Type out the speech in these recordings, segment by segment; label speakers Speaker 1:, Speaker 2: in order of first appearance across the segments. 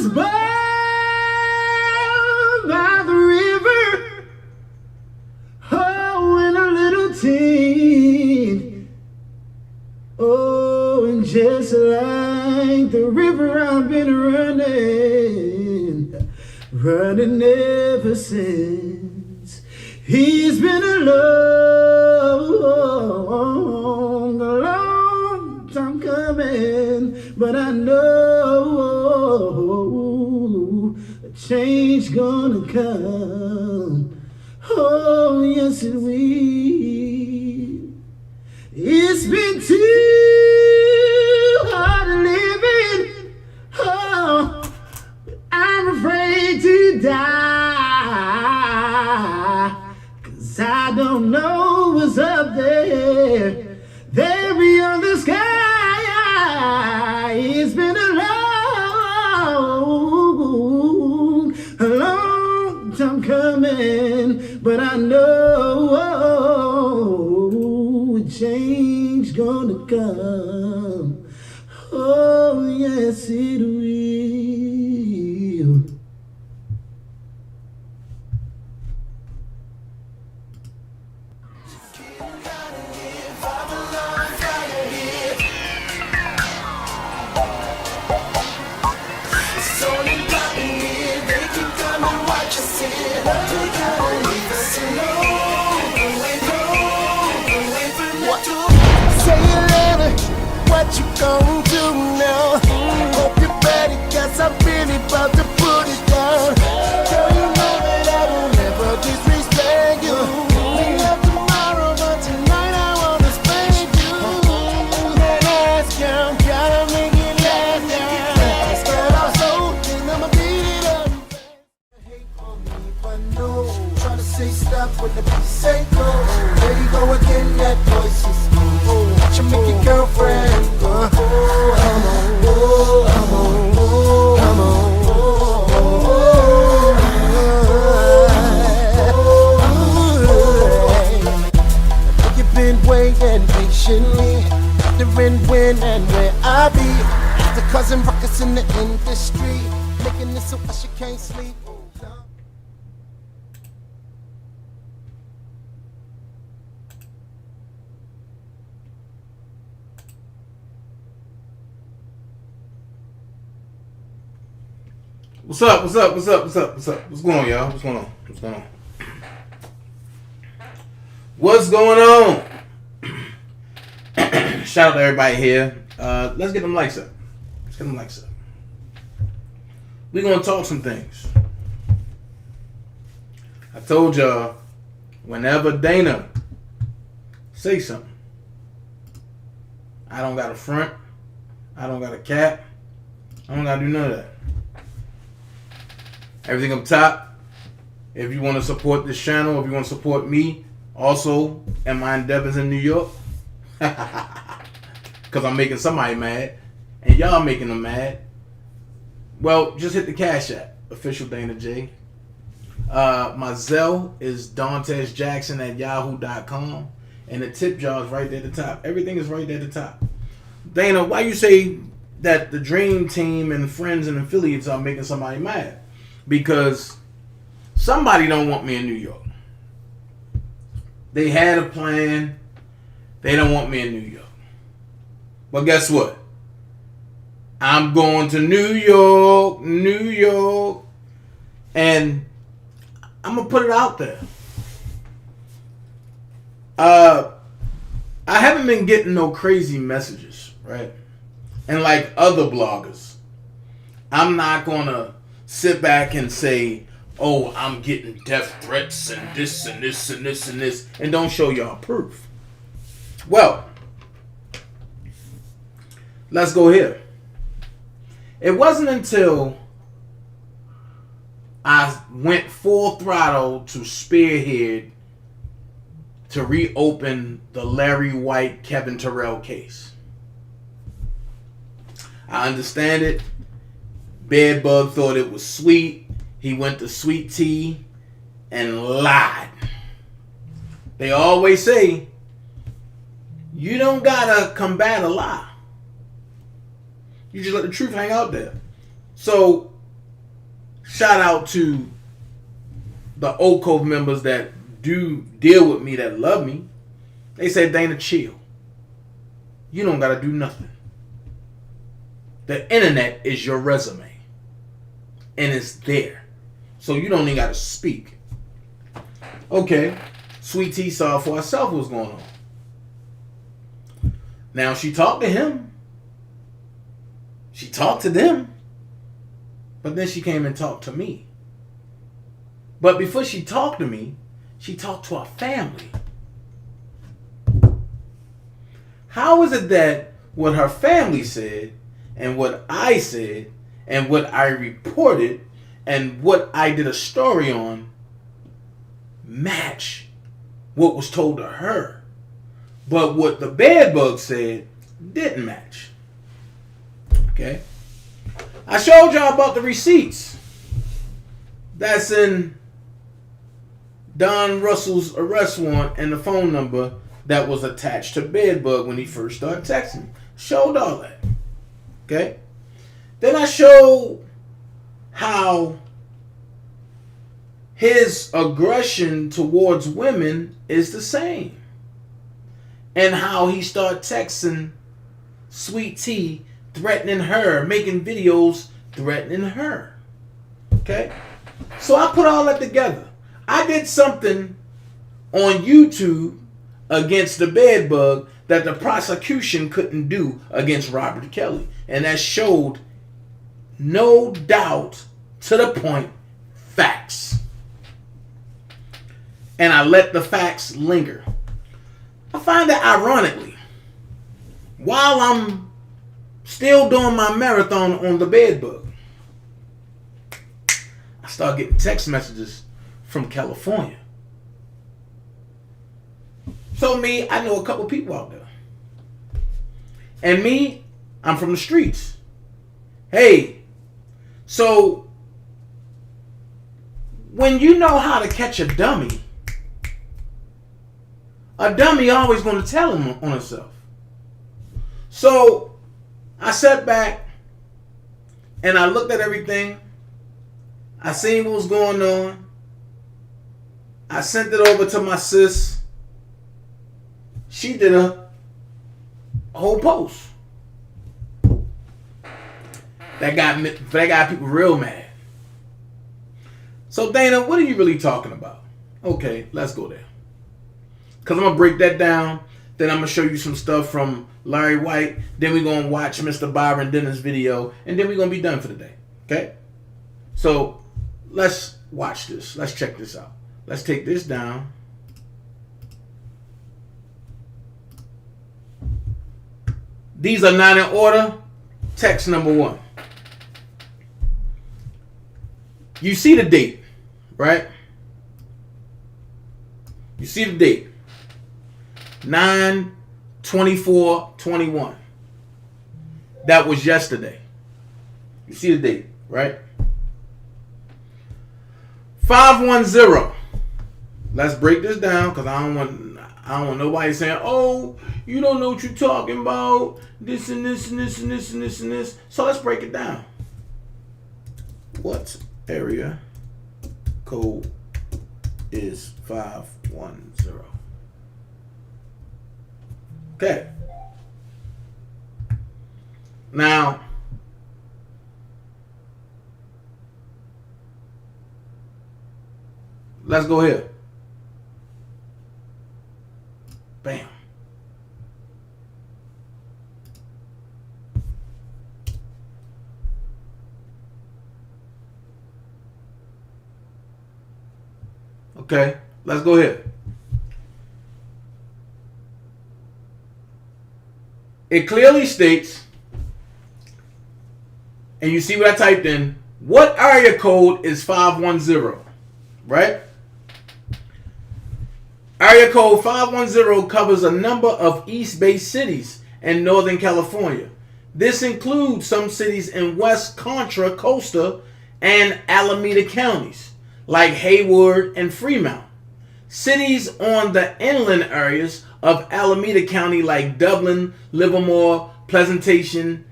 Speaker 1: was born by the river, oh, in a little teen. Oh, and just like the river, I've been running ever since. He's been alone, a long time coming, but I know a change gonna come. Oh, yes it will. It's been too hard living. Oh, I'm afraid to die, 'cause I don't know what's up there beyond the sky. It's been a long time coming, but I know a change gonna come. Oh, yes it will.
Speaker 2: What you gonna do now? Hope you're ready, 'cause I'm really about to put it down. Girl, you know that I will never disrespect you. We have tomorrow, but tonight I wanna spank you. That ass count, gotta make it last. Girl, I'm so when the beat say go. There you go again, that voice is watch you make your girlfriend go. Come on, come on, come on. You've been waiting patiently, wondering when and where I be. After causing ruckus in the industry, making this so she can't sleep.
Speaker 3: What's up? What's up? What's up? What's up? What's up? What's going on, y'all? What's going on? What's going on? What's going on? Shout out to everybody here. Let's get them likes up. Let's get them likes up. We're gonna talk some things. I told y'all, whenever Dana say something, I don't got a front, I don't got a cap, I don't gotta do none of that. Everything up top. If you want to support this channel, if you want to support me, also and my endeavors in New York, because I'm making somebody mad, and y'all making them mad, well, just hit the Cash App, official DanaJay. My Zelle is daintezjackson@yahoo.com, and the tip jar is right there at the top. Everything is right there at the top. Dana, why you say that the Dream Team and friends and affiliates are making somebody mad? Because somebody don't want me in New York. They had a plan. They don't want me in New York. But guess what? I'm going to New York, and I'm going to put it out there. I haven't been getting no crazy messages, right? And like other bloggers, I'm not going to sit back and say, oh, I'm getting death threats and this and this and this and this, and don't show y'all proof. Well, let's go here. It wasn't until I went full throttle to spearhead to reopen the Larry White, Kevin Terrell case. I understand it. Bedbug thought it was sweet. He went to Sweet Tea and lied. They always say, you don't gotta combat a lie. You just let the truth hang out there. So, shout out to the Oak Cove members that do deal with me, that love me. They said, Dana, chill. You don't gotta do nothing. The internet is your resume. And it's there. So you don't even got to speak. Okay. Sweet Tea saw for herself what's going on. Now she talked to him. She talked to them. But then she came and talked to me. But before she talked to me, she talked to her family. How is it that what her family said and what I said and what I reported and what I did a story on match what was told to her, but what the bedbug said didn't match? Okay? I showed y'all about the receipts that's in Don Russell's arrest warrant and the phone number that was attached to bedbug when he first started texting. Showed all that. Okay? Then I showed how his aggression towards women is the same. And how he started texting Sweet Tea, threatening her, making videos threatening her. Okay? So I put all that together. I did something on YouTube against the bedbug that the prosecution couldn't do against Robert Kelly. And that showed, no doubt, to the point, facts. And I let the facts linger. I find that ironically, while I'm still doing my marathon on the bedbug, I start getting text messages from California. So me, I know a couple people out there. And me, I'm from the streets. Hey, so when you know how to catch a dummy always going to tell him on herself. So I sat back and I looked at everything. I seen what was going on. I sent it over to my sis. She did a whole post. That got people real mad. So Dana, what are you really talking about? Okay, let's go there. Because I'm going to break that down. Then I'm going to show you some stuff from Larry White. Then we're going to watch Mr. Byron Denner's video. And then we're going to be done for the day. Okay? So let's watch this. Let's check this out. Let's take this down. These are not in order. Text number 1. You see the date, right? You see the date. 9/24/21. That was yesterday. You see the date, right? 510. Let's break this down because I don't want nobody saying, "Oh, you don't know what you're talking about. This and this and this and this and this and this." So let's break it down. What area code is 510? Okay. Now, let's go here. Bam. Okay, let's go here. It clearly states, and you see what I typed in, what area code is 510, right? Area code 510 covers a number of East Bay cities in Northern California. This includes some cities in West Contra Costa and Alameda counties, like Hayward and Fremont. Cities on the inland areas of Alameda County, like Dublin, Livermore, Pleasanton,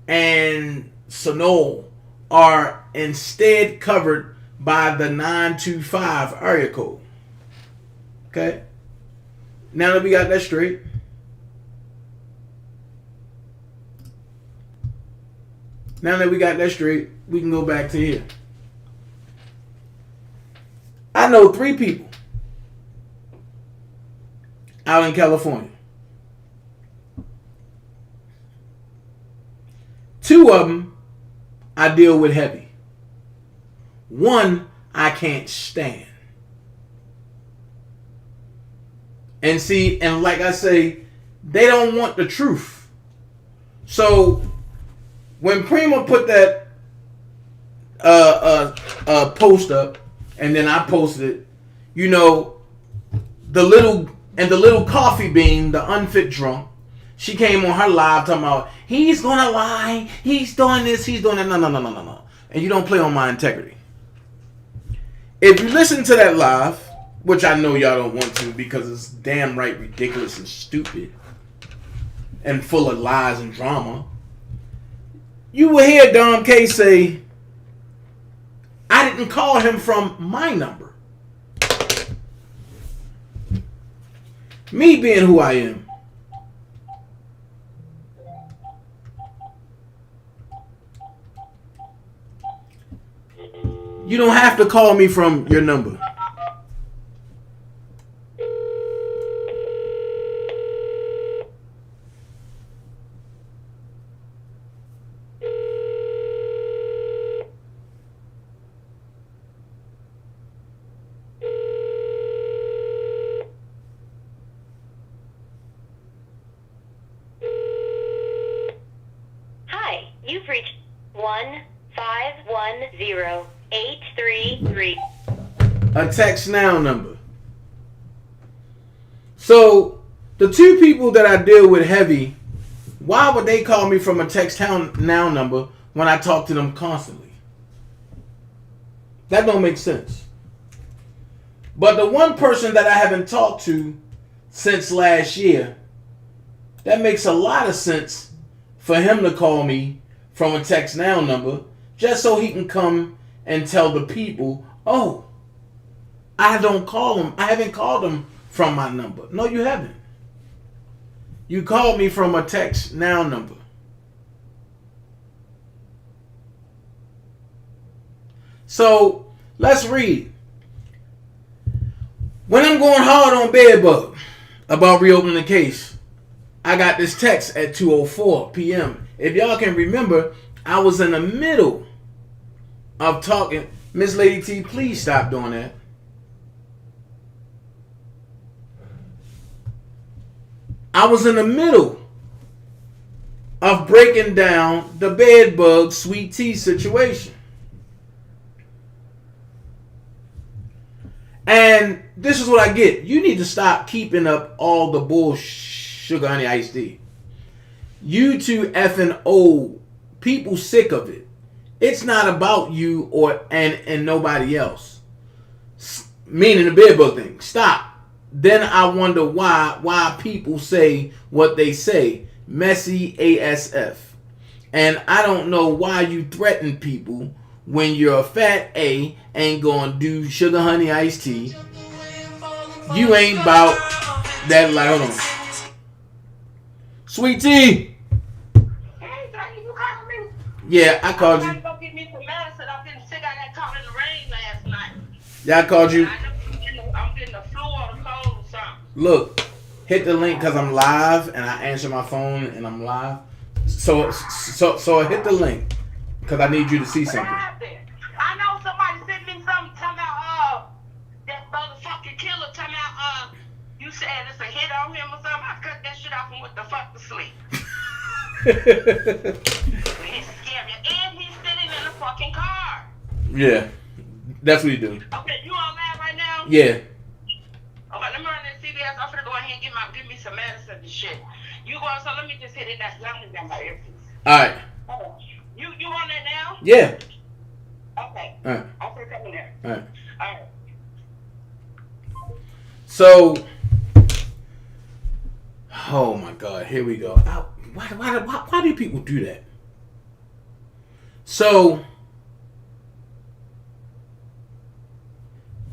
Speaker 3: and Sonoma, are instead covered by the 925 area code. Okay? Now that we got that straight, we can go back to here. I know 3 people out in California. 2 of them I deal with heavy. 1 I can't stand. And see, and like I say, they don't want the truth. So when Prima put that post up, and then I posted it, you know, the little coffee bean, the unfit drunk, she came on her live talking about, he's gonna lie, he's doing this, he's doing that. No. And you don't play on my integrity. If you listen to that live, which I know y'all don't want to because it's damn right ridiculous and stupid and full of lies and drama, you will hear Dom K say, I didn't call him from my number. Me being who I am, you don't have to call me from your number.
Speaker 4: You've reached 1510833.
Speaker 3: A text now number. So The two people that I deal with heavy, why would they call me from a text now number when I talk to them constantly? That don't make sense. But the one person that I haven't talked to since last year, that makes a lot of sense for him to call me from a text now number just so he can come and tell the people, oh, I don't call him. I haven't called him from my number. No, you haven't. You called me from a text now number. So let's read. When I'm going hard on Bedbug about reopening the case, I got this text at 2:04 p.m. If y'all can remember, I was in the middle of talking. Miss Lady T, please stop doing that. I was in the middle of breaking down the Bedbug Sweet Tea situation. And this is what I get. You need to stop keeping up all the bullshit, sugar honey iced tea. You too effing old. People sick of it. It's not about you or and nobody else. Meaning the Bedbug thing. Stop. Then I wonder why people say what they say. Messy ASF. And I don't know why you threaten people when you're a fat A ain't gonna do sugar honey iced tea. You ain't about that life. Hold on. Sweet tea.
Speaker 4: Hey, Daddy, you called me?
Speaker 3: Yeah, I called you.
Speaker 4: I'm gonna go get me some medicine. I'm getting sick. I got caught in the rain last night.
Speaker 3: Yeah, I called you.
Speaker 4: I'm getting the flu or the cold or something.
Speaker 3: Look, hit the link because I'm live and I answer my phone and I'm live. So hit the link because I need you to see something.
Speaker 4: I know somebody sent me something talking about that motherfucking killer talking about you said it's a hit on him or something. I cut that shit off and went the fuck to sleep. He's scary. And he's sitting in a fucking car.
Speaker 3: Yeah, that's what you do.
Speaker 4: Okay, you on live right now?
Speaker 3: Yeah.
Speaker 4: Okay, let me run that CVS. I'm gonna go ahead and give me some medicine and shit. You go, so let me just hit it. That's long as my earpiece.
Speaker 3: Alright.
Speaker 4: You on that now?
Speaker 3: Yeah.
Speaker 4: Okay.
Speaker 3: Alright.
Speaker 4: I'm gonna come in there.
Speaker 3: Alright.
Speaker 4: Alright.
Speaker 3: So, oh my God, here we go. Why do people do that? So,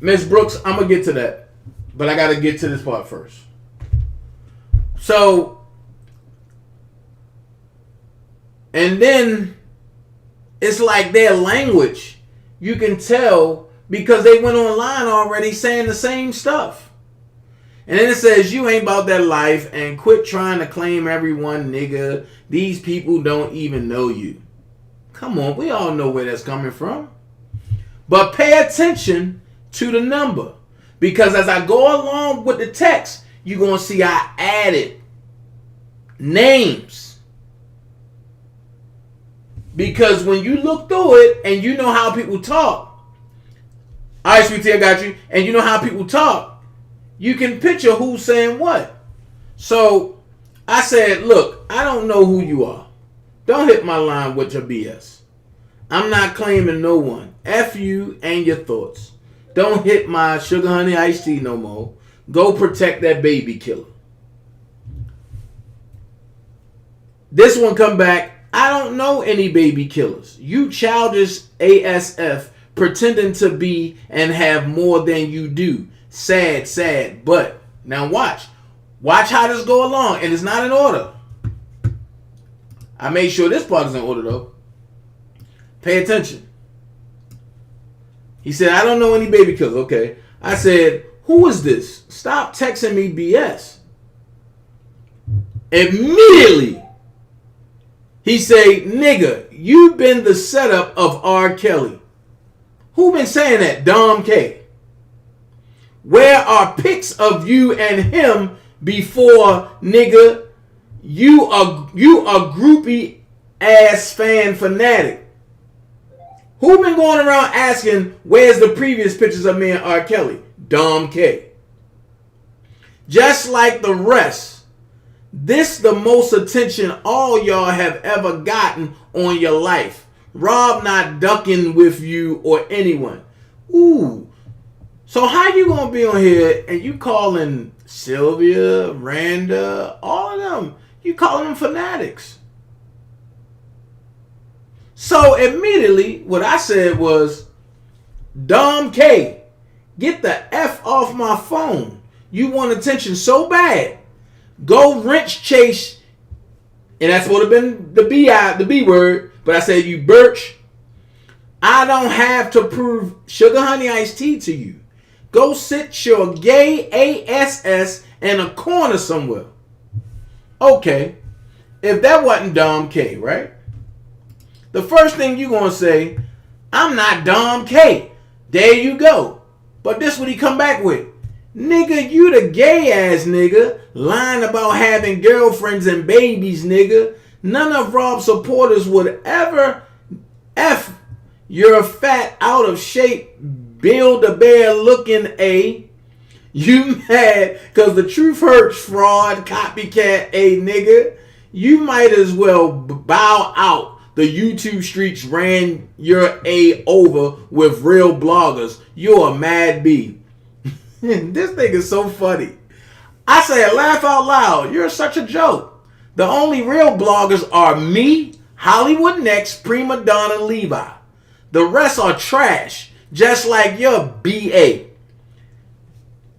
Speaker 3: Miss Brooks, I'm gonna get to that, but I gotta get to this part first. So, and then it's like their language, you can tell because they went online already saying the same stuff. And then it says, you ain't about that life and quit trying to claim everyone, nigga. These people don't even know you. Come on, we all know where that's coming from. But pay attention to the number. Because as I go along with the text, you're going to see I added names. Because when you look through it and you know how people talk. All right, sweetie, I got you. And you know how people talk. You can picture who's saying what. So I said, look, I don't know who you are. Don't hit my line with your BS. I'm not claiming no one. F you and your thoughts. Don't hit my sugar honey iced tea no more. Go protect that baby killer. This one come back. I don't know any baby killers. You childish ASF pretending to be and have more than you do. Sad, but now watch how this go along, and it's not in order. I made sure this part is in order though. Pay attention. He said, I don't know any baby killers. Okay. I said, who is this? Stop texting me BS. Immediately, he say, nigga, you been the setup of R. Kelly. Who been saying that? Dom K. Where are pics of you and him before, nigga? You a groupie ass fan fanatic. Who been going around asking where's the previous pictures of me and R. Kelly? Dom K. Just like the rest This the most attention all y'all have ever gotten on your life. Rob not ducking with you or anyone. Ooh. So how you gonna be on here and you calling Sylvia, Randa, all of them, you calling them fanatics? So immediately what I said was, Dom K, get the F off my phone. You want attention so bad. Go wrench chase, and that's what would have been the B word, but I said you birch. I don't have to prove sugar honey iced tea to you. Go sit your gay ass in a corner somewhere. Okay, if that wasn't Dom K, right? The first thing you gonna say, I'm not Dom K. There you go. But this what he come back with. Nigga, you the gay ass nigga. Lying about having girlfriends and babies, nigga. None of Rob's supporters would ever F your fat, out of shape, Bill the Bear looking A. You mad because the truth hurts, fraud, copycat A nigga. You might as well bow out. The YouTube streets ran your A over with real bloggers. You're a mad B. This thing is so funny. I say, laugh out loud. You're such a joke. The only real bloggers are me, Hollywood Next, Prima Donna Levi. The rest are trash, just like your BA.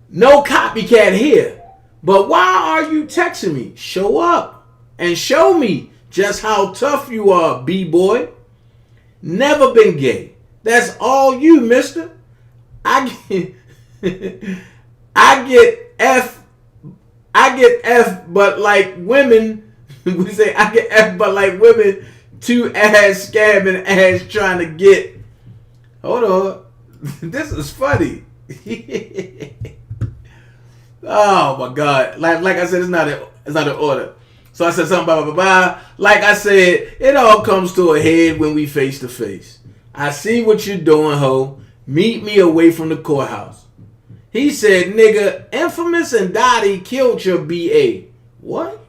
Speaker 3: No copycat here. But why are you texting me? Show up and show me just how tough you are, B-boy. Never been gay. That's all you, mister. I get F, but like women, we say I get F, but like women, too ass scamming, ass trying to get. Hold on. This is funny. Oh my God. Like I said, it's not an order. So I said something blah, blah, blah, blah. Like I said, it all comes to a head when we face to face. I see what you're doing, ho. Meet me away from the courthouse. He said, nigga, Infamous and Dottie killed your BA. What?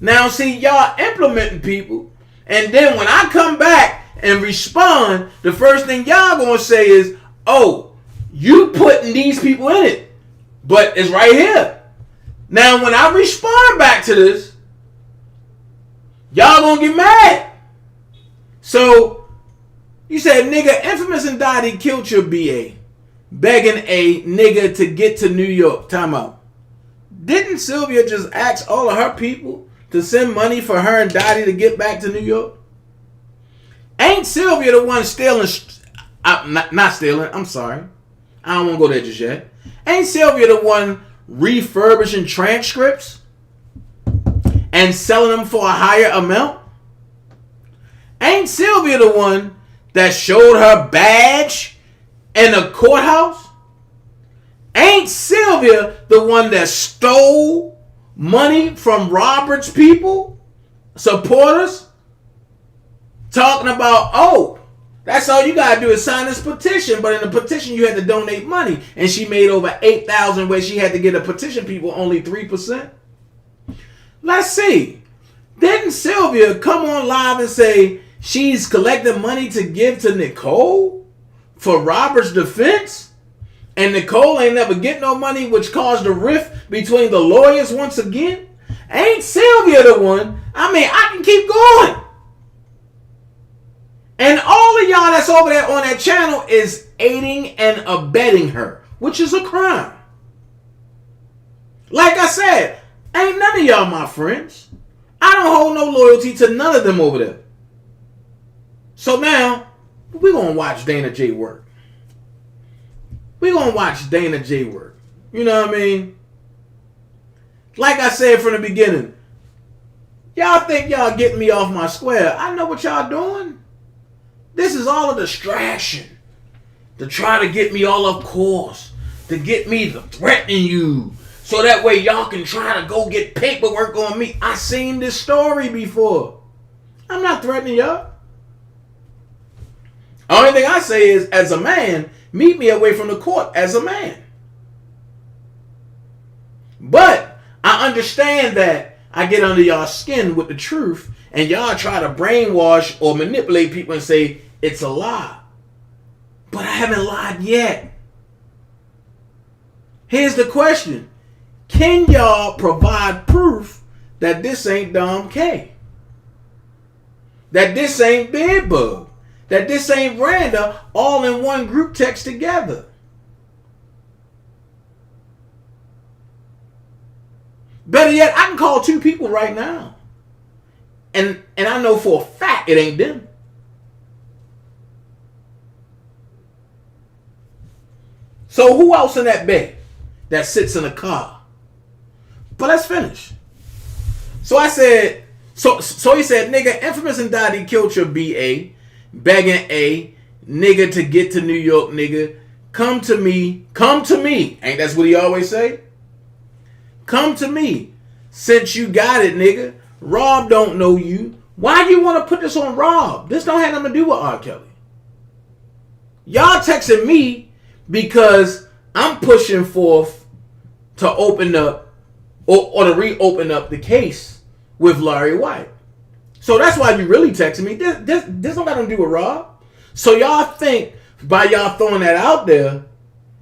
Speaker 3: Now, see, y'all implementing people. And then when I come back and respond, the first thing y'all gonna say is, oh, you putting these people in it. But it's right here. Now, when I respond back to this, y'all gonna get mad. So, you said, nigga, Infamous and Dottie killed your BA. Begging a nigga to get to New York. Time out. Didn't Sylvia just ask all of her people to send money for her and Dottie to get back to New York? Ain't Sylvia the one stealing? Not stealing. I'm sorry. I don't want to go there just yet. Ain't Sylvia the one refurbishing transcripts and selling them for a higher amount? Ain't Sylvia the one that showed her badge in a courthouse? Ain't Sylvia the one that stole money from Robert's people, supporters, talking about, oh, that's all you gotta do is sign this petition, but in the petition you had to donate money, and she made over 8,000 where she had to get a petition people only 3%. Let's see. Didn't Sylvia come on live and say she's collecting money to give to Nicole for Robert's defense? And Nicole ain't never get no money, which caused a rift between the lawyers once again? Ain't Sylvia the one? I mean, I can keep going. And all of y'all that's over there on that channel is aiding and abetting her, which is a crime. Like I said, ain't none of y'all my friends. I don't hold no loyalty to none of them over there. So now, we're going to watch DanaJay work. We're going to watch DanaJay work. You know what I mean? Like I said from the beginning, y'all think y'all getting me off my square. I know what y'all doing. This is all a distraction to try to get me all off course, to get me to threaten you, so that way y'all can try to go get paperwork on me. I seen this story before. I'm not threatening y'all. Only thing I say is, as a man, meet me away from the court as a man. But I I understand that I get under y'all skin with the truth, and y'all try to brainwash or manipulate people and say it's a lie. But I haven't lied yet. Here's the question. Can y'all provide proof that this ain't Dom K? That this ain't Bedbug? That this ain't Randa all in one group text together? Better yet, I can call 2 people right now. And I know for a fact it ain't them. So who else in that bed that sits in a car? But let's finish. So I said, so he said, nigga, Infamous and Dottie killed your BA, begging A, nigga, to get to New York, nigga. Come to me. Ain't that's what he always say? Come to me. Since you got it, nigga. Rob don't know you. Why do you want to put this on Rob? This don't have nothing to do with R. Kelly. Y'all texting me because I'm pushing forth to open up or to reopen up the case with Larry White. So that's why you really texting me. This don't got nothing to do with Rob. So y'all think by y'all throwing that out there,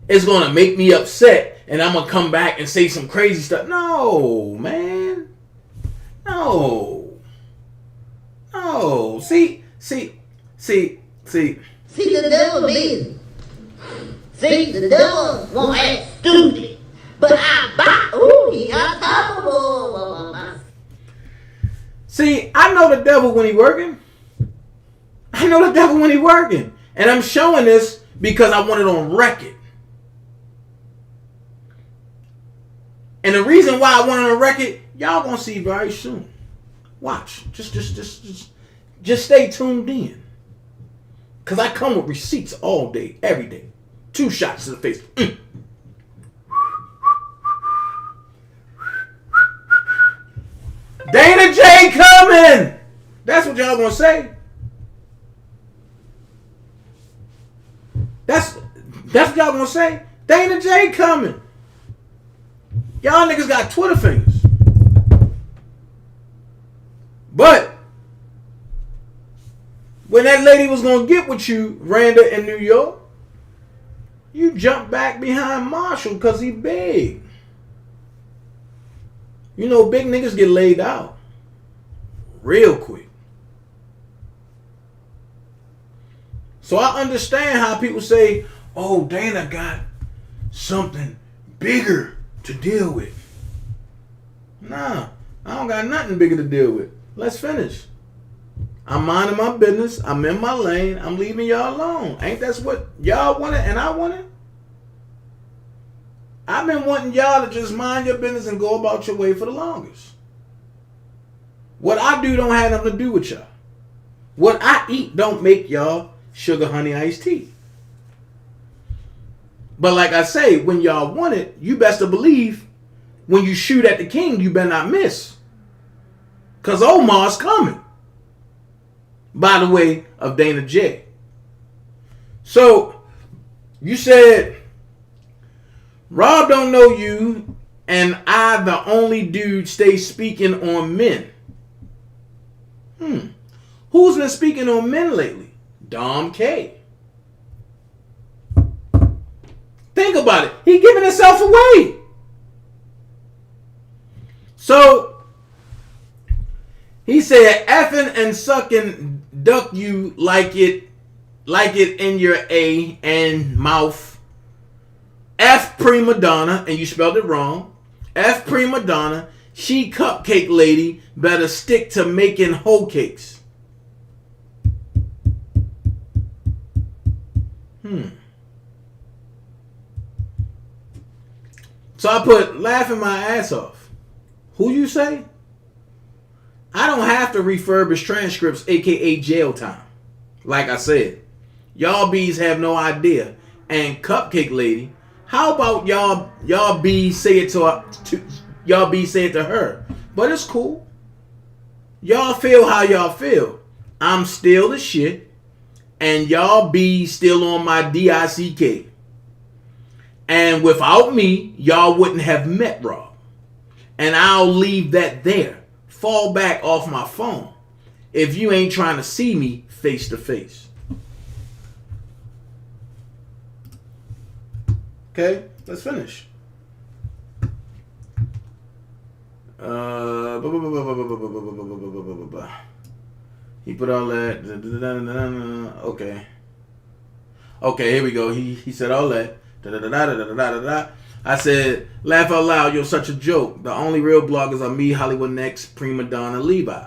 Speaker 3: it's going to make me upset and I'm going to come back and say some crazy stuff. No, man. No. See,
Speaker 5: the devil busy. See, the devil won't act stupid. But he unstoppable.
Speaker 3: See, I know the devil when he working. And I'm showing this because I want it on record. And the reason why I want it on record, y'all gonna see very soon. Watch. Just stay tuned in. Cause I come with receipts all day, every day. 2 shots to the face. DanaJay coming! That's what y'all gonna say. That's what y'all gonna say. DanaJay coming. Y'all niggas got Twitter fingers. But when that lady was gonna get with you, Randa in New York, you jumped back behind Marshall because he big. You know, big niggas get laid out real quick. So I understand how people say, oh, Dana got something bigger to deal with. Nah, I don't got nothing bigger to deal with. Let's finish. I'm minding my business. I'm in my lane. I'm leaving y'all alone. Ain't that's what y'all wanted and I wanted? I've been wanting y'all to just mind your business and go about your way for the longest. What I do don't have nothing to do with y'all. What I eat don't make y'all sugar honey iced tea. But like I say, when y'all want it, you best to believe when you shoot at the king, you better not miss. Because Omar's coming. By the way of DanaJay. So, you said, Rob don't know you, and I, the only dude, stay speaking on men. Who's been speaking on men lately? Dom K. Think about it. He giving himself away. So, he said, effing and sucking duck you like it in your A and mouth. F prima donna, and you spelled it wrong. F prima donna, she cupcake lady, better stick to making hoe cakes. So I put laughing my ass off. Who you say? I don't have to refurbish transcripts, aka jail time. Like I said, y'all bees have no idea. And cupcake lady, how about y'all bees say it to her? But it's cool. Y'all feel how y'all feel. I'm still the shit, and y'all bees still on my DICK. And without me, y'all wouldn't have met Rob. And I'll leave that there. Fall back off my phone if you ain't trying to see me face to face. Okay, let's finish. He put all that. Okay. Okay, here we go. He said all that. I said, laugh out loud, you're such a joke. The only real bloggers are me, Hollywood Next, Prima Donna, Levi.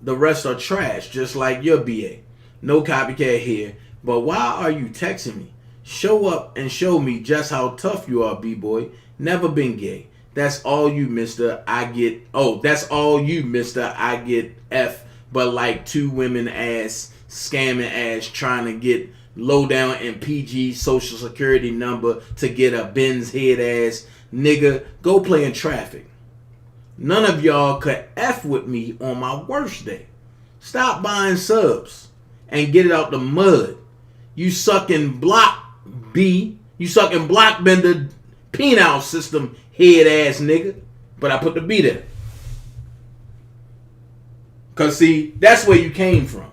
Speaker 3: The rest are trash, just like your BA. No copycat here. But why are you texting me? Show up and show me just how tough you are, B-boy. Never been gay. That's all you, mister. I get... Oh, that's all you, mister. I get F. But like two women ass, scamming ass, trying to get low down and PG social security number to get a Benz head ass nigga. Go play in traffic. None of y'all could F with me on my worst day. Stop buying subs and get it out the mud. You sucking block B. You sucking block bender penile system head ass nigga. But I put the B there. Cause see, that's where you came from.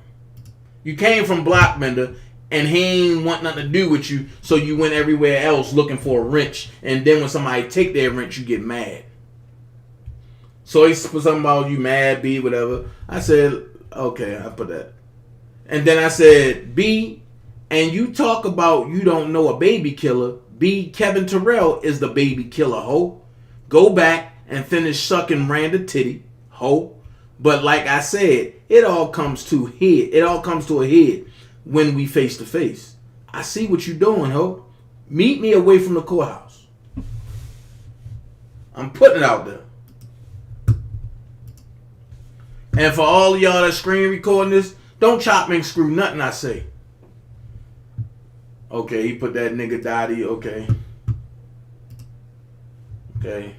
Speaker 3: You came from Blockbender, and he ain't want nothing to do with you, so you went everywhere else looking for a wrench. And then when somebody take their wrench, you get mad. So he put something about you mad, B, whatever. I said, okay, I put that. And then I said, B, and you talk about you don't know a baby killer. B, Kevin Terrell is the baby killer, ho. Go back and finish sucking Randa titty, ho. But like I said, it all comes to a head when we face to face. I see what you doing, ho. Meet me away from the courthouse. I'm putting it out there. And for all of y'all that screen recording this, don't chop and screw nothing I say. Okay, he put that nigga Dottie. Okay. Okay.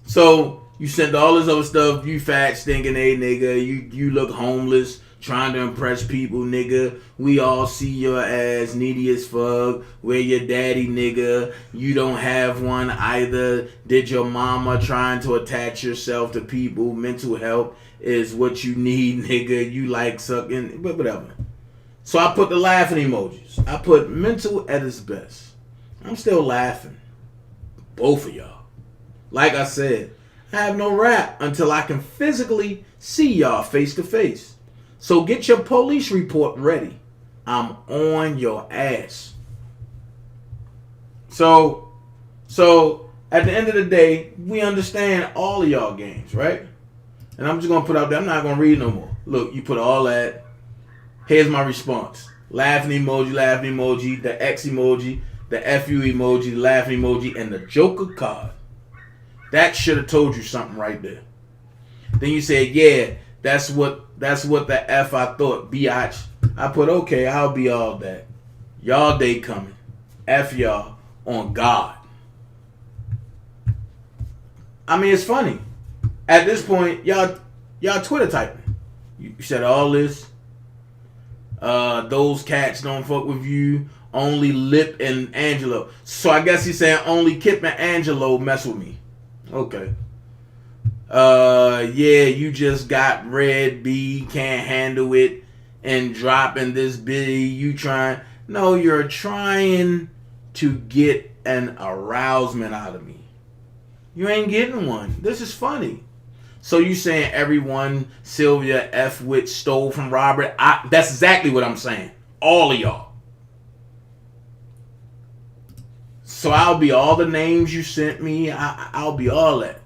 Speaker 3: So you sent all this other stuff. You fat, stinking A nigga. You look homeless, trying to impress people, nigga. We all see your ass, needy as fuck. Where your daddy, nigga? You don't have one either. Did your mama trying to attach yourself to people? Mental health is what you need, nigga. You like sucking, but whatever. So I put the laughing emojis. I put mental at its best. I'm still laughing. Both of y'all. Like I said, I have no rap until I can physically see y'all face to face. So get your police report ready. I'm on your ass. So at the end of the day, we understand all of y'all games, right? And I'm just going to put out there, I'm not going to read no more. Look, you put all that. Here's my response. Laughing emoji, the X emoji, the FU emoji, the laughing emoji, and the Joker card. That should have told you something right there. Then you said, yeah, that's what the F I thought, biatch. I put, okay, I'll be all that. Y'all day coming. F y'all on God. I mean, it's funny. At this point, y'all Twitter typing. You said all this. Those cats don't fuck with you. Only Lip and Angelo. So I guess he's saying only Kip and Angelo mess with me. Okay. Yeah, you just got red B, can't handle it, and dropping this biddy. You trying? No, you're trying to get an arousement out of me. You ain't getting one. This is funny. So you saying everyone Sylvia F. Witt stole from Robert? That's exactly what I'm saying. All of y'all. So I'll be all the names you sent me. I'll be all that.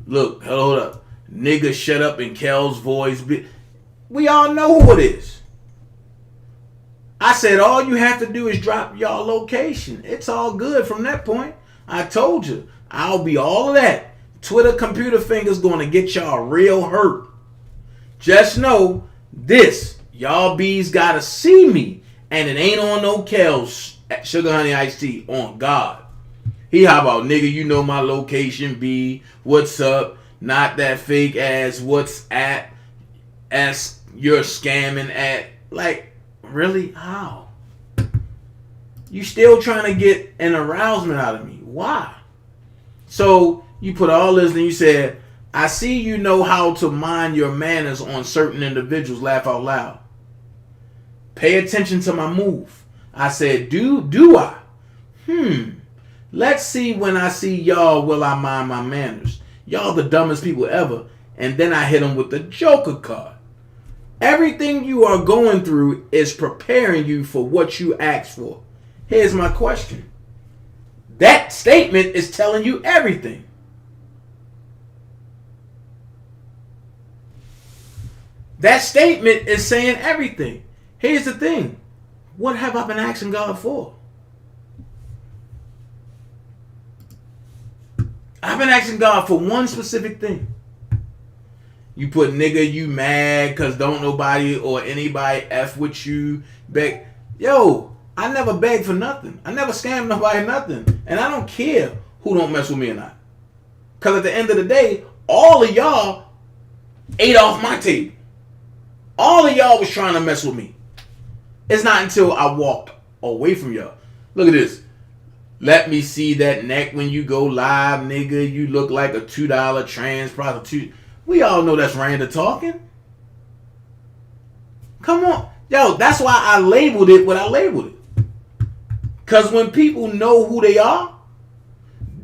Speaker 3: Look, hold up. Nigga, shut up in Kel's voice. We all know who it is. I said all you have to do is drop y'all location. It's all good from that point. I told you. I'll be all of that. Twitter computer fingers going to get y'all real hurt. Just know this. Y'all bees got to see me. And it ain't on no Kel's Sugar Honey Iced Tea. On God. He how about, nigga, you know my location, B. What's up? Not that fake ass what's at. As you're scamming at. Like, really? How? You still trying to get an arousement out of me. Why? So you put all this, and you said, I see you know how to mind your manners on certain individuals. Laugh out loud. Pay attention to my move. I said, do I? Let's see when I see y'all will I mind my manners. Y'all the dumbest people ever. And then I hit him with the Joker card. Everything you are going through is preparing you for what you asked for. Here's my question. That statement is telling you everything. That statement is saying everything. Here's the thing. What have I been asking God for? I've been asking God for one specific thing. You put nigga, you mad because don't nobody or anybody F with you. Beg. Yo, I never beg for nothing. I never scam nobody nothing. And I don't care who don't mess with me or not. Because at the end of the day, all of y'all ate off my table. All of y'all was trying to mess with me. It's not until I walked away from y'all. Look at this. Let me see that neck when you go live, nigga. You look like a $2 trans prostitute. We all know that's Randa talking. Come on. Yo, that's why I labeled it what I labeled it. Because when people know who they are,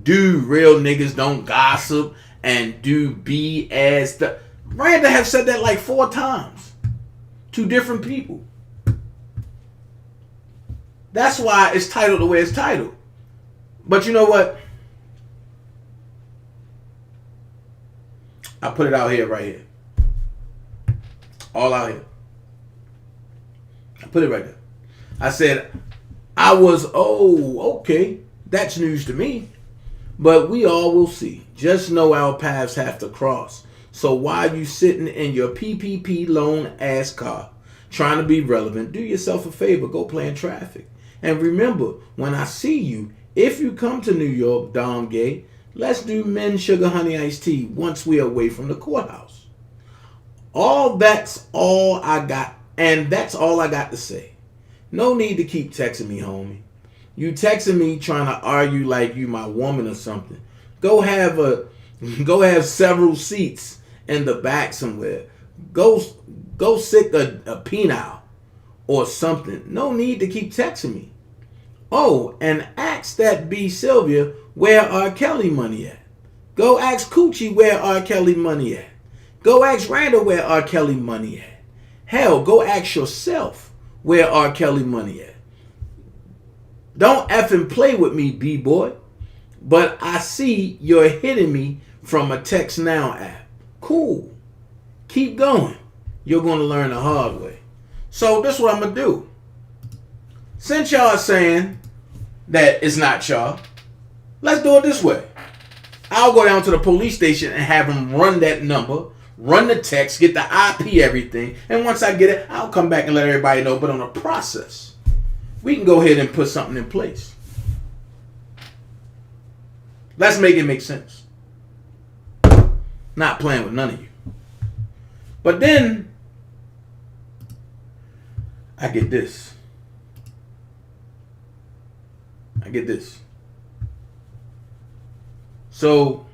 Speaker 3: dude, real niggas don't gossip and do BS stuff. Randa have said that like 4 times to different people. That's why it's titled the way it's titled. But you know what? I put it out here, right here. All out here. I put it right there. I said, okay, that's news to me. But we all will see. Just know our paths have to cross. So while you sitting in your PPP loan ass car, trying to be relevant, do yourself a favor, go play in traffic. And remember, when I see you, if you come to New York, Dom Gay, let's do men sugar honey iced tea once we're away from the courthouse. That's all I got. And that's all I got to say. No need to keep texting me, homie. You texting me trying to argue like you my woman or something. Go have several seats in the back somewhere. Go sick a penile or something. No need to keep texting me. Oh, and ask that B Sylvia where R. Kelly money at. Go ask Coochie where R. Kelly money at. Go ask Randall where R. Kelly money at. Hell, go ask yourself where R. Kelly money at. Don't effing play with me, B-boy. But I see you're hitting me from a Text Now app. Cool. Keep going. You're going to learn the hard way. So this is what I'm going to do. Since y'all are saying that it's not y'all, let's do it this way. I'll go down to the police station and have them run that number, run the text, get the IP, everything. And once I get it, I'll come back and let everybody know. But on a process, we can go ahead and put something in place. Let's make it make sense. Not playing with none of you. But then, I get this. So,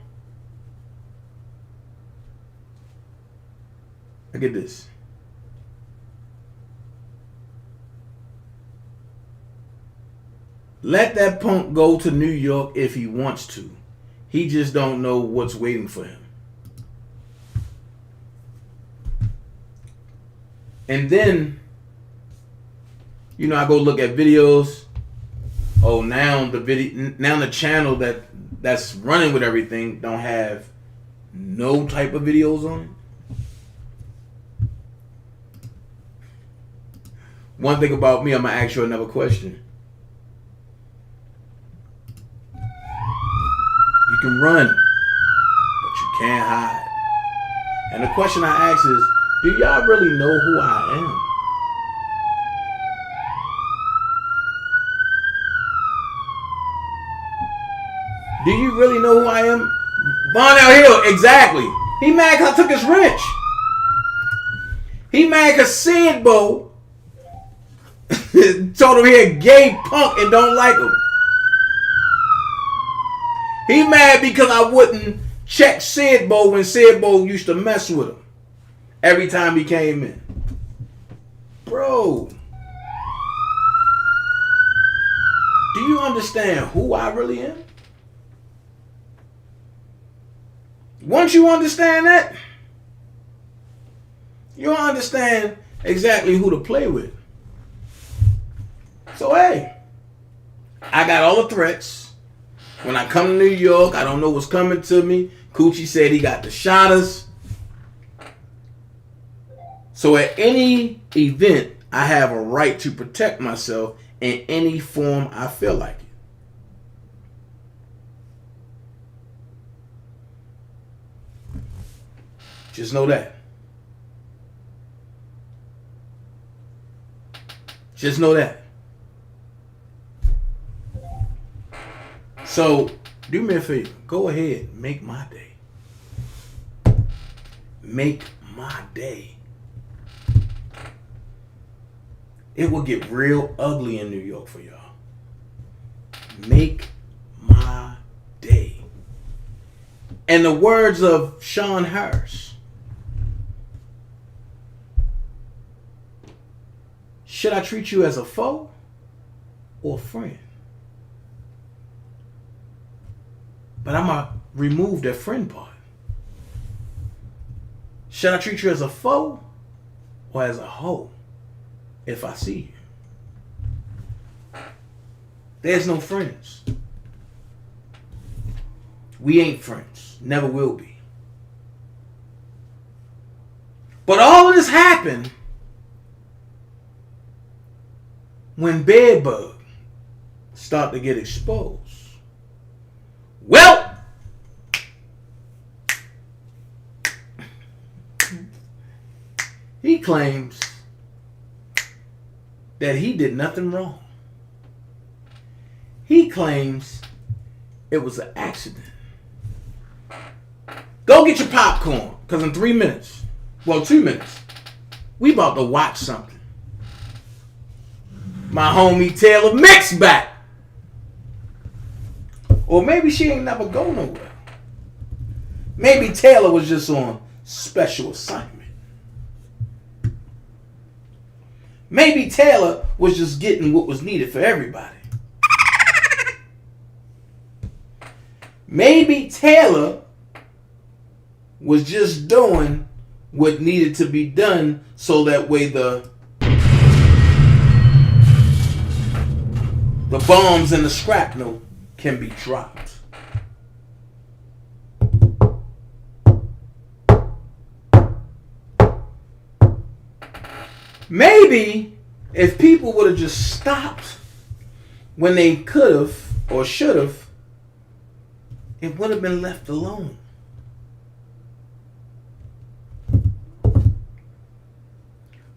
Speaker 3: I get this. Let that punk go to New York if he wants to. He just don't know what's waiting for him. And then, I go look at videos. Oh, now the channel that's running with everything don't have no type of videos on it. One thing about me, I'm gonna ask you another question. You can run, but you can't hide. And the question I ask is, do y'all really know who I am? Do you really know who I am? Bonnell Hill, exactly. He mad because I took his wrench. He mad because Sidbo told him he a gay punk and don't like him. He mad because I wouldn't check Sidbo when Sidbo used to mess with him every time he came in. Bro, do you understand who I really am? Once you understand that, you'll understand exactly who to play with. So, hey, I got all the threats. When I come to New York, I don't know what's coming to me. Coochie said he got the shotters. So at any event, I have a right to protect myself in any form I feel like it. Just know that. Just know that. So, do me a favor. Go ahead. Make my day. Make my day. It will get real ugly in New York for y'all. Make my day. In the words of Sean Harris, should I treat you as a foe or a friend? But I'm going to remove that friend part. Should I treat you as a foe or as a hoe if I see you? There's no friends. We ain't friends. Never will be. But all of this happened when Bedbug started to get exposed. Well, he claims that he did nothing wrong. He claims it was an accident. Go get your popcorn, because in 3 minutes, well, 2 minutes, we about to watch something. My homie Taylor Mix back. Or maybe she ain't never go nowhere. Maybe Taylor was just on special assignment. Maybe Taylor was just getting what was needed for everybody. Maybe Taylor was just doing what needed to be done so that way the bombs and the shrapnel can be dropped. Maybe if people would have just stopped when they could have or should have, it would have been left alone.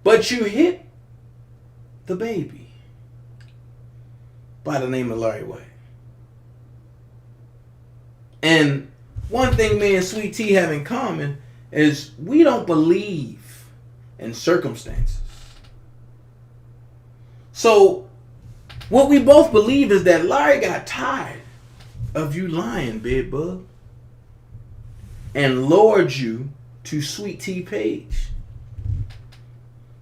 Speaker 3: But you hit the baby by the name of Larry White. And one thing me and Sweet Tea have in common is we don't believe in circumstances. So what we both believe is that Larry got tired of you lying, Bedbug, and lured you to Sweet Tea page.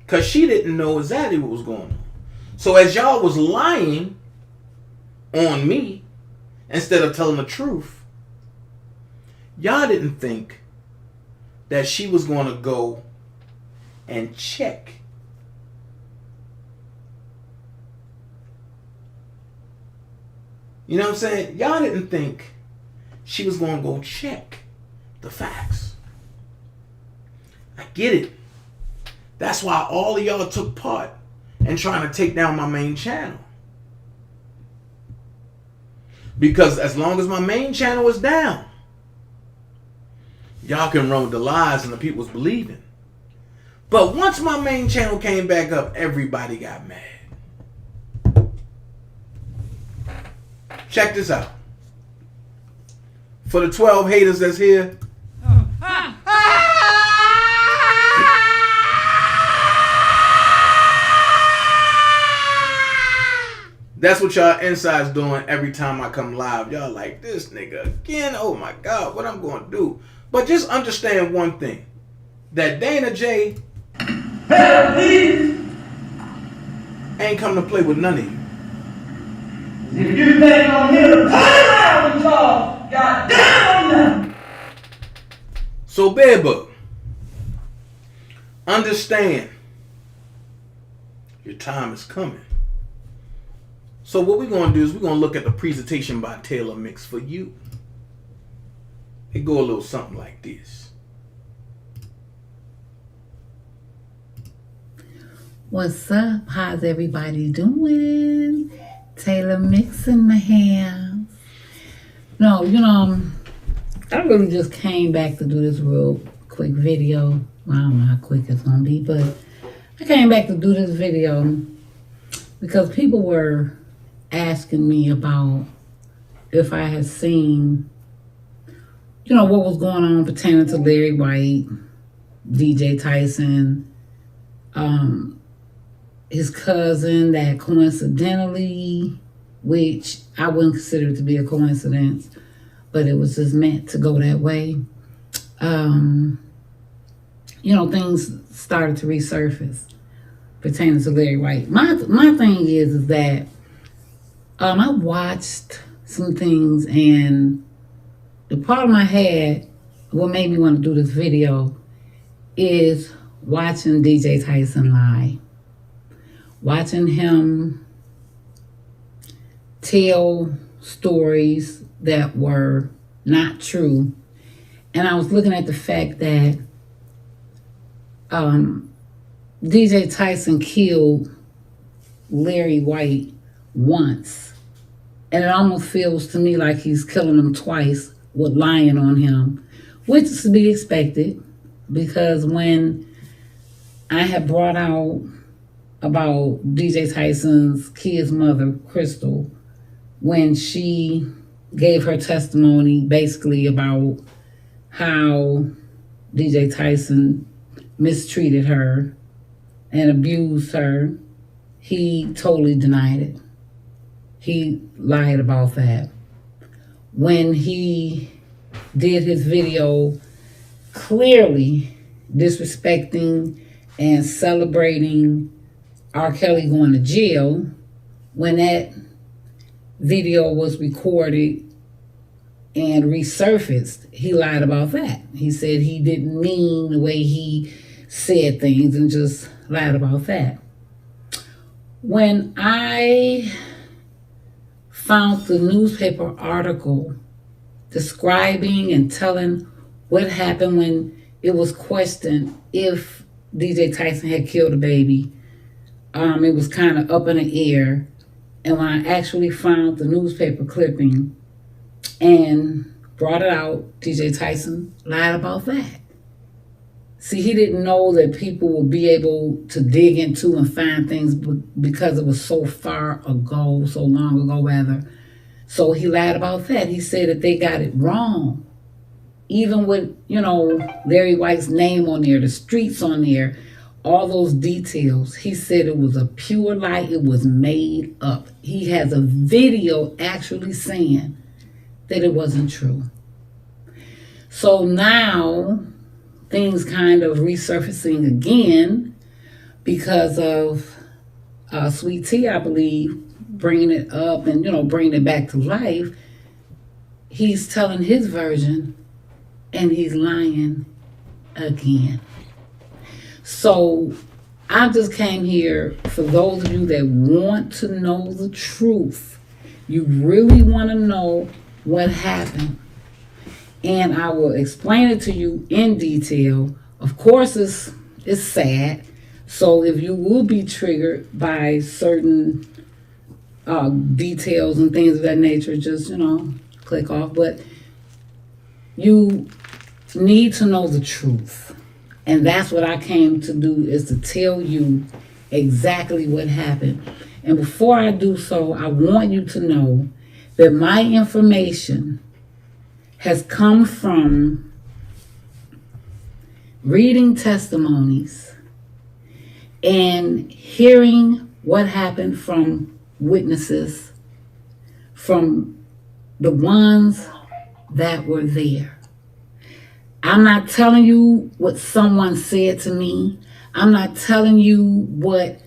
Speaker 3: Because she didn't know exactly what was going on. So as y'all was lying on me, instead of telling the truth, y'all didn't think that she was going to go and check. You know what I'm saying? Y'all didn't think she was going to go check the facts. I get it. That's why all of y'all took part in trying to take down my main channel. Because as long as my main channel was down, y'all can run with the lies and the people was believing. But once my main channel came back up, everybody got mad. Check this out. For the 12 haters that's here, That's what y'all inside's doing every time I come live. Y'all like, this nigga again? Oh my God, what I'm going to do? But just understand one thing. That DanaJay ain't come to play with none of you.
Speaker 1: If you think I'm here to play around with y'all, goddamn I'm not.
Speaker 3: So, Bedbug, understand your time is coming. So what we're going to do is we're going to look at the presentation by Taylor Mix for you. It go a little something like this.
Speaker 6: What's up? How's everybody doing? Taylor Mix in my hands. No, I really just came back to do this real quick video. Well, I don't know how quick it's gonna be, but I came back to do this video because people were asking me about if I had seen, what was going on pertaining to Larry White, DJ Tyson, his cousin that coincidentally, which I wouldn't consider it to be a coincidence, but it was just meant to go that way. Things started to resurface pertaining to Larry White. My thing is that I watched some things, and the problem I had, what made me want to do this video, is watching DJ Tyson lie. Watching him tell stories that were not true. And I was looking at the fact that DJ Tyson killed Larry White once. And it almost feels to me like he's killing him twice with lying on him, which is to be expected, because when I had brought out about DJ Tyson's kid's mother, Crystal, when she gave her testimony basically about how DJ Tyson mistreated her and abused her, he totally denied it. He lied about that. When he did his video clearly disrespecting and celebrating R. Kelly going to jail, when that video was recorded and resurfaced, he lied about that. He said he didn't mean the way he said things and just lied about that. When I found the newspaper article describing and telling what happened when it was questioned if DJ Tyson had killed a baby, it was kind of up in the air. And when I actually found the newspaper clipping and brought it out, DJ Tyson lied about that. See, he didn't know that people would be able to dig into and find things because it was so far ago, so long ago rather. So he lied about that. He said that they got it wrong. Even with, Larry White's name on there, the streets on there, all those details, he said it was a pure lie. It was made up. He has a video actually saying that it wasn't true. So now things kind of resurfacing again because of Sweet Tea, I believe, bringing it up and, bringing it back to life. He's telling his version and he's lying again. So I just came here for those of you that want to know the truth. You really want to know what happened. And I will explain it to you in detail. Of course, it's sad. So if you will be triggered by certain details and things of that nature, just, click off. But you need to know the truth. And that's what I came to do, is to tell you exactly what happened. And before I do so, I want you to know that my information has come from reading testimonies and hearing what happened from witnesses from the ones that were there. I'm not telling you what someone said to me. I'm not telling you what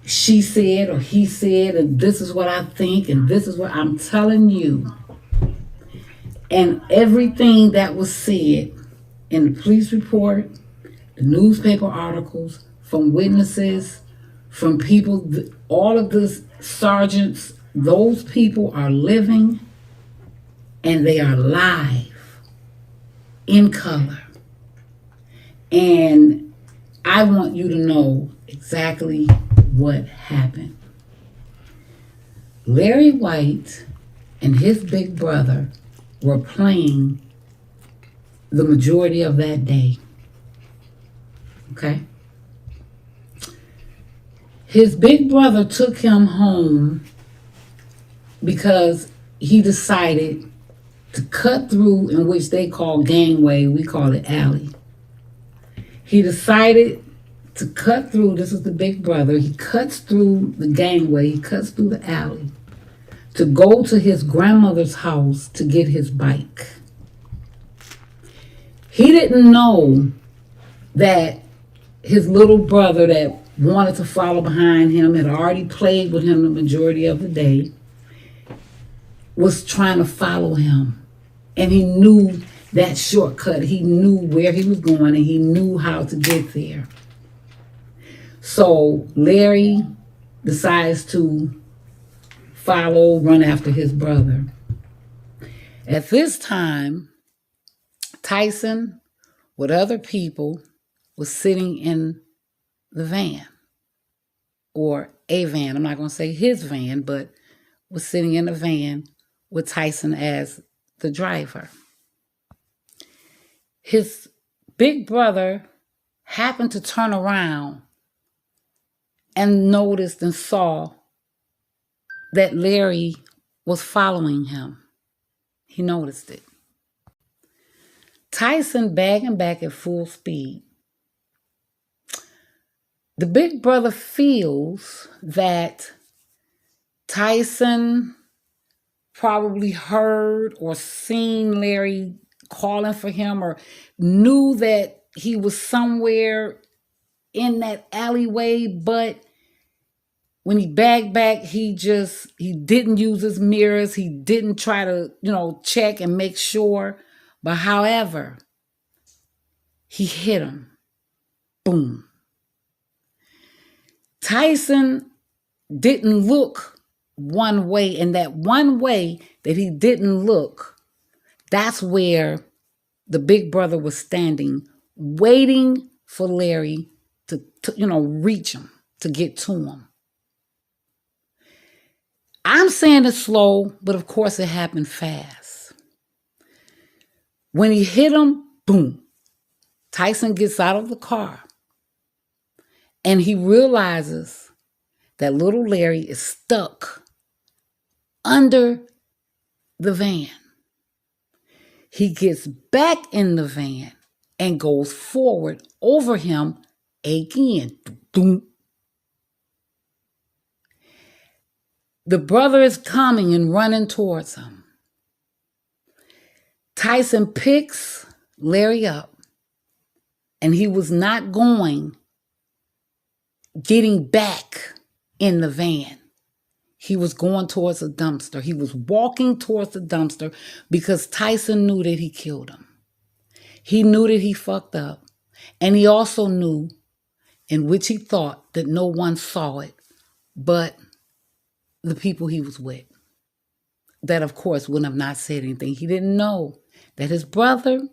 Speaker 6: she said or he said, and this is what I think, and this is what I'm telling you. And everything that was said in the police report, the newspaper articles, from witnesses, from people, all of the sergeants, those people are living and they are live in color. And I want you to know exactly what happened. Larry White and his big brother were playing the majority of that day. Okay? His big brother took him home because he decided to cut through, in which they call gangway, we call it alley. He decided to cut through, this is the big brother, he cuts through the gangway, he cuts through the alley to go to his grandmother's house to get his bike. He didn't know that his little brother that wanted to follow behind him, had already played with him the majority of the day, was trying to follow him. And he knew that shortcut. He knew where he was going and he knew how to get there. So Larry decides to run after his brother. At this time, Tyson, with other people, was sitting in the van, or a van. I'm not going to say his van, but was sitting in a van with Tyson as the driver. His big brother happened to turn around and noticed and saw that Larry was following him. He noticed it. Tyson bagging back at full speed. The big brother feels that Tyson probably heard or seen Larry calling for him, or knew that he was somewhere in that alleyway, but when he bagged back, he didn't use his mirrors. He didn't try to, check and make sure. But however, he hit him. Boom. Tyson didn't look one way, and that one way that he didn't look, that's where the big brother was standing, waiting for Larry to reach him, to get to him. I'm saying it slow, but of course it happened fast. When he hit him, boom, Tyson gets out of the car and he realizes that little Larry is stuck under the van. He gets back in the van and goes forward over him again. Boom. The brother is coming and running towards him. Tyson picks Larry up, and he was not getting back in the van. He was going towards a dumpster. He was walking towards the dumpster because Tyson knew that he killed him. He knew that he fucked up. And he also knew, in which he thought, that no one saw it but the people he was with. That, of course, would have not said anything. He didn't know that his brother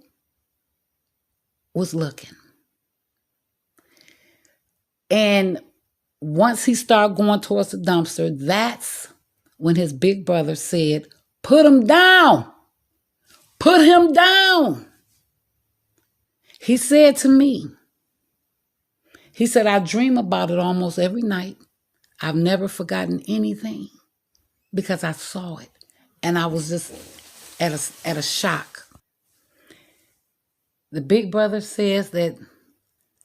Speaker 6: was looking. And once he started going towards the dumpster, that's when his big brother said, "Put him down. Put him down." He said to me, he said, "I dream about it almost every night. I've never forgotten anything because I saw it. And I was just at a shock." The big brother says that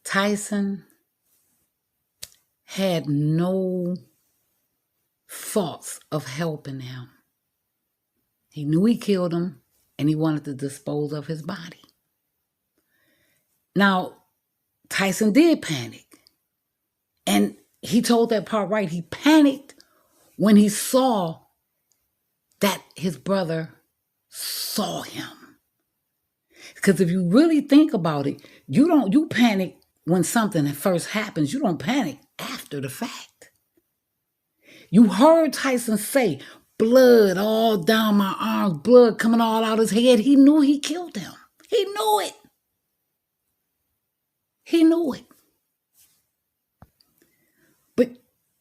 Speaker 6: Tyson had no thoughts of helping him. He knew he killed him, and he wanted to dispose of his body. Now, Tyson did panic. And he told that part right. He panicked when he saw that his brother saw him. Because if you really think about it, you panic when something first happens. You don't panic after the fact. You heard Tyson say, blood all down my arms, blood coming all out his head. He knew he killed him. He knew it. He knew it. But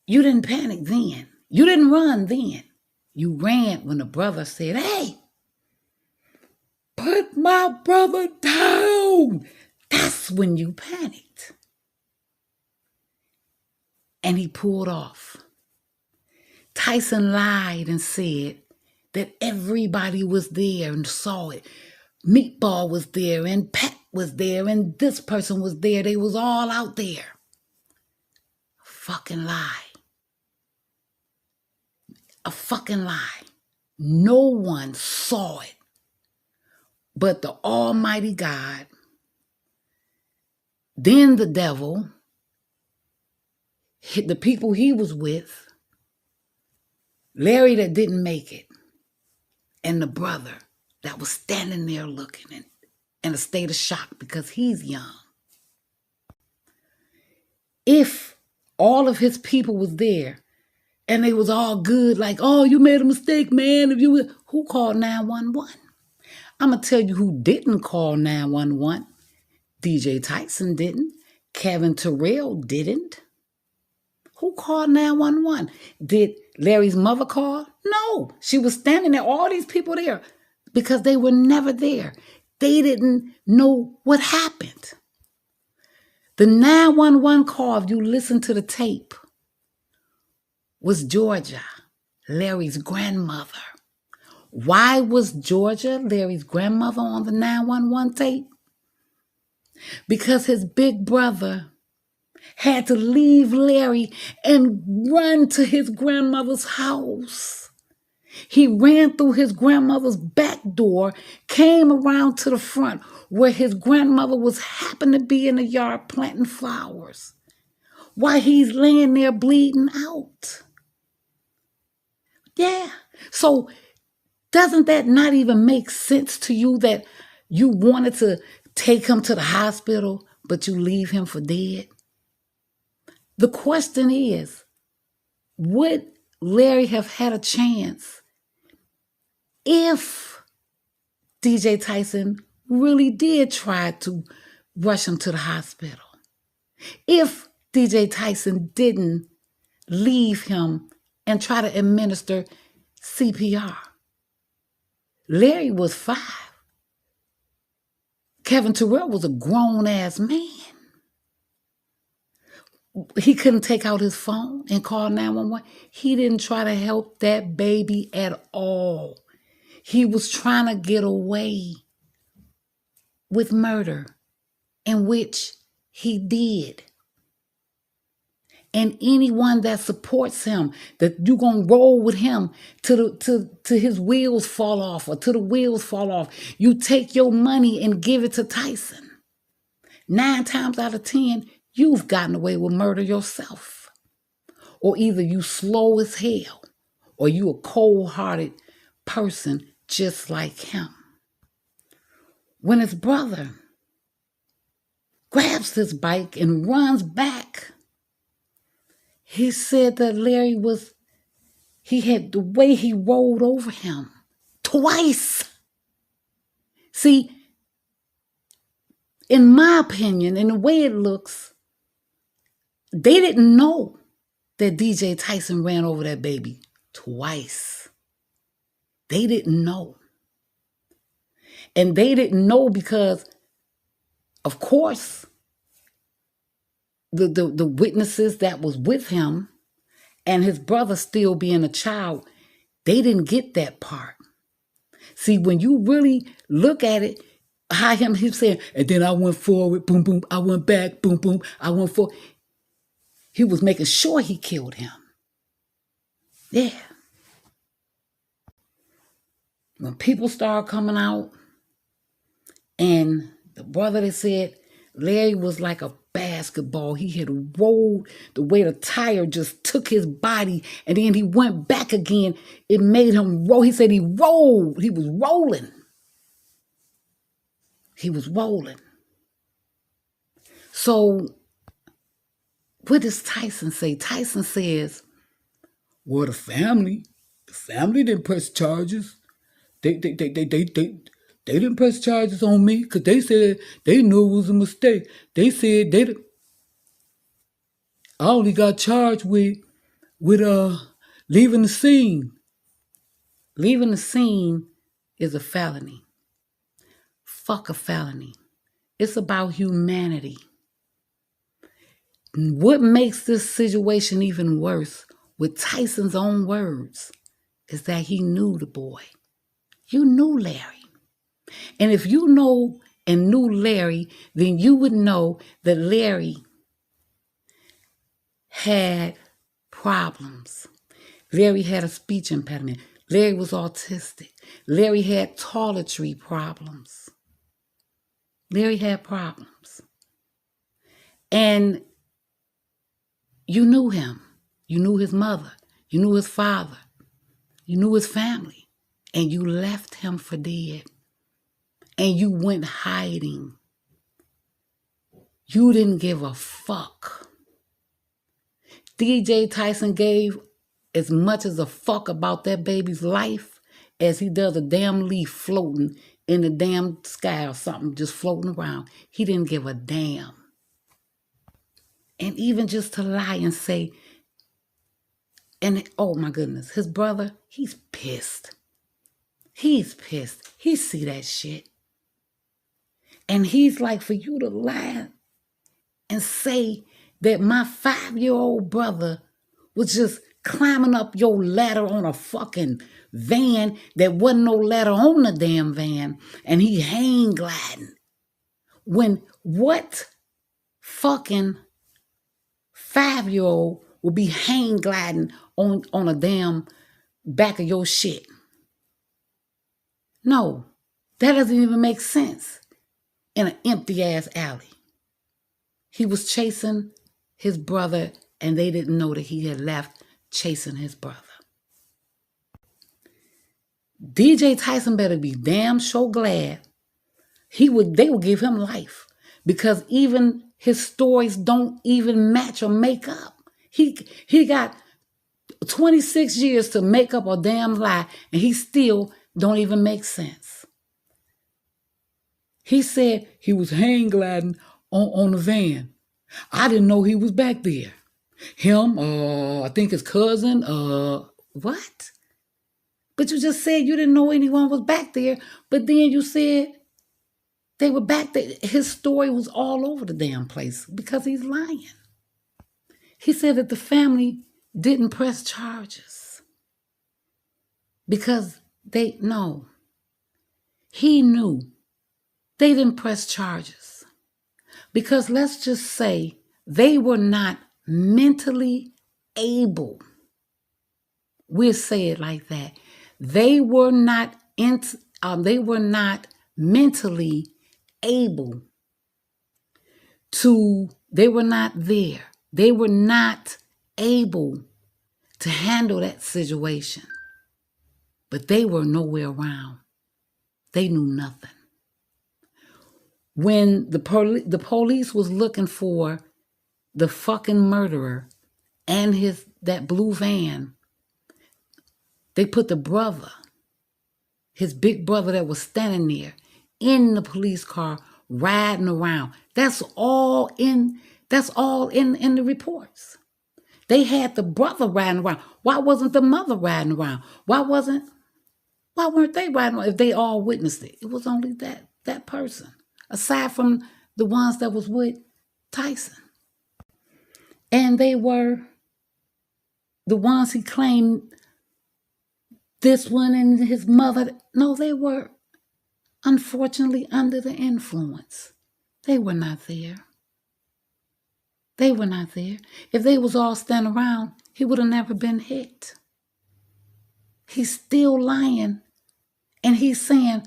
Speaker 6: you didn't panic then. You didn't run then. You ran when the brother said, hey, put my brother down. That's when you panicked. And he pulled off. Tyson lied and said that everybody was there and saw it. Meatball was there and Pat was there and this person was there. They was all out there. Fucking lie. A fucking lie. No one saw it but the Almighty God, then the devil, the people he was with, Larry that didn't make it, and the brother that was standing there looking in a state of shock because he's young. If all of his people was there and they was all good, like, oh, you made a mistake, man. Who called 911? I'm going to tell you who didn't call 911. DJ Tyson didn't. Kevin Terrell didn't. Who called 911? Did Larry's mother call? No. She was standing there, all these people there, because they were never there. They didn't know what happened. The 911 call, if you listen to the tape, was Georgia, Larry's grandmother. Why was Georgia, Larry's grandmother, on the 911 tape? Because his big brother had to leave Larry and run to his grandmother's house. He ran through his grandmother's back door, came around to the front where his grandmother was happened to be in the yard planting flowers while he's laying there bleeding out. Yeah. So doesn't that not even make sense to you that you wanted to take him to the hospital, but you leave him for dead? The question is, would Larry have had a chance if DJ Tyson really did try to rush him to the hospital? If DJ Tyson didn't leave him and try to administer CPR? Larry was 5. Kevin Terrell was a grown-ass man. He couldn't take out his phone and call 911. He didn't try to help that baby at all. He was trying to get away with murder, in which he did. And anyone that supports him, that you're going to roll with him till his wheels fall off or till the wheels fall off, you take your money and give it to Tyson. 9 times out of 10, you've gotten away with murder yourself. Or either you slow as hell, or you a cold-hearted person just like him. When his brother grabs his bike and runs back, he said that Larry had the way he rolled over him twice. See, in my opinion, in the way it looks, they didn't know that DJ Tyson ran over that baby twice. They didn't know. And they didn't know because, of course, the witnesses that was with him and his brother still being a child, they didn't get that part. See, when you really look at it, how he's saying, and then I went forward, boom, boom, I went back, boom, boom, I went forward. He was making sure he killed him. Yeah. When people started coming out, and the brother that said Larry was like a basketball. He had rolled the way the tire just took his body, and then he went back again. It made him roll. He said he rolled. He was rolling. He was rolling. So what does Tyson say? Tyson says, well, the family didn't press charges. They didn't press charges on me because they said they knew it was a mistake. They said I only got charged with leaving the scene. Leaving the scene is a felony. Fuck a felony. It's about humanity. What makes this situation even worse, with Tyson's own words, is that he knew the boy. You knew Larry. And if you know and knew Larry, then you would know that Larry had problems. Larry had a speech impediment. Larry was autistic. Larry had toiletry problems. Larry had problems. And you knew him. You knew his mother. You knew his father. You knew his family. And you left him for dead. And you went hiding. You didn't give a fuck. DJ Tyson gave as much as a fuck about that baby's life as he does a damn leaf floating in the damn sky or something, just floating around. He didn't give a damn. And even just to lie and say, and oh my goodness, his brother, he's pissed. He's pissed. He see that shit. And he's like, for you to lie and say that my 5-year-old brother was just climbing up your ladder on a fucking van that wasn't no ladder on the damn van, and he hang gliding. When what fucking 5-year-old will be hang gliding on a damn back of your shit? No, that doesn't even make sense in an empty ass alley. He was chasing his brother, and they didn't know that he had left chasing his brother. DJ Tyson better be damn sure glad they would give him life, because even his stories don't even match or make up. He got 26 years to make up a damn lie, and he still don't even make sense. He said he was hang gliding on the van. I didn't know he was back there. Him, I think his cousin, what? But you just said you didn't know anyone was back there, but then you said they were back there. His story was all over the damn place because he's lying. He said that the family didn't press charges because he knew they didn't press charges because, let's just say, they were not mentally able. We'll say it like that. They were not mentally able to, they were not there. They were not able to handle that situation. But they were nowhere around. They knew nothing. When the police was looking for the fucking murderer and that blue van, they put the brother, his big brother that was standing there, in the police car riding around. That's all in the reports. They had the brother riding around. Why wasn't the mother riding around? Why weren't they riding around if they all witnessed it? It was only that person, aside from the ones that was with Tyson. And they were the ones he claimed, this one and his mother. No, they were unfortunately under the influence. They were not there. They were not there. If they was all standing around, he would have never been hit. He's still lying. And he's saying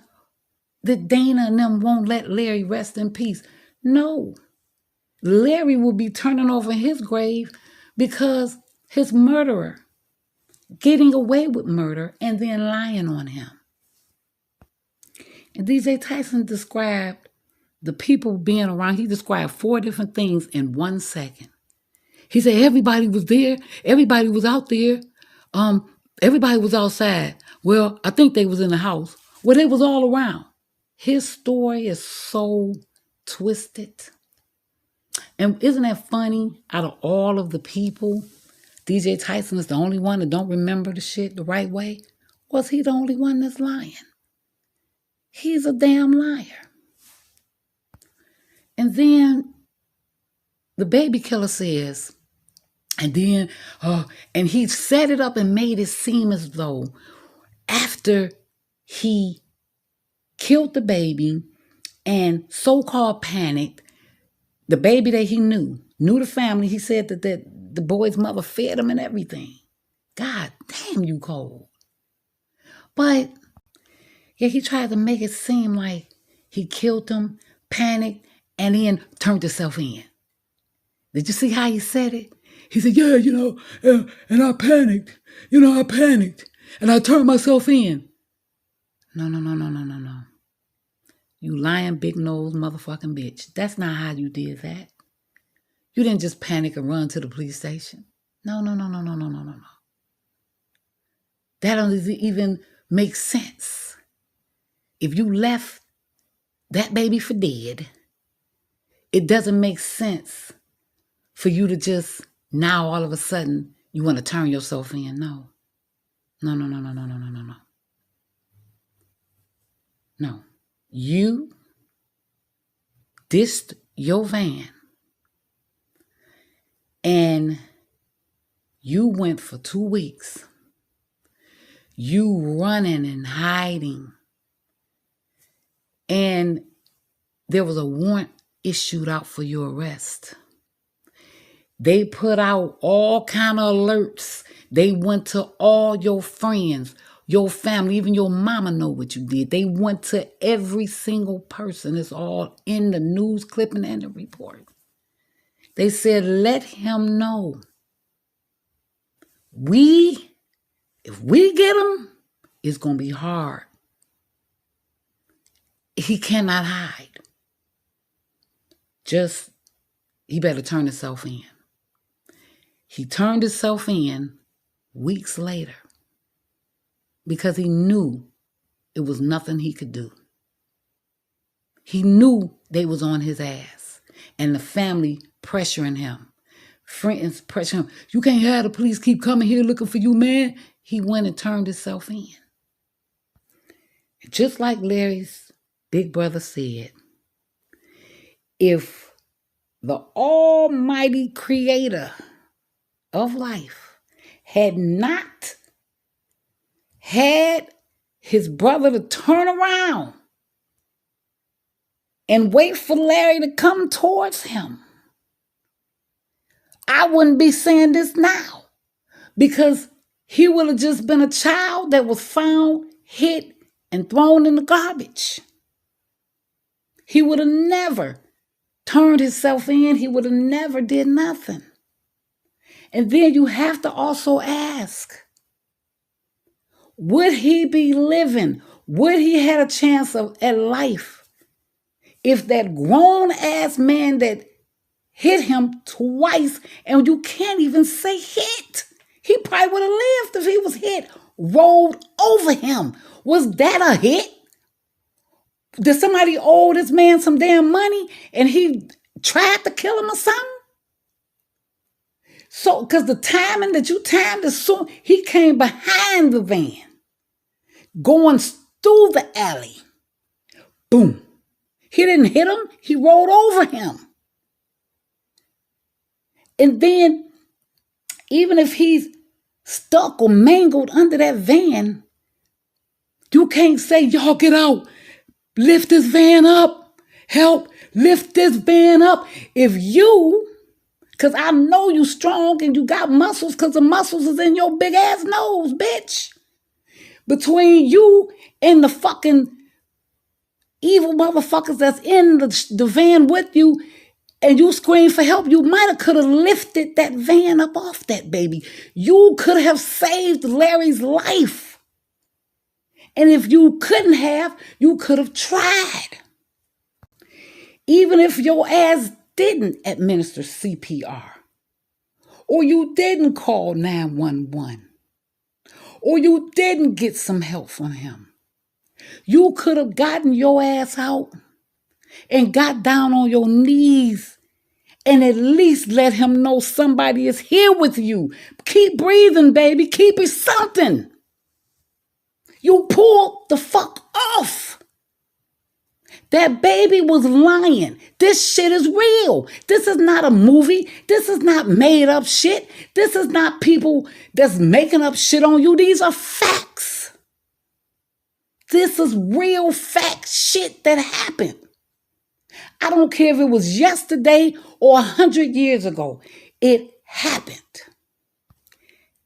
Speaker 6: that Dana and them won't let Larry rest in peace. No. Larry will be turning over his grave because his murderer getting away with murder and then lying on him. And DJ Tyson described the people being around. He described 4 different things in 1 second. He said everybody was there. Everybody was out there. Everybody was outside. Well, I think they was in the house. Well, they was all around. His story is so twisted. And isn't that funny? Out of all of the people, DJ Tyson is the only one that don't remember the shit the right way. Was he the only one that's lying? He's a damn liar. And then the baby killer says, and he set it up and made it seem as though after he killed the baby and so-called panicked, the baby that he knew the family, he said that the boy's mother fed him and everything. God damn, you cold. But yeah, he tried to make it seem like he killed him, panicked, and then turned himself in. Did you see how he said it? He said, yeah, and I panicked. I panicked. And I turned myself in. No. You lying big nose motherfucking bitch. That's not how you did that. You didn't just panic and run to the police station. No. That doesn't even make sense. If you left that baby for dead, it doesn't make sense for you to just now all of a sudden you want to turn yourself in. No. No. You dissed your van and you went for 2 weeks. You running and hiding. And there was a warrant issued out for your arrest. They put out all kind of alerts. They went to all your friends, your family, even your mama know what you did. They went to every single person. It's all in the news clipping and the report. They said, let him know. If we get him, it's going to be hard. He cannot hide. He better turn himself in. He turned himself in weeks later because he knew it was nothing he could do. He knew they was on his ass and the family pressuring him. Friends pressuring him. You can't have the police keep coming here looking for you, man. He went and turned himself in. Just like Larry's big brother said, if the almighty creator of life had not had his brother to turn around and wait for Larry to come towards him, I wouldn't be saying this now, because he would have just been a child that was found, hit, and thrown in the garbage. He would have never turned himself in. He would have never did nothing. And then you have to also ask, would he be living? Would he had a chance at life if that grown-ass man that hit him twice, and you can't even say hit, he probably would have lived if he was hit, rolled over him. Was that a hit? Did somebody owe this man some damn money and he tried to kill him or something? So, because the timing that you timed is soon, he came behind the van, going through the alley. Boom. He didn't hit him. He rolled over him. And then, even if he's stuck or mangled under that van, you can't say, y'all get out. Lift this van up. Help. Lift this van up. If you, because I know you strong and you got muscles because the muscles is in your big ass nose, bitch. between you and the fucking evil motherfuckers that's in the van with you, and you scream for help, you might have could have lifted that van up off that baby. You could have saved Larry's life. And if you couldn't have, you could have tried. Even if your ass didn't administer CPR, or you didn't call 911, or you didn't get some help from him, you could have gotten your ass out and got down on your knees and at least let him know somebody is here with you. Keep breathing, baby. Keep it something. You pulled the fuck off. That baby was lying. This shit is real. This is not a movie. This is not made up shit. This is not people that's making up shit on you. These are facts. This is real fact shit that happened. I don't care if it was yesterday or 100 years ago. It happened.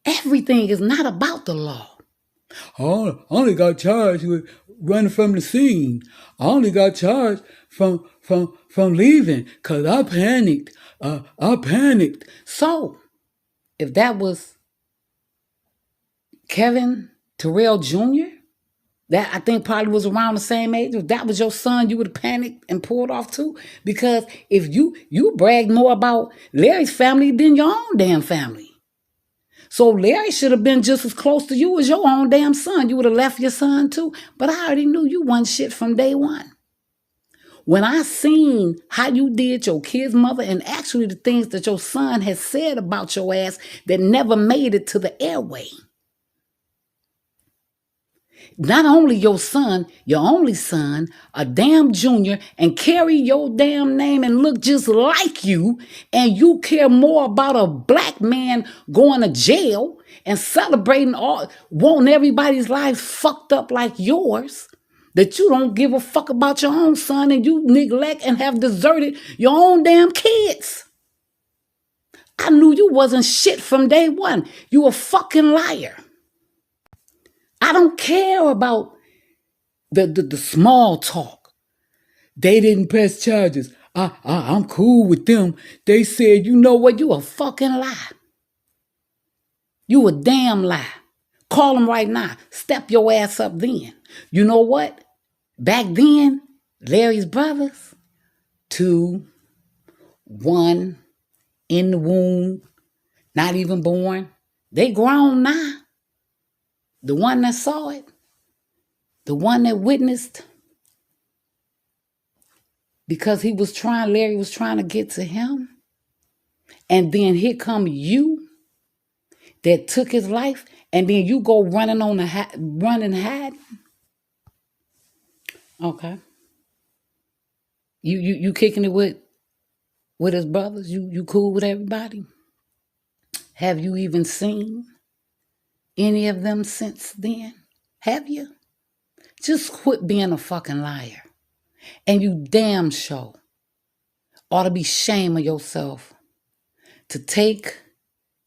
Speaker 6: Everything is not about the law. I only got charged with running from the scene. I only got charged from leaving because I panicked. I panicked. So, if that was Kevin Terrell Jr., that I think probably was around the same age, if that was your son, you would have panicked and pulled off too. Because if you bragged more about Larry's family than your own damn family. So Larry should have been just as close to you as your own damn son. You would have left your son too. But I already knew you wasn't shit from day one. When I seen how you did your kid's mother and actually the things that your son has said about your ass that never made it to the airway. Not only your son, your only son, a damn junior, and carry your damn name and look just like you, and you care more about a black man going to jail and celebrating wanting everybody's life fucked up like yours, that you don't give a fuck about your own son and you neglect and have deserted your own damn kids. I knew you wasn't shit from day one. You a fucking liar. I don't care about the small talk. They didn't press charges. I'm cool with them. They said, you know what? You a fucking lie. You a damn lie. Call them right now. Step your ass up then. You know what? Back then, Larry's brothers, 2, 1, in the womb, not even born. They grown now. The one that saw it, the one that witnessed, because Larry was trying to get to him. And then here come you that took his life, and then you go running hiding. Okay. You kicking it with his brothers? You cool with everybody? Have you even seen any of them since then? Have you? Just quit being a fucking liar. And you damn sure ought to be ashamed of yourself to take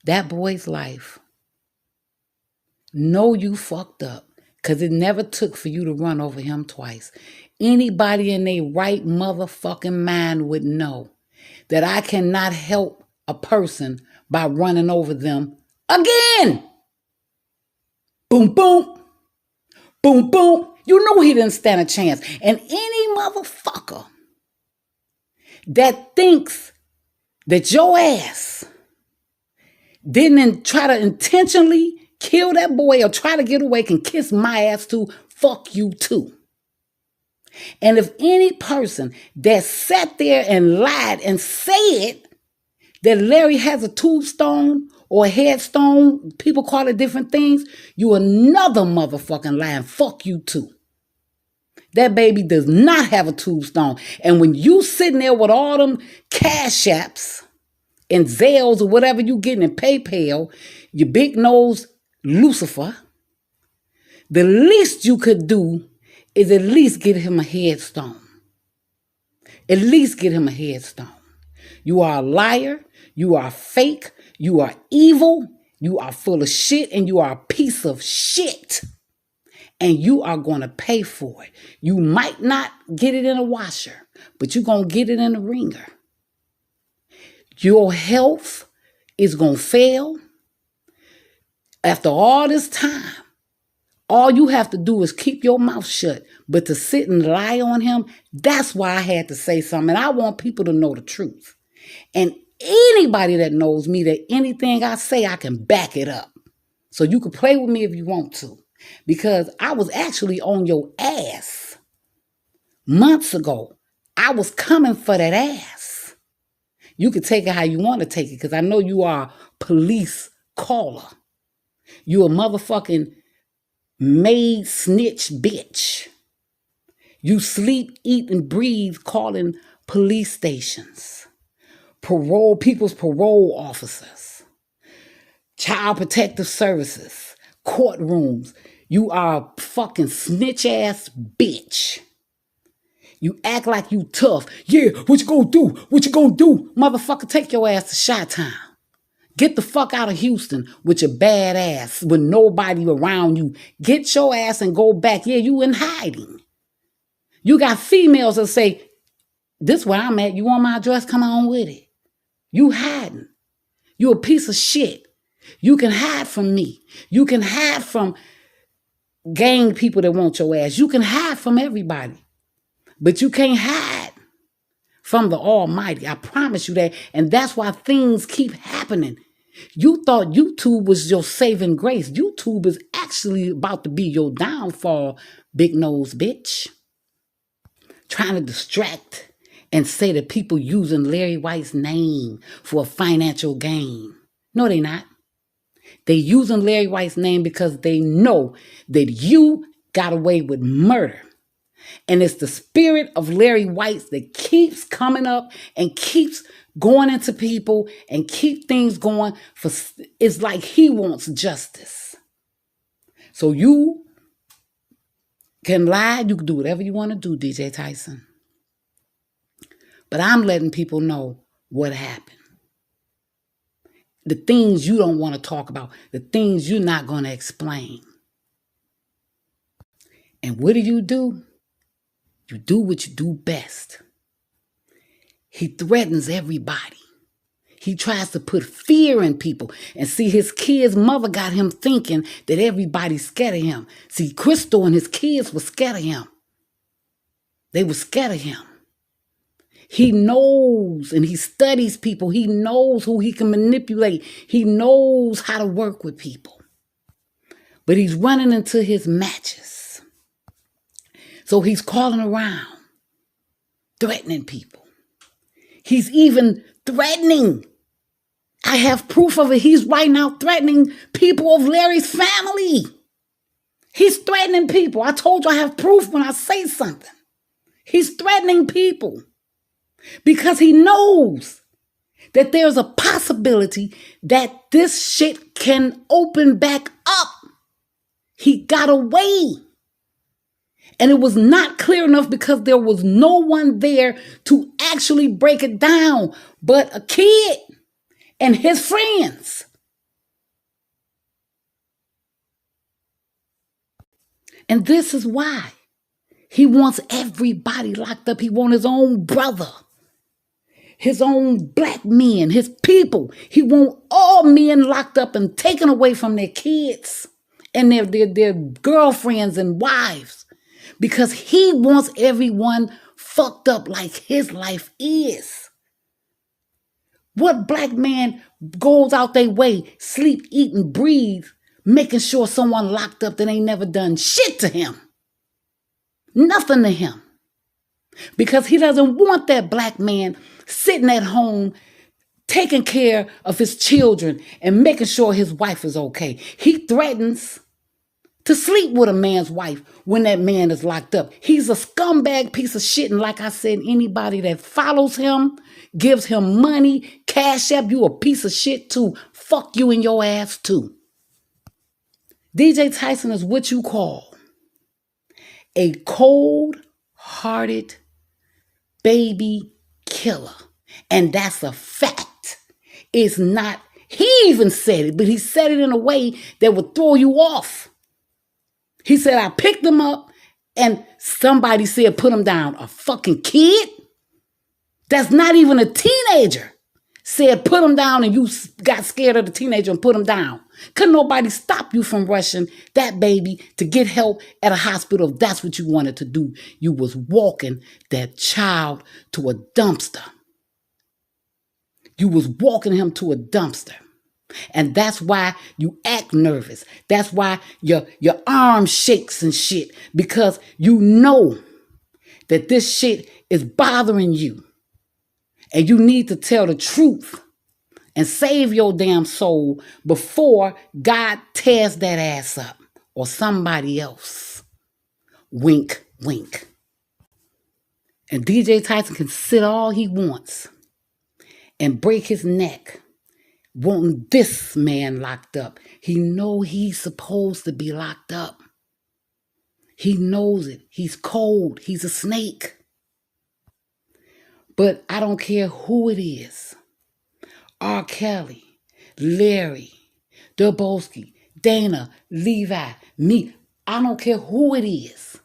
Speaker 6: that boy's life. Know you fucked up, because it never took for you to run over him twice. Anybody in their right motherfucking mind would know that I cannot help a person by running over them again. Boom, boom. Boom, boom. You know he didn't stand a chance. And any motherfucker that thinks that your ass didn't try to intentionally kill that boy or try to get away can kiss my ass too, fuck you too. And if any person that sat there and lied and said that Larry has a tombstone or a headstone, people call it different things, you another motherfucking lying. Fuck you too. That baby does not have a tombstone. And when you sitting there with all them cash apps and Zelles or whatever you getting in PayPal, your big nose Lucifer, the least you could do is at least get him a headstone. At least get him a headstone. You are a liar. You are fake. You are evil. You are full of shit, and you are a piece of shit. and you are going to pay for it. You might not get it in a washer, but you're going to get it in a wringer. Your health is going to fail. After all this time, all you have to do is keep your mouth shut. But to sit and lie on him, that's why I had to say something. And I want people to know the truth. And anybody that knows me, that anything I say, I can back it up. So you can play with me if you want to. Because I was actually on your ass months ago. I was coming for that ass. You can take it how you want to take it, because I know you are a police caller. You a motherfucking maid snitch bitch. You sleep, eat, and breathe calling police stations, people's parole officers, child protective services, courtrooms. You are a fucking snitch ass bitch. You act like you tough. Yeah, what you gonna do? What you gonna do? Motherfucker, take your ass to Chi-Town. Get the fuck out of Houston with your bad ass, with nobody around you. Get your ass and go back. Yeah, you in hiding. You got females that say, this where I'm at. You want my address? Come on with it. You hiding. You a piece of shit. You can hide from me. You can hide from gang people that want your ass. You can hide from everybody. But you can't hide from the Almighty. I promise you that. And that's why things keep happening. You thought YouTube was your saving grace. YouTube is actually about to be your downfall, big nose bitch. Trying to distract and say that people using Larry White's name for a financial gain. No, they not. They using Larry White's name because they know that you got away with murder. And it's the spirit of Larry White that keeps coming up and keeps going into people and keep things going. It's like he wants justice. So you can lie. You can do whatever you want to do, DJ Tyson. But I'm letting people know what happened. The things you don't want to talk about. The things you're not going to explain. And what do? You do what you do best. He threatens everybody. He tries to put fear in people. And see, his kid's mother got him thinking that everybody's scared of him. See, Crystal and his kids were scared of him. They were scared of him. He knows and he studies people. He knows who he can manipulate. He knows how to work with people. But he's running into his matches. So he's calling around, threatening people. He's even threatening. I have proof of it. He's right now threatening people of Larry's family. He's threatening people. I told you I have proof when I say something. He's threatening people because he knows that there's a possibility that this shit can open back up. He got away. And it was not clear enough because there was no one there to actually break it down but a kid and his friends. And this is why he wants everybody locked up. He wants his own brother, his own black men, his people. He wants all men locked up and taken away from their kids and their girlfriends and wives. Because he wants everyone fucked up like his life is. What black man goes out their way, sleep, eat, and breathe, making sure someone locked up that ain't never done shit to him? Nothing to him. Because he doesn't want that black man sitting at home, taking care of his children and making sure his wife is okay. He threatens to sleep with a man's wife when that man is locked up. He's a scumbag piece of shit. And like I said, anybody that follows him, gives him money, cash app, you a piece of shit too. Fuck you and your ass too. DJ Tyson is what you call a cold-hearted baby killer. And that's a fact. It's not, he even said it, but he said it in a way that would throw you off. He said, I picked him up and somebody said, put him down. A fucking kid that's not even a teenager said, put him down, and you got scared of the teenager and put him down. Couldn't nobody stop you from rushing that baby to get help at a hospital if that's what you wanted to do. You was walking that child to a dumpster. You was walking him to a dumpster. And that's why you act nervous. That's why your arm shakes and shit, because you know that this shit is bothering you. And you need to tell the truth and save your damn soul before God tears that ass up, or somebody else. Wink, wink. And DJ Tyson can sit all he wants and break his neck wanting this man locked up. He know he's supposed to be locked up. He knows it. He's cold. He's a snake. But I don't care who it is. R. Kelly, Larry, Durbowski, Dana, Levi, me. I don't care who it is.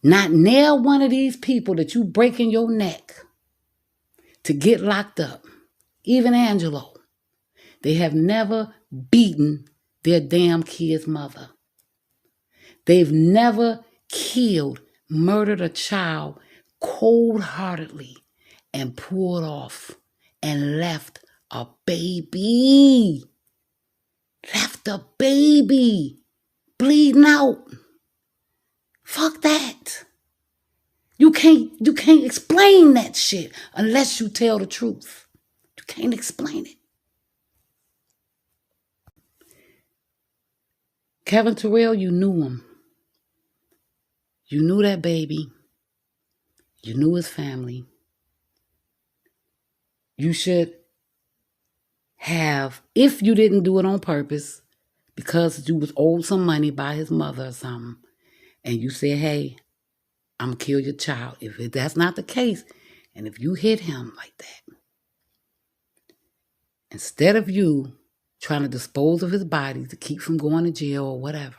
Speaker 6: Not nail one of these people that you breaking your neck to get locked up. Even Angelo. They have never beaten their damn kid's mother. They've never killed, murdered a child cold-heartedly and pulled off and left a baby. Left a baby bleeding out. Fuck that. You can't explain that shit unless you tell the truth. You can't explain it. Kevin Terrell, you knew him. You knew that baby. You knew his family. You should have, if you didn't do it on purpose, because you was owed some money by his mother or something, and you said, hey, I'm going to kill your child. If that's not the case, and if you hit him like that, instead of you trying to dispose of his body to keep from going to jail or whatever,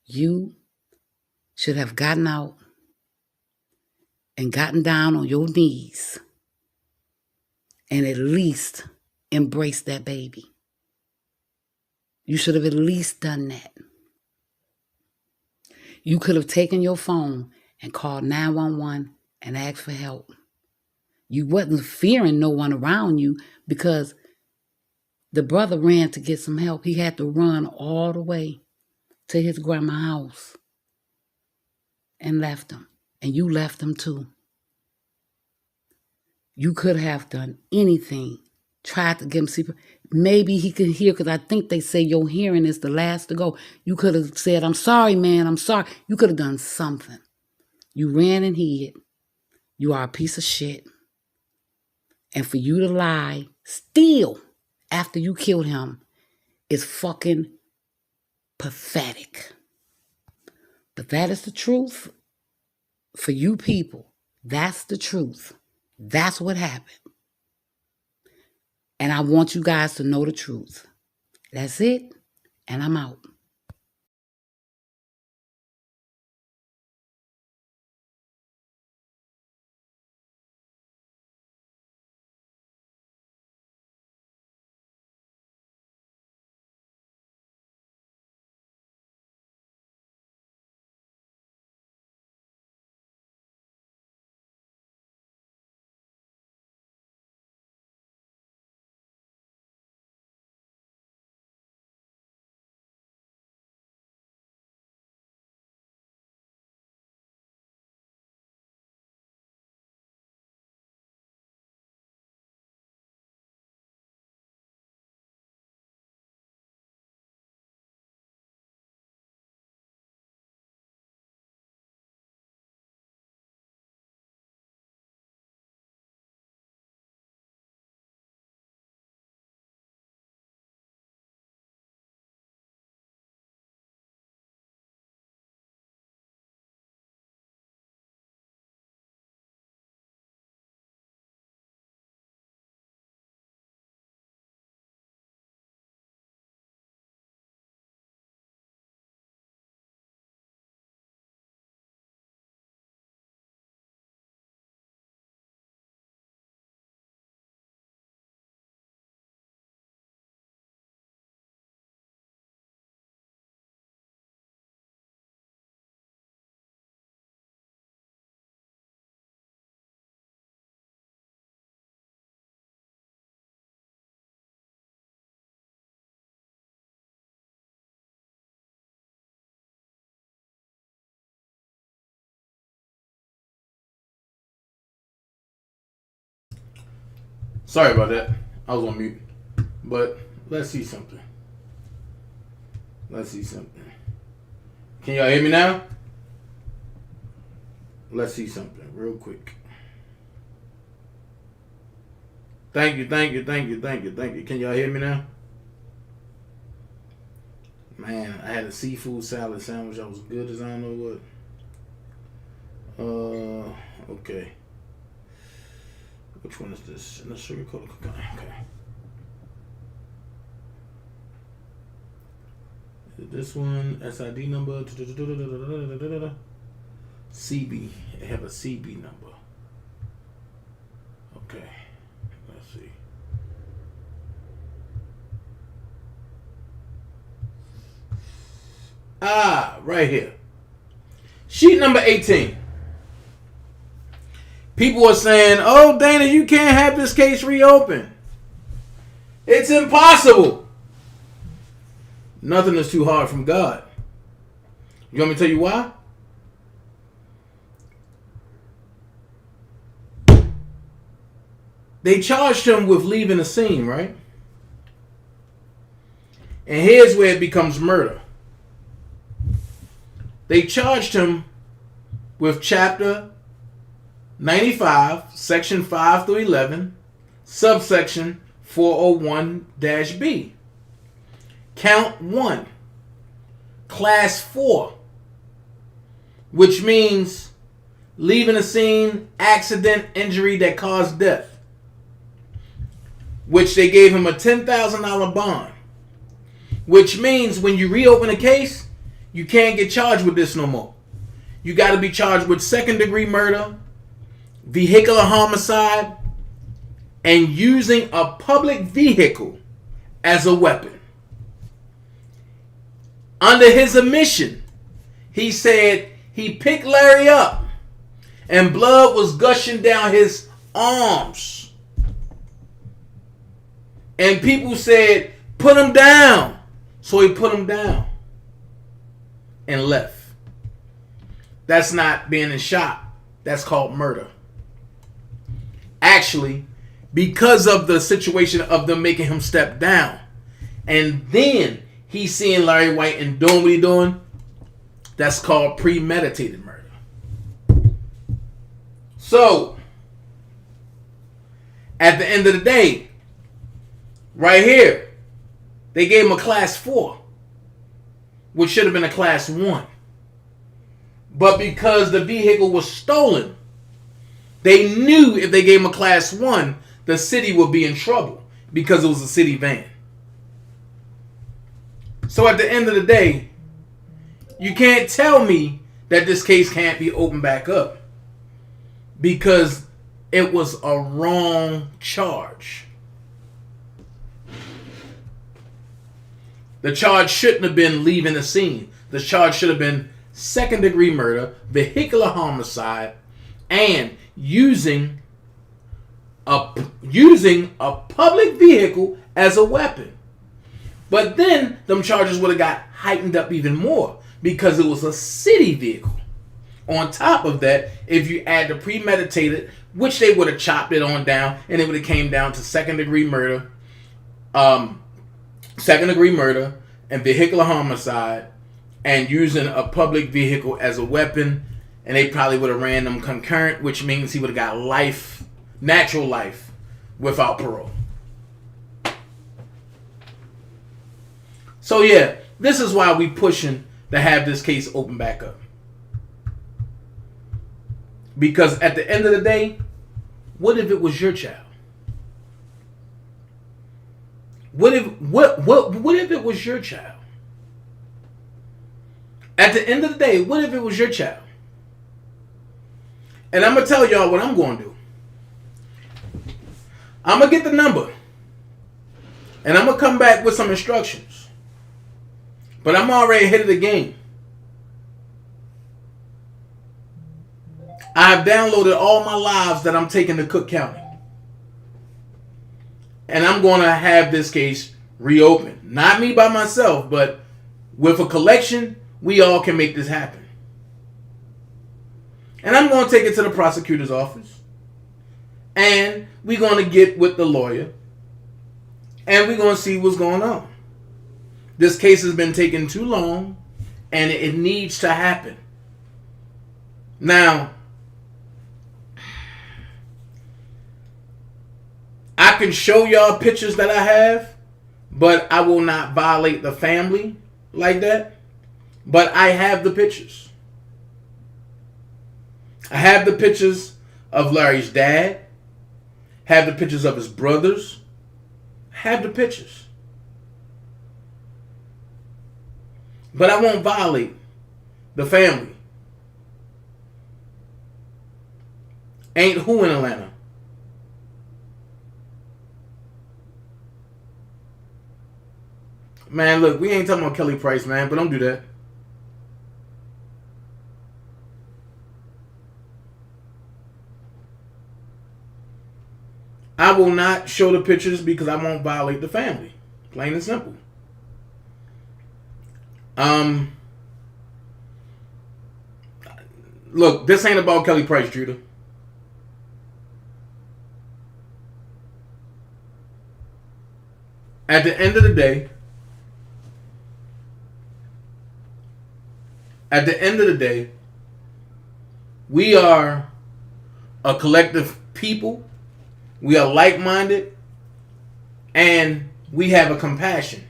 Speaker 6: you should have gotten out and gotten down on your knees and at least embraced that baby. You should have at least done that. You could have taken your phone and called 911 and asked for help. You wasn't fearing no one around you because the brother ran to get some help. He had to run all the way to his grandma's house and left him. And you left him too. You could have done anything. Tried to get him sleep. Maybe he could hear, because I think they say your hearing is the last to go. You could have said, I'm sorry, man, I'm sorry. You could have done something. You ran and hid. You are a piece of shit. And for you to lie still after you killed him is fucking pathetic. But that is the truth for you people. That's the truth. That's what happened. And I want you guys to know the truth. That's it. And I'm out.
Speaker 3: Sorry about that. I was on mute. But let's see something. Let's see something. Can y'all hear me now? Let's see something real quick. Thank you. Can y'all hear me now? Man, I had a seafood salad sandwich that was good as I don't know what. Okay. Which one is this? In the sugar coated coconut. Okay. This one, SID number, CB. They have a CB number. Okay. Let's see. Right here. Sheet number 18. People are saying, oh, Dana, you can't have this case reopened. It's impossible. Nothing is too hard from God. You want me to tell you why? They charged him with leaving the scene, right? And here's where it becomes murder. They charged him with Chapter 95, Section 5 through 11, subsection 401-B. Count 1, Class 4, which means leaving a scene, accident, injury that caused death, which they gave him a $10,000 bond, which means when you reopen a case, you can't get charged with this no more. You got to be charged with second-degree murder, vehicular homicide, and using a public vehicle as a weapon. Under his admission, he said he picked Larry up and blood was gushing down his arms. And people said, put him down. So he put him down and left. That's not being in shock. That's called murder. Actually, because of the situation of them making him step down, and then he's seeing Larry White and doing what he's doing, that's called premeditated murder. So, at the end of the day, right here, they gave him a Class 4, which should have been a Class 1. But because the vehicle was stolen, they knew if they gave him a Class 1, the city would be in trouble because it was a city van. So at the end of the day, you can't tell me that this case can't be opened back up because it was a wrong charge. The charge shouldn't have been leaving the scene. The charge should have been second-degree murder, vehicular homicide, and using a public vehicle as a weapon. But then them charges would have got heightened up even more because it was a city vehicle. On top of that, if you add the premeditated, which they would have chopped it on down, and it would have came down to second-degree murder, and vehicular homicide, and using a public vehicle as a weapon, and they probably would have ran them concurrent, which means he would have got life, natural life, without parole. So yeah, this is why we pushing to have this case open back up. Because at the end of the day, what if it was your child? What if it was your child? At the end of the day, what if it was your child? And I'm going to tell y'all what I'm going to do. I'm going to get the number. And I'm going to come back with some instructions. But I'm already ahead of the game. I've downloaded all my lives that I'm taking to Cook County. And I'm going to have this case reopened. Not me by myself, but with a collection, we all can make this happen. And I'm going to take it to the prosecutor's office. And we're going to get with the lawyer. And we're going to see what's going on. This case has been taking too long. And it needs to happen. Now, I can show y'all pictures that I have, but I will not violate the family like that. But I have the pictures. I have the pictures of Larry's dad. Have the pictures of his brothers. Have the pictures. But I won't violate the family. Ain't who in Atlanta? Man, look, we ain't talking about Kelly Price, man, but don't do that. I will not show the pictures because I won't violate the family. Plain and simple. Look, this ain't about Kelly Price, Judah. At the end of the day, we are a collective people. We are like-minded. And we have a compassion.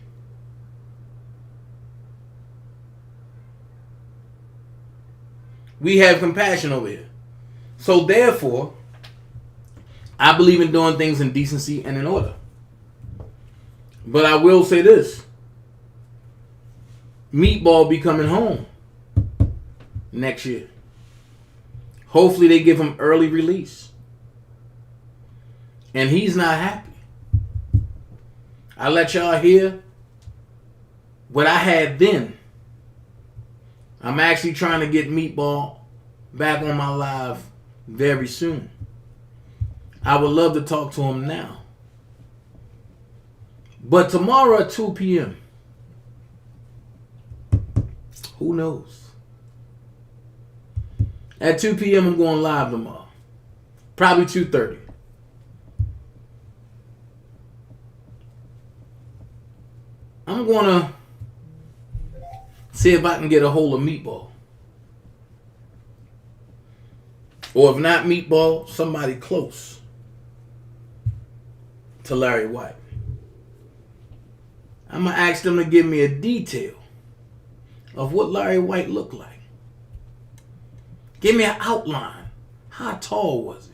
Speaker 3: We have compassion over here. So therefore, I believe in doing things in decency and in order. But I will say this. Meatball be coming home next year. Hopefully they give him early release. And he's not happy. I let y'all hear what I had then. I'm actually trying to get Meatball back on my live very soon. I would love to talk to him now. But tomorrow at 2 p.m., who knows? At 2 p.m. I'm going live tomorrow. Probably 2:30. I'm going to see if I can get a hold of Meatball. Or if not Meatball, somebody close to Larry White. I'm going to ask them to give me a detail of what Larry White looked like. Give me an outline. How tall was he?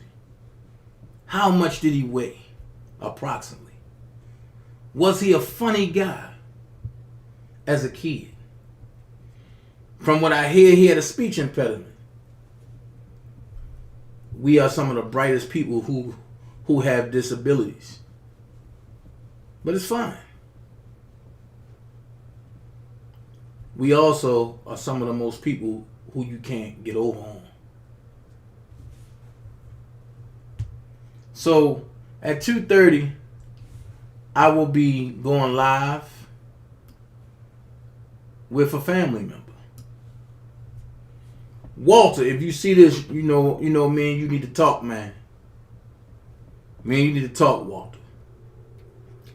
Speaker 3: How much did he weigh, approximately? Was he a funny guy as a kid? From what I hear, he had a speech impediment. We are some of the brightest people who have disabilities. But it's fine. We also are some of the most people who you can't get over on. So at 2:30, I will be going live with a family member. Walter, if you see this, you know, me and you need to talk, man. Me and you need to talk, Walter.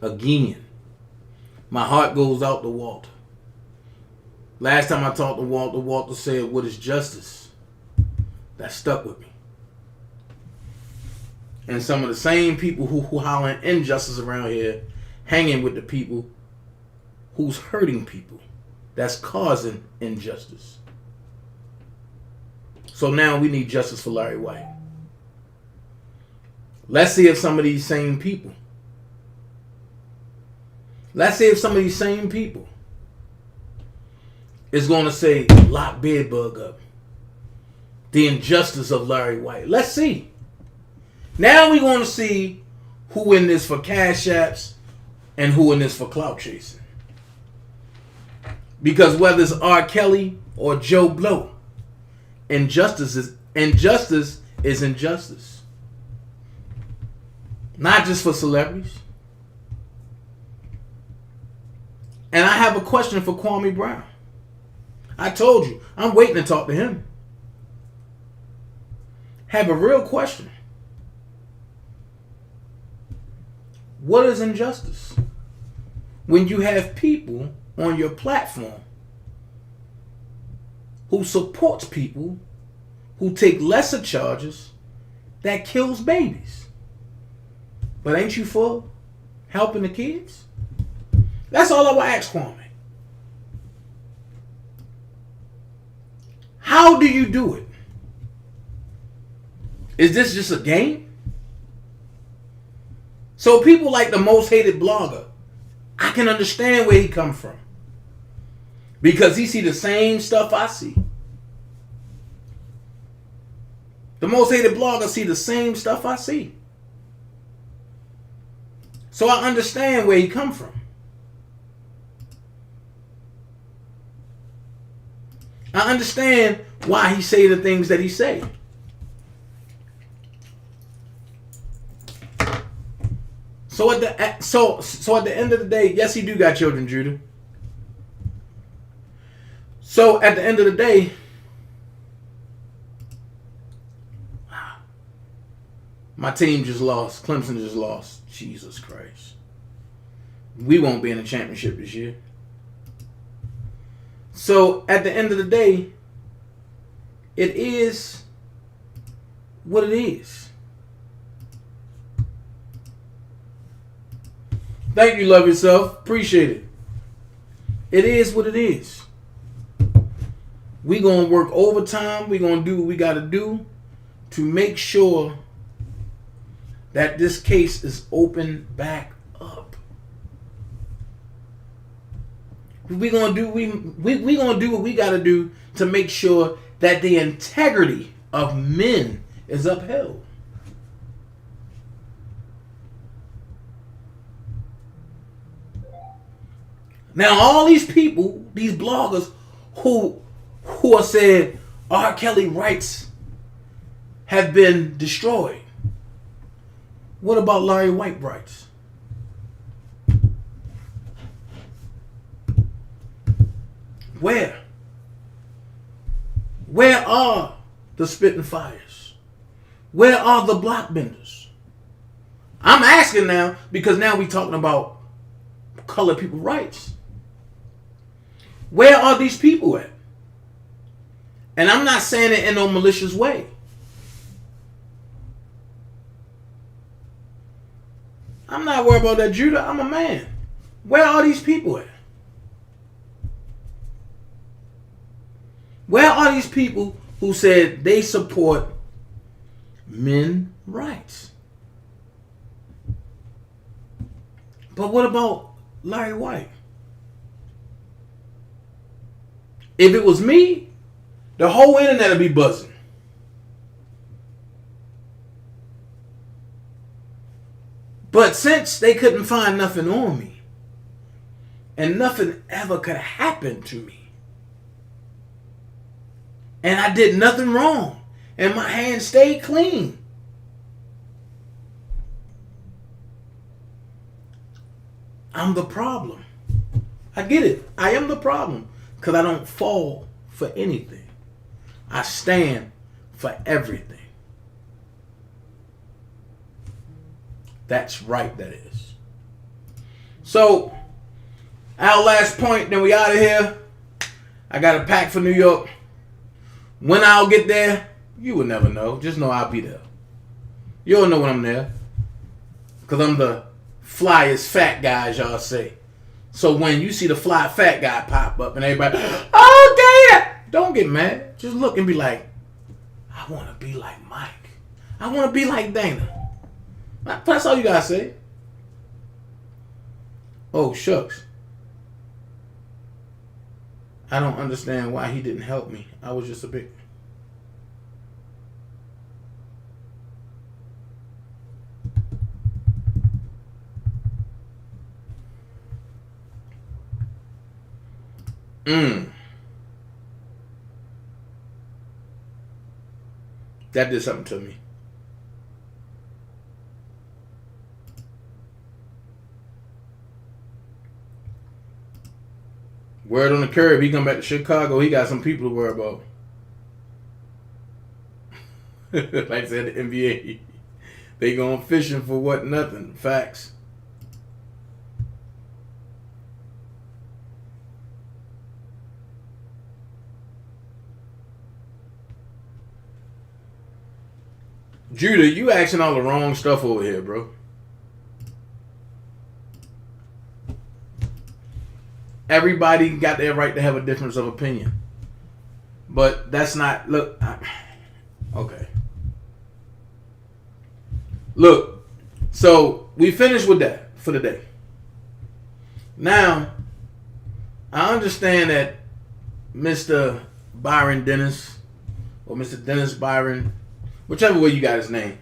Speaker 3: Again. My heart goes out to Walter. Last time I talked to Walter, Walter said, "What is justice?" That stuck with me. And some of the same people who hollering injustice around here, hanging with the people who's hurting people, that's causing injustice. So now we need justice for Larry White. Let's see if some of these same people is going to say, lock Bedbug up. The injustice of Larry White. Let's see. Now we're going to see who in this for cash apps and who in this for clout chasing. Because whether it's R. Kelly or Joe Blow, injustice is injustice. Not just for celebrities. And I have a question for Kwame Brown. I told you, I'm waiting to talk to him. Have a real question. What is injustice? When you have people on your platform who supports people who take lesser charges that kills babies. But ain't you for helping the kids? That's all I will ask Kwame. How do you do it? Is this just a game? So people like the most hated blogger, I can understand where he come from. Because he see the same stuff I see. The most hated blogger see the same stuff I see. So I understand where he come from. I understand why he say the things that he say. So at the end of the day, yes, he do got children, Judah. So at the end of the day, my team just lost. Clemson just lost. Jesus Christ. We won't be in the championship this year. So at the end of the day, it is what it is. Thank you, love yourself. Appreciate it. It is what it is. We gonna work overtime. We gonna do what we gotta do to make sure that this case is opened back up. We gonna do what we gotta do to make sure that the integrity of men is upheld. Now all these people, these bloggers who are saying R. Kelly rights have been destroyed. What about Larry White rights? Where? Where are the spitting fires? Where are the block benders? I'm asking now because now we're talking about colored people rights. Where are these people at? And I'm not saying it in no malicious way. I'm not worried about that, Judah. I'm a man. Where are these people at? Where are these people who said they support men's rights? But what about Larry White? If it was me, the whole internet would be buzzing. But since they couldn't find nothing on me, and nothing ever could happen to me, and I did nothing wrong, and my hands stayed clean, I'm the problem. I get it. I am the problem because I don't fall for anything. I stand for everything. That's right, that is. So, our last point, then we out of here. I got a pack for New York. When I'll get there, you will never know. Just know I'll be there. You'll know when I'm there. Because I'm the flyest fat guy, as y'all say. So when you see the fly fat guy pop up and everybody, oh, damn! Don't get mad. Just look and be like, I want to be like Mike. I want to be like Dana. That's all you gotta say. Oh, shucks. I don't understand why he didn't help me. I was just a bit... That did something to me. Word on the curb, he come back to Chicago, he got some people to worry about. Like I said, the NBA. They going fishing for what? Nothing. Facts. Judah, you asking all the wrong stuff over here, bro. Everybody got their right to have a difference of opinion. But that's not, look, okay. Look, so we finished with that for the day. Now, I understand that Mr. Byron Dennis, or Mr. Dennis Byron, whichever way you got his name,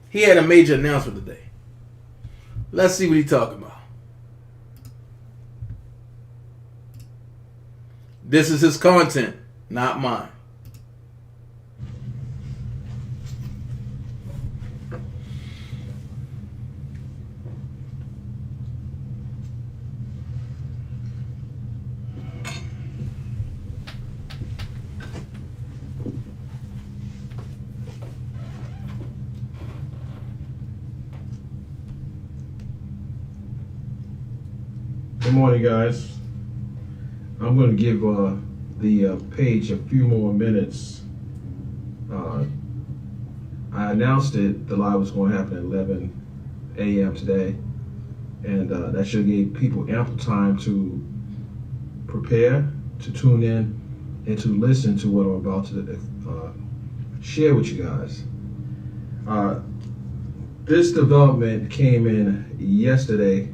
Speaker 3: he had a major announcement today. Let's see what he's talking about. This is his content, not mine.
Speaker 7: Good morning, guys. I'm going to give the page a few more minutes. I announced it, the live was going to happen at 11 a.m. today, and that should give people ample time to prepare, to tune in, and to listen to what I'm about to share with you guys. This development came in yesterday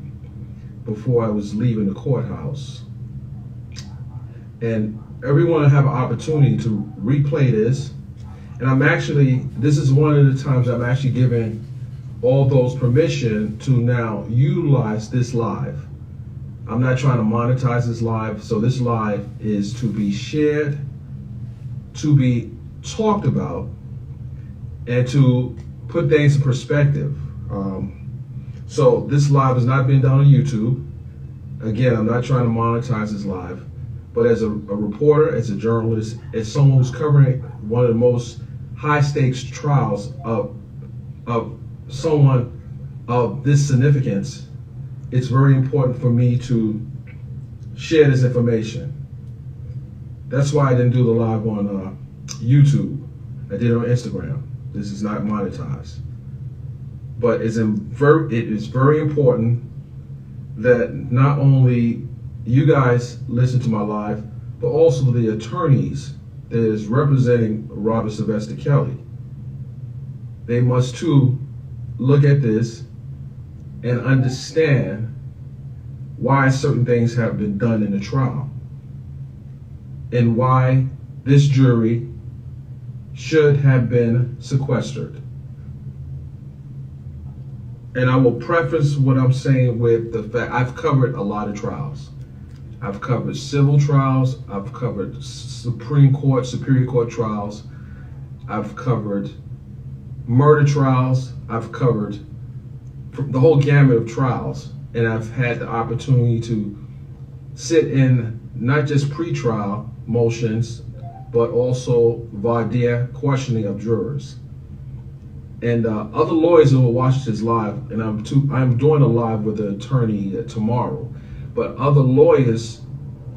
Speaker 7: before I was leaving the courthouse. And everyone will have an opportunity to replay this. And this is one of the times I'm actually giving all those permission to now utilize this live. I'm not trying to monetize this live, so this live is to be shared, to be talked about, and to put things in perspective. So this live is not being done on YouTube. Again, I'm not trying to monetize this live, but as a reporter, as a journalist, as someone who's covering one of the most high stakes trials of someone of this significance, it's very important for me to share this information. That's why I didn't do the live on YouTube. I did it on Instagram. This is not monetized. But it is very important that not only you guys listen to my live, but also the attorneys that is representing Robert Sylvester Kelly. They must too look at this and understand why certain things have been done in the trial and why this jury should have been sequestered. And I will preface what I'm saying with the fact I've covered a lot of trials. I've covered civil trials, I've covered Supreme Court, Superior Court trials, I've covered murder trials, I've covered the whole gamut of trials, and I've had the opportunity to sit in not just pre-trial motions, but also voir dire questioning of jurors. And other lawyers who will watch this live, and I'm doing a live with an attorney tomorrow, but other lawyers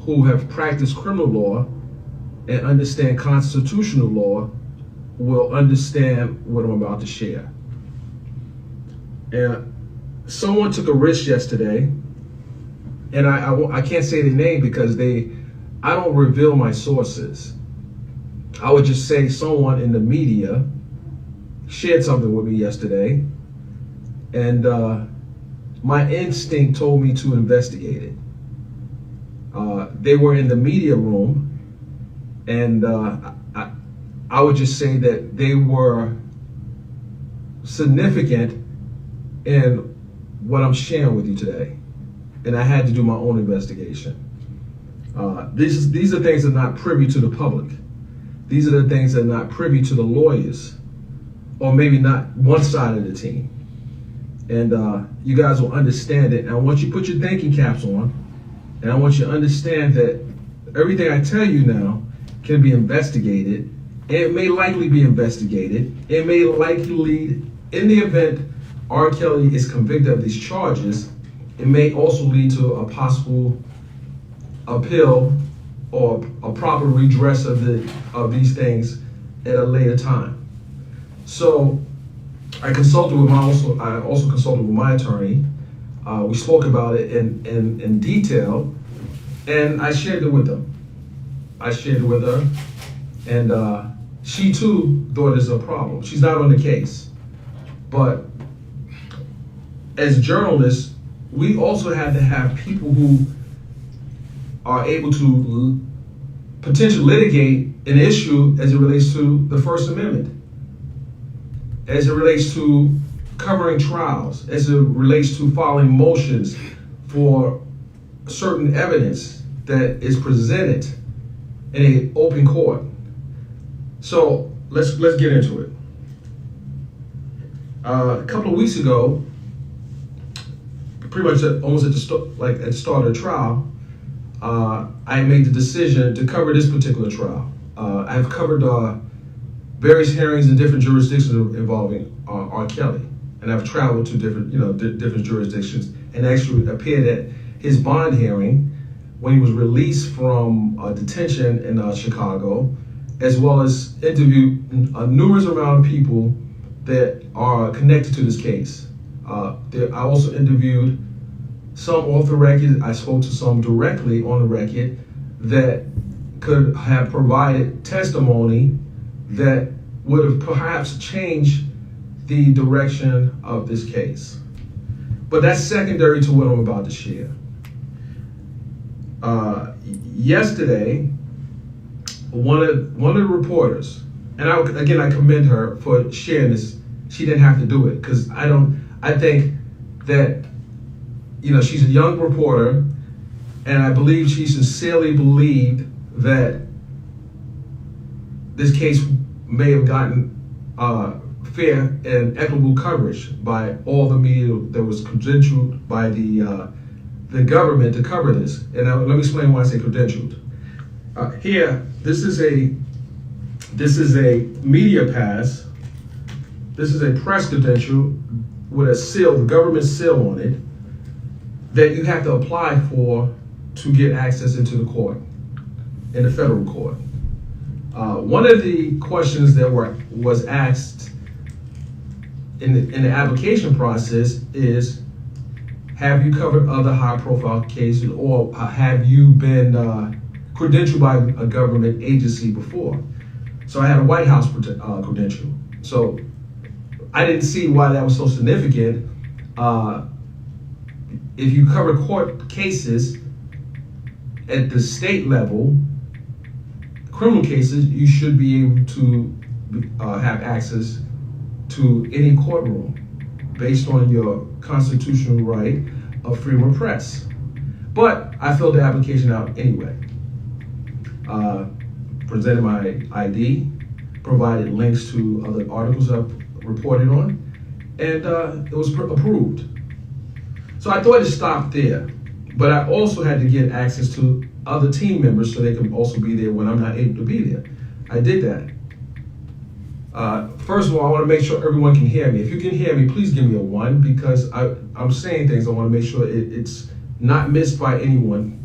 Speaker 7: who have practiced criminal law and understand constitutional law will understand what I'm about to share. And someone took a risk yesterday, and I can't say the name because I don't reveal my sources. I would just say someone in the media shared something with me yesterday, and my instinct told me to investigate it. They were in the media room, and I would just say that they were significant in what I'm sharing with you today, and I had to do my own investigation. These are things that are not privy to the public. These are the things that are not privy to the lawyers, or maybe not one side of the team. And you guys will understand it. And I want you to put your thinking caps on, and I want you to understand that everything I tell you now can be investigated. It may likely be investigated. It may likely lead, in the event R. Kelly is convicted of these charges, it may also lead to a possible appeal or a proper redress of these things at a later time. So I also consulted with my attorney. We spoke about it in detail, and I shared it with them. I shared it with her, and she too thought it's a problem. She's not on the case, but as journalists, we also have to have people who are able to potentially litigate an issue as it relates to the First Amendment, as it relates to covering trials, as it relates to filing motions for certain evidence that is presented in an open court. So let's get into it. A couple of weeks ago, pretty much almost at the start of the trial, I made the decision to cover this particular trial. I've covered various hearings in different jurisdictions involving R. Kelly, and I've traveled to different jurisdictions and actually appeared at his bond hearing when he was released from detention in Chicago, as well as interviewed a numerous amount of people that are connected to this case. I also interviewed some off the record. I spoke to some directly on the record that could have provided testimony that would have perhaps changed the direction of this case. But that's secondary to what I'm about to share. Yesterday, one of the reporters, and I commend her for sharing this. She didn't have to do it because I think that, she's a young reporter, and I believe she sincerely believed that this case may have gotten fair and equitable coverage by all the media that was credentialed by the government to cover this. And let me explain why I say credentialed. Here, this is a media pass. This is a press credential with a seal, the government seal on it, that you have to apply for to get access into the court, in the federal court. One of the questions that was asked in the application process is, have you covered other high-profile cases, or have you been credentialed by a government agency before? So I had a White House credential. So I didn't see why that was so significant. If you cover court cases at the state level, criminal cases, you should be able to have access to any courtroom based on your constitutional right of freedom of press. But I filled the application out anyway. Presented my ID, provided links to other articles I've reported on, and it was approved. So I thought it stopped there, but I also had to get access to other team members so they could also be there when I'm not able to be there. I did that. First of all, I want to make sure everyone can hear me. If you can hear me, please give me a 1, because I'm saying things. I want to make sure it's not missed by anyone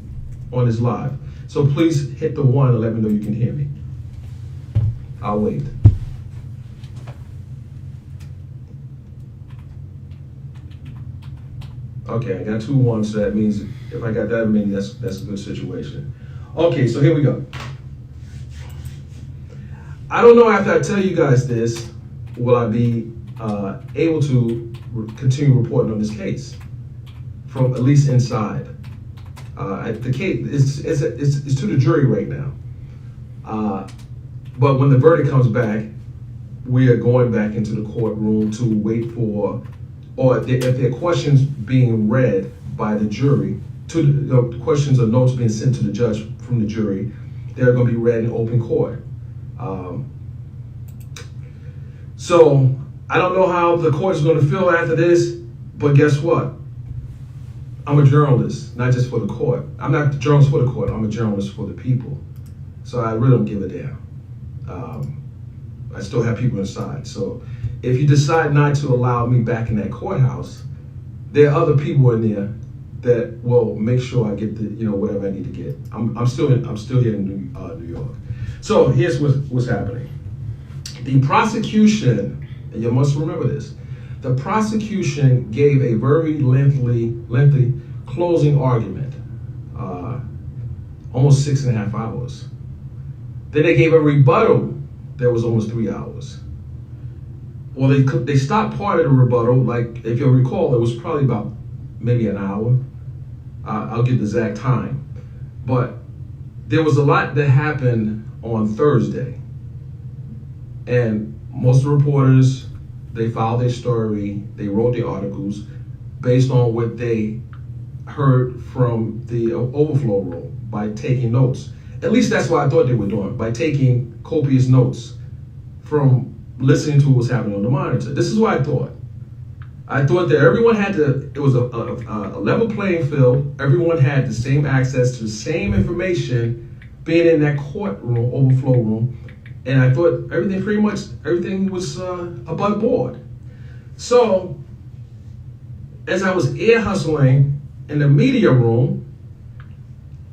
Speaker 7: on this live. So please hit the 1 and let me know you can hear me. I'll wait. Okay, I got 2 1s, so that means if I got that many, that's a good situation. Okay, so here we go. I don't know after I tell you guys this, will I be able to continue reporting on this case from at least inside. The case it's to the jury right now. But when the verdict comes back, we are going back into the courtroom to wait for, or if there are questions being read by the jury, the questions or notes being sent to the judge from the jury, they're going to be read in open court. So I don't know how the court is going to feel after this, but guess what? I'm a journalist, not just for the court. I'm not a journalist for the court, I'm a journalist for the people. So I really don't give a damn. I still have people inside. So if you decide not to allow me back in that courthouse, there are other people in there that will make sure I get the, whatever I need to get. I'm still here in New York. So here's what's happening. The prosecution, and you must remember this, the prosecution gave a very lengthy closing argument, almost 6.5 hours. Then they gave a rebuttal that was almost 3 hours. Well, they stopped part of the rebuttal, like if you'll recall, it was probably about maybe an hour. I'll get the exact time. But there was a lot that happened on Thursday. And most of the reporters, they filed their story, they wrote the articles based on what they heard from the overflow room by taking notes. At least that's what I thought they were doing, by taking copious notes from listening to what was happening on the monitor. This is what I thought. I thought that everyone had it was a level playing field. Everyone had the same access to the same information being in that courtroom, overflow room. And I thought everything was above board. So, as I was ear hustling in the media room,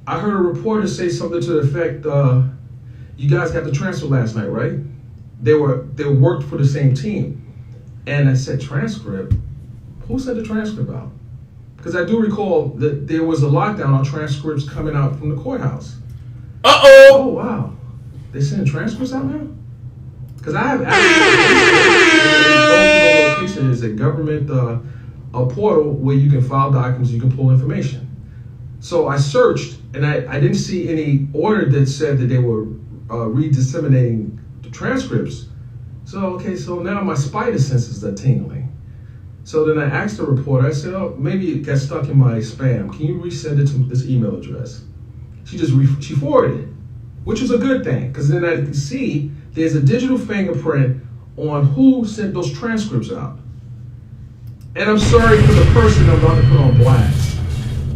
Speaker 7: I heard a reporter say something to the effect, you guys got the transfer last night, right? They worked for the same team. And I said, transcript? Who sent the transcript out? Because I do recall that there was a lockdown on transcripts coming out from the courthouse.
Speaker 3: Uh-oh!
Speaker 7: Oh, wow. They sending transcripts out now? Because I have access to is a government a portal where you can file documents, you can pull information. So I searched, and I didn't see any order that said that they were re-disseminating the transcripts. So now my spider senses are tingling. So then I asked the reporter, I said, oh, maybe it got stuck in my spam. Can you resend it to this email address? She forwarded it, which was a good thing, because then I could see there's a digital fingerprint on who sent those transcripts out. And I'm sorry for the person I'm about to put on blast.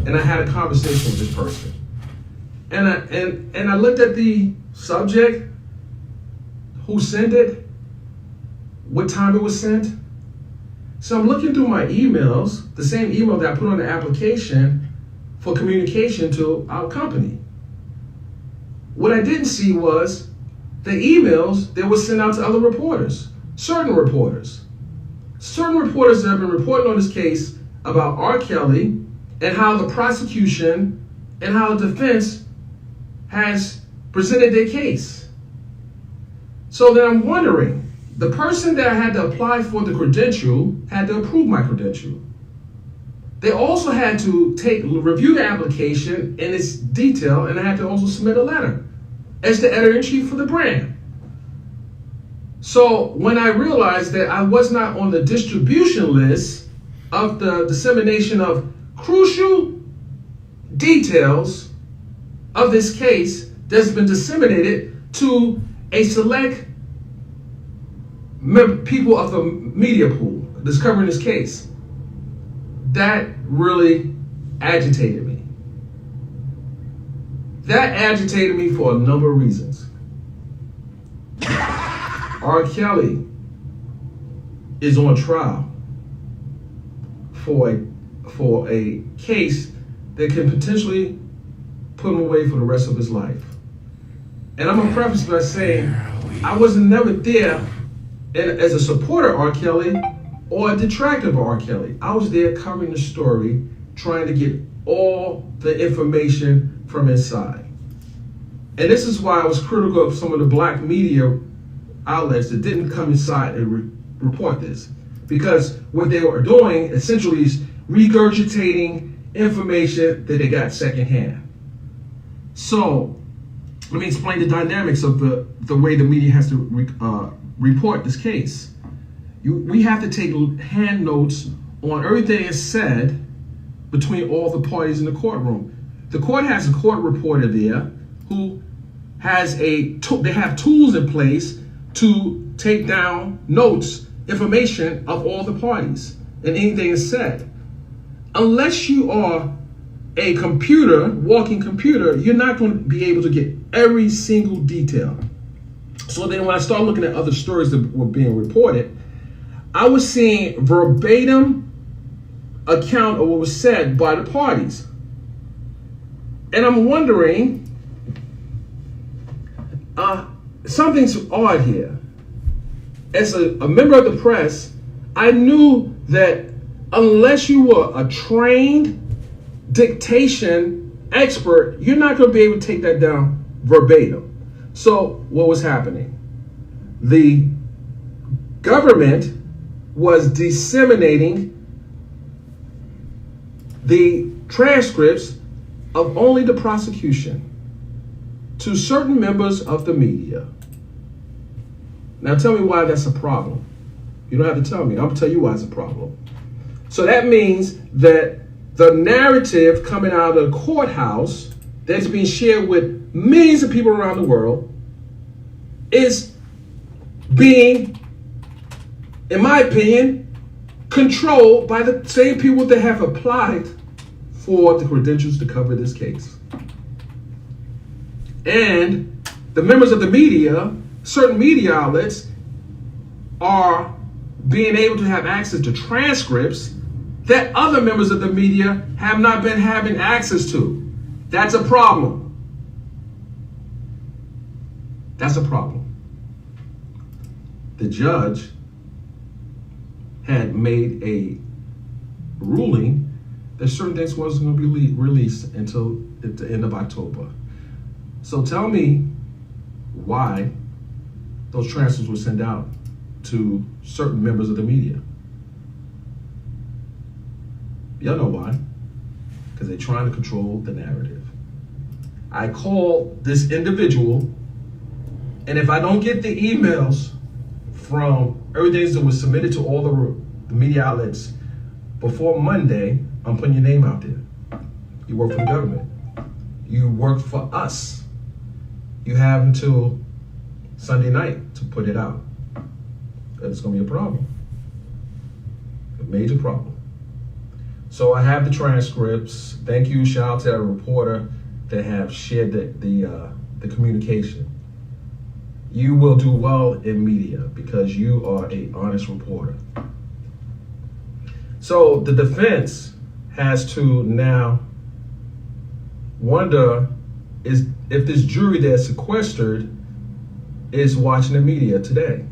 Speaker 7: And I had a conversation with this person. And I looked at the subject, who sent it, what time it was sent. So I'm looking through my emails, the same email that I put on the application for communication to our company. What I didn't see was the emails that were sent out to other reporters, certain reporters. Certain reporters that have been reporting on this case about R. Kelly and how the prosecution and how the defense has presented their case. So then I'm wondering, the person that I had to apply for the credential had to approve my credential. They also had to review the application in its detail, and I had to also submit a letter as the editor-in-chief for the brand. So when I realized that I was not on the distribution list of the dissemination of crucial details of this case that's been disseminated to a select people of the media pool that's covering this case, that really agitated me. That agitated me for a number of reasons. R. Kelly is on trial for a case that can potentially put him away for the rest of his life. And I'm gonna preface by saying I was never there as a supporter of R. Kelly or a detractor of R. Kelly. I was there covering the story, trying to get all the information from inside. And this is why I was critical of some of the black media outlets that didn't come inside and report this. Because what they were doing essentially is regurgitating information that they got secondhand. So let me explain the dynamics of the way the media has to report this case. We have to take hand notes on everything that's said between all the parties in the courtroom. The court has a court reporter there who has they have tools in place to take down notes, information of all the parties and anything is said. Unless you are a walking computer, you're not going to be able to get every single detail. So then when I started looking at other stories that were being reported, I was seeing verbatim account of what was said by the parties. And I'm wondering, something's odd here. As a member of the press, I knew that unless you were a trained dictation expert, you're not going to be able to take that down verbatim. So what was happening? The government was disseminating the transcripts of only the prosecution to certain members of the media. Now tell me why that's a problem. You don't have to tell me. I'm going to tell you why it's a problem. So that means that the narrative coming out of the courthouse that's being shared with millions of people around the world is being, in my opinion, controlled by the same people that have applied for the credentials to cover this case. And the members of the media, certain media outlets, are being able to have access to transcripts that other members of the media have not been having access to. That's a problem. That's a problem. The judge had made a ruling that certain things wasn't going to be released until the end of October. So tell me why those transcripts were sent out to certain members of the media. Y'all know why? Because they're trying to control the narrative. I call this individual, and if I don't get the emails from everything that was submitted to all the media outlets before Monday, I'm putting your name out there. You work for the government. You work for us. You have until Sunday night to put it out. It's going to be a problem. A major problem. So I have the transcripts. Thank you. Shout out to that reporter that have shared the communication. You will do well in media because you are an honest reporter. So the defense has to now wonder if this jury that's sequestered is watching the media today.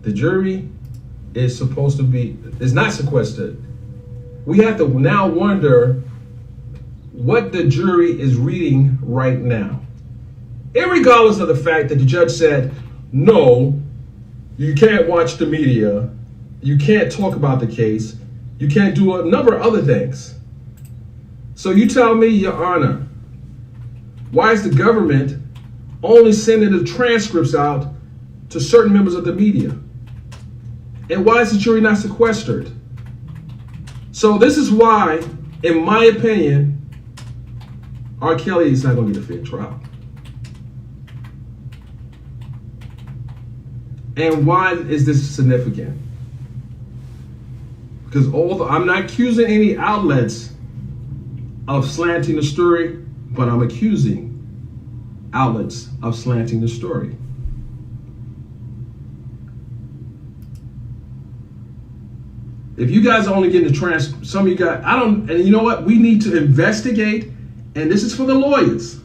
Speaker 7: The jury is supposed to be, is not sequestered. We have to now wonder what the jury is reading right now. Irregardless of the fact that the judge said, no, you can't watch the media, you can't talk about the case, you can't do a number of other things. So you tell me, Your Honor, why is the government only sending the transcripts out to certain members of the media? And why is the jury not sequestered? So this is why, in my opinion, R. Kelly is not going to get a fair trial. And why is this significant? Because I'm not accusing any outlets of slanting the story, but I'm accusing outlets of slanting the story. If you guys are only getting the transcript, some of you guys, and you know what? We need to investigate, and this is for the lawyers.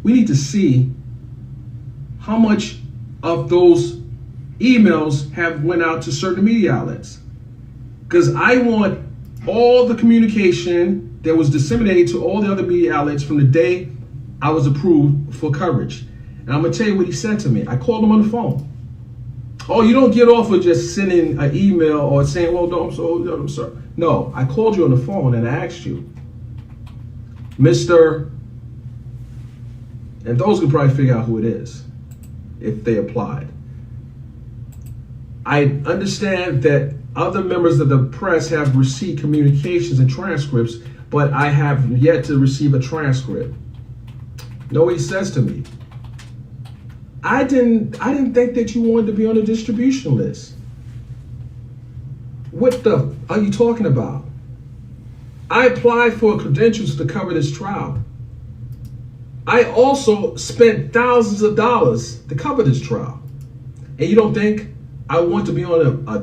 Speaker 7: We need to see how much of those emails have went out to certain media outlets. Because I want all the communication that was disseminated to all the other media outlets from the day I was approved for coverage. And I'm gonna tell you what he said to me. I called him on the phone. Oh, you don't get off of just sending an email or saying, well, no, I'm sorry. No, I called you on the phone and I asked you, Mr. And those can probably figure out who it is if they applied. I understand that other members of the press have received communications and transcripts, but I have yet to receive a transcript. No, he says to me, I didn't think that you wanted to be on the distribution list. What the are you talking about? I applied for credentials to cover this trial. I also spent thousands of dollars to cover this trial. And you don't think I want to be on a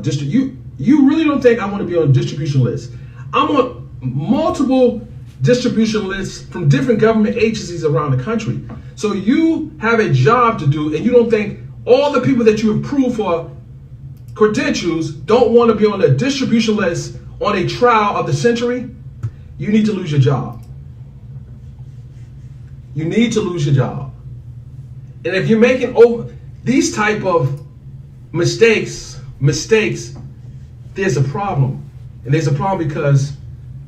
Speaker 7: you really don't think I want to be on a distribution list? I'm on multiple distribution lists from different government agencies around the country. So you have a job to do and you don't think all the people that you approved for credentials don't want to be on the distribution list on a trial of the century, you need to lose your job. You need to lose your job. And if you're making over these type of mistakes, there's a problem. And there's a problem because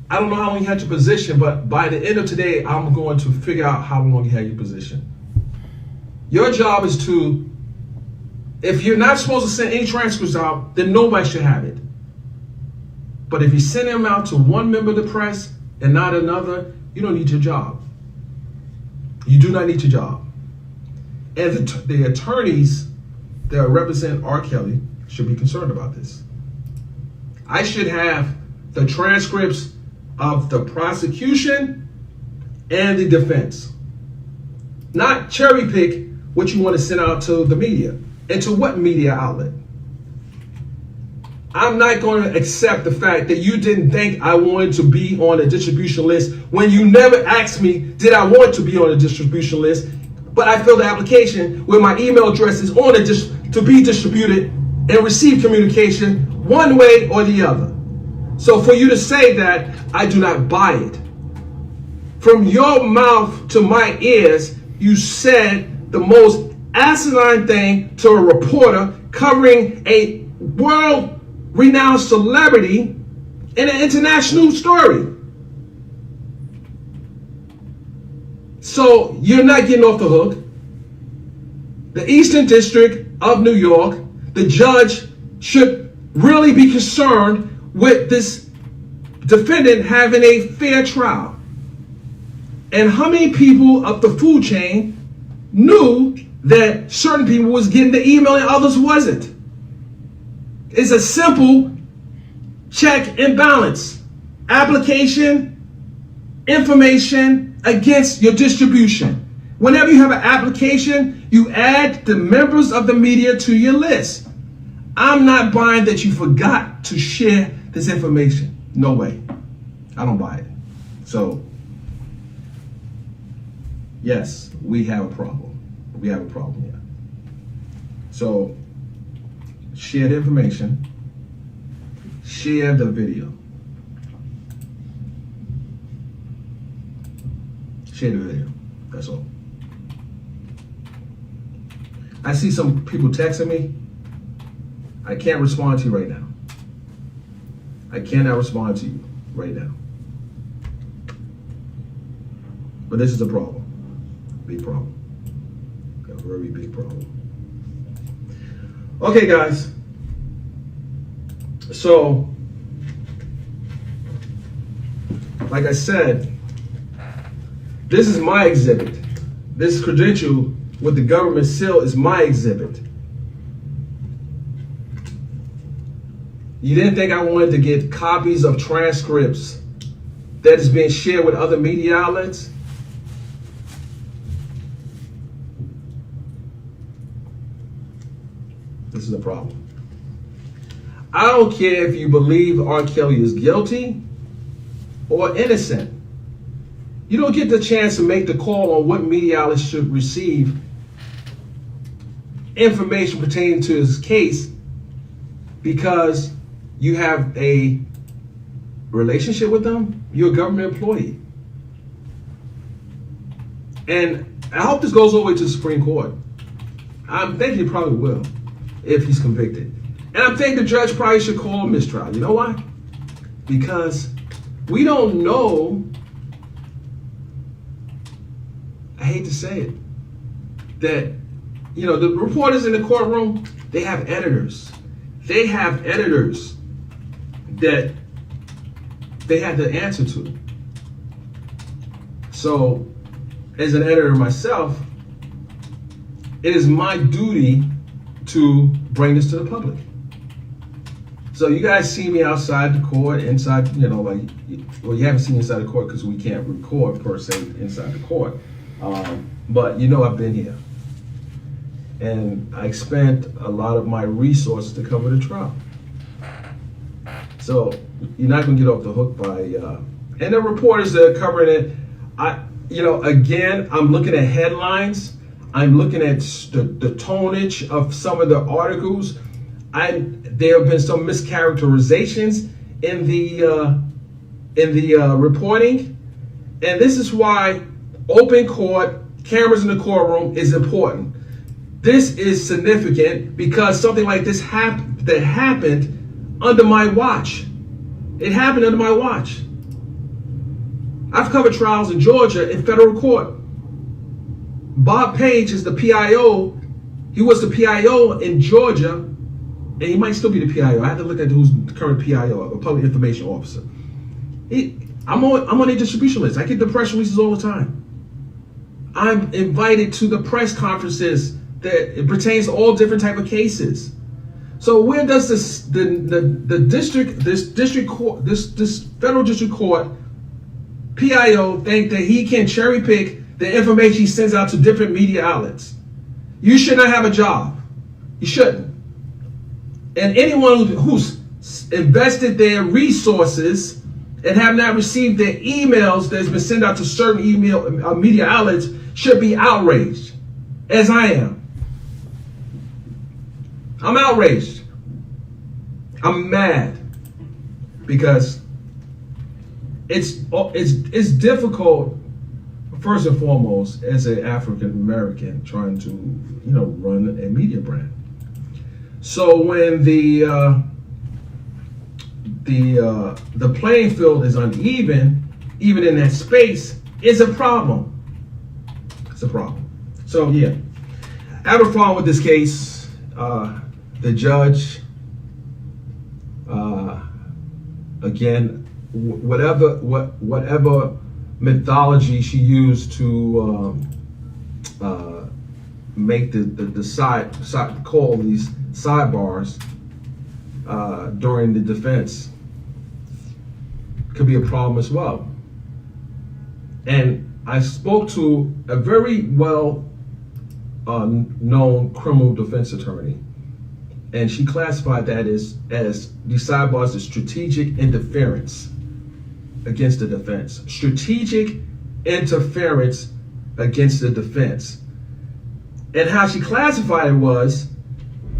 Speaker 7: I don't know how long you had your position, but by the end of today, I'm going to figure out how long you had your position. Your job is to, if you're not supposed to send any transcripts out, then nobody should have it. But if you send them out to one member of the press and not another, you don't need your job. You do not need your job. And the attorneys that represent R. Kelly should be concerned about this. I should have the transcripts of the prosecution and the defense. Not cherry pick what you want to send out to the media. And to what media outlet? I'm not going to accept the fact that you didn't think I wanted to be on a distribution list when you never asked me, did I want to be on a distribution list? But I filled the application with my email address is on it to be distributed and receive communication one way or the other. So for you to say that, I do not buy it. From your mouth to my ears, you said the most asinine thing to a reporter covering a world-renowned celebrity in an international story. So you're not getting off the hook. The Eastern District of New York, the judge should really be concerned with this defendant having a fair trial. And how many people up the food chain knew that certain people was getting the email and others wasn't? It's a simple check and balance. Application, information against your distribution. Whenever you have an application, you add the members of the media to your list. I'm not buying that you forgot to share this information. No way. I don't buy it. So, yes, we have a problem. We have a problem here. So, share the information. Share the video. Share the video. That's all. I see some people texting me. I can't respond to you right now. I cannot respond to you right now. But this is a problem. Big problem. A very big problem. Okay, guys. So, like I said, this is my exhibit. This credential with the government seal is my exhibit. You didn't think I wanted to get copies of transcripts that is being shared with other media outlets? This is a problem. I don't care if you believe R. Kelly is guilty or innocent. You don't get the chance to make the call on what media outlets should receive information pertaining to his case because you have a relationship with them. You're a government employee. And I hope this goes all the way to the Supreme Court. I'm thinking it probably will if he's convicted. And I'm thinking the judge probably should call a mistrial. You know why? Because we don't know, I hate to say it, that, you know, the reporters in the courtroom, they have editors. They have editors that they had to answer to. So, as an editor myself, it is my duty to bring this to the public. So you guys see me outside the court, inside, you know, like, well, you haven't seen me inside the court because we can't record per se inside the court. But you know I've been here. And I spent a lot of my resources to cover the trial. So you're not gonna get off the hook by, and the reporters that are covering it, again, I'm looking at headlines. I'm looking at the tonnage of some of the articles. There have been some mischaracterizations in the reporting, and this is why open court, cameras in the courtroom is important. This is significant because something like this happened under my watch. It happened under my watch. I've covered trials in Georgia in federal court. Bob Page is the PIO. He was the PIO in Georgia, and he might still be the PIO. I have to look at who's the current PIO, a public information officer. I'm on a distribution list. I get the press releases all the time. I'm invited to the press conferences that it pertains to all different type of cases. So where does this federal district court PIO think that he can cherry pick the information he sends out to different media outlets? You should not have a job. You shouldn't. And anyone who's invested their resources and have not received their emails that's been sent out to certain media outlets should be outraged, as I am. I'm outraged. I'm mad because it's difficult, first and foremost, as an African American trying to run a media brand. So when the playing field is uneven, even in that space, is a problem. It's a problem. So yeah, I have a problem with this case. The judge, again, whatever methodology she used to make call these sidebars during the defense could be a problem as well. And I spoke to a very well known criminal defense attorney, and she classified that as these sidebars as strategic interference against the defense. Strategic interference against the defense. And how she classified it was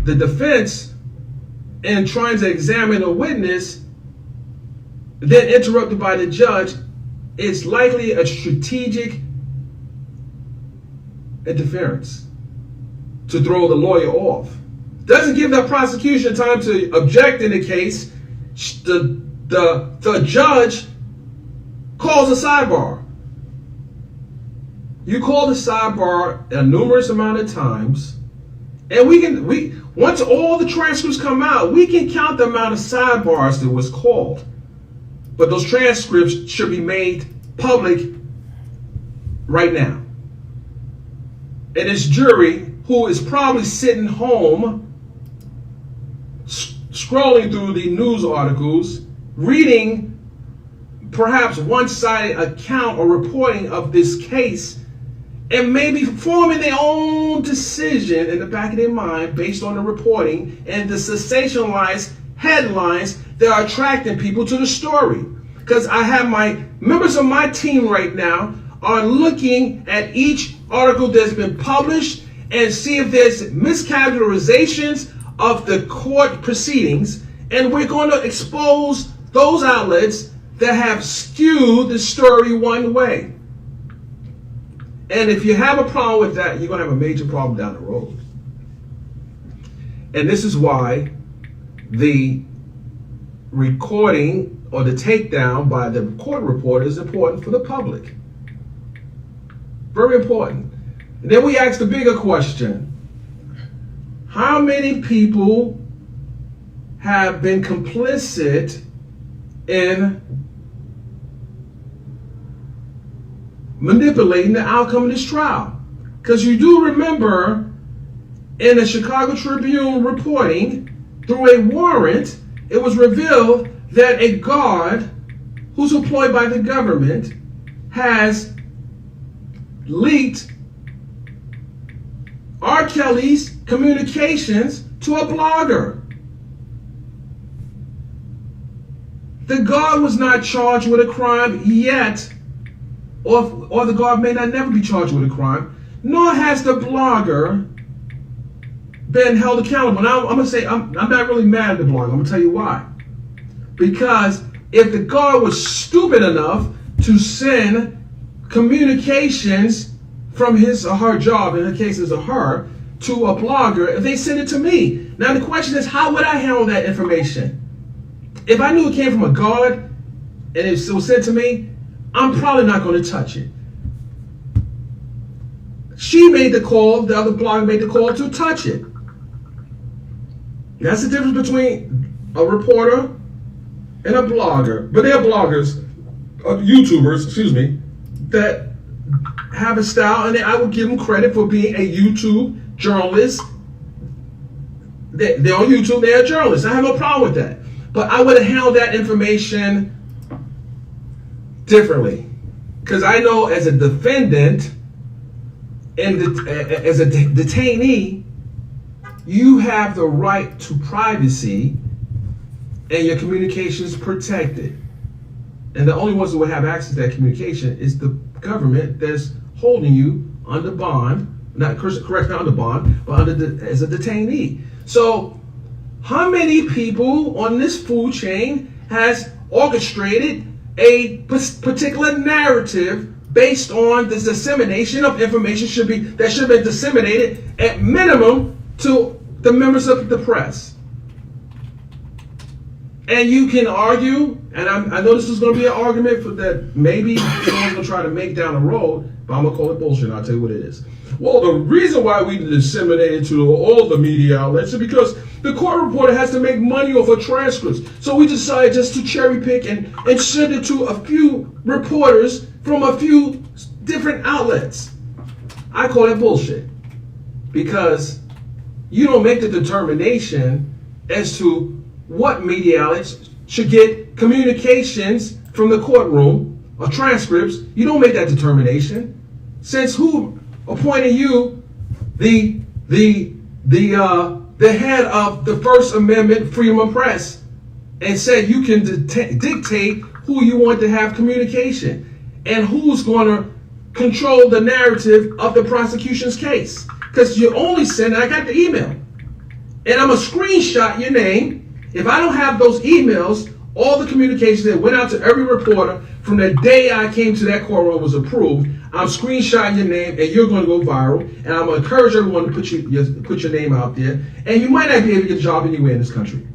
Speaker 7: the defense, in trying to examine a witness, then interrupted by the judge, is likely a strategic interference to throw the lawyer off. Doesn't give the prosecution time to object in the case. The judge calls a sidebar. You call the sidebar a numerous amount of times, and once all the transcripts come out, we can count the amount of sidebars that was called. But those transcripts should be made public right now. And this jury, who is probably sitting home, scrolling through the news articles, reading perhaps one-sided account or reporting of this case, and maybe forming their own decision in the back of their mind based on the reporting and the sensationalized headlines that are attracting people to the story. Because I have my members of my team right now are looking at each article that's been published and see if there's mischaracterizations of the court proceedings, and we're going to expose those outlets that have skewed the story one way. And if you have a problem with that, you're going to have a major problem down the road. And this is why the recording or the takedown by the court reporter is important for the public. Very important. And then we ask the bigger question: how many people have been complicit in manipulating the outcome of this trial? Because you do remember in the Chicago Tribune reporting, through a warrant, it was revealed that a guard who's employed by the government has leaked R. Kelly's communications to a blogger. The guard was not charged with a crime yet, or the guard may not never be charged with a crime. nor has the blogger been held accountable. Now, I'm gonna say I'm not really mad at the blogger. I'm gonna tell you why. Because if the guard was stupid enough to send communications from his or her job, in the case it's a her, to a blogger, if they send it to me. Now the question is, how would I handle that information? If I knew it came from a guard and it was sent to me, I'm probably not going to touch it. She made the call, the other blogger made the call to touch it. That's the difference between a reporter and a blogger. But they're bloggers, YouTubers, excuse me, that have a style, and I would give them credit for being a YouTube journalist. They're on YouTube, they're journalists. I have no problem with that. But I would have handled that information differently. Because I know as a defendant and as a detainee, you have the right to privacy and your communications protected. And the only ones who will have access to that communication is the government that's holding you under bond, not correct, not under bond, but as a detainee. So how many people on this food chain has orchestrated a particular narrative based on the dissemination of information that should have been disseminated at minimum to the members of the press? And you can argue, and I know this is going to be an argument for that maybe someone's going to try to make down the road, but I'm going to call it bullshit, and I'll tell you what it is. Well, the reason why we disseminated to all the media outlets is because the court reporter has to make money off of transcripts. So we decided just to cherry pick and send it to a few reporters from a few different outlets. I call that bullshit. Because you don't make the determination as to what media outlets should get communications from the courtroom or transcripts. You don't make that determination. Since who appointed you the head of the First Amendment freedom of press and said you can dictate who you want to have communication and who's going to control the narrative of the prosecution's case? Because you only send, I got the email, and I'm going to screenshot your name. If I don't have those emails, all the communications that went out to every reporter from the day I came to that courtroom was approved, I'm screenshotting your name, and you're going to go viral. And I'm going to encourage everyone to put your name out there. And you might not be able to get a job anywhere in this country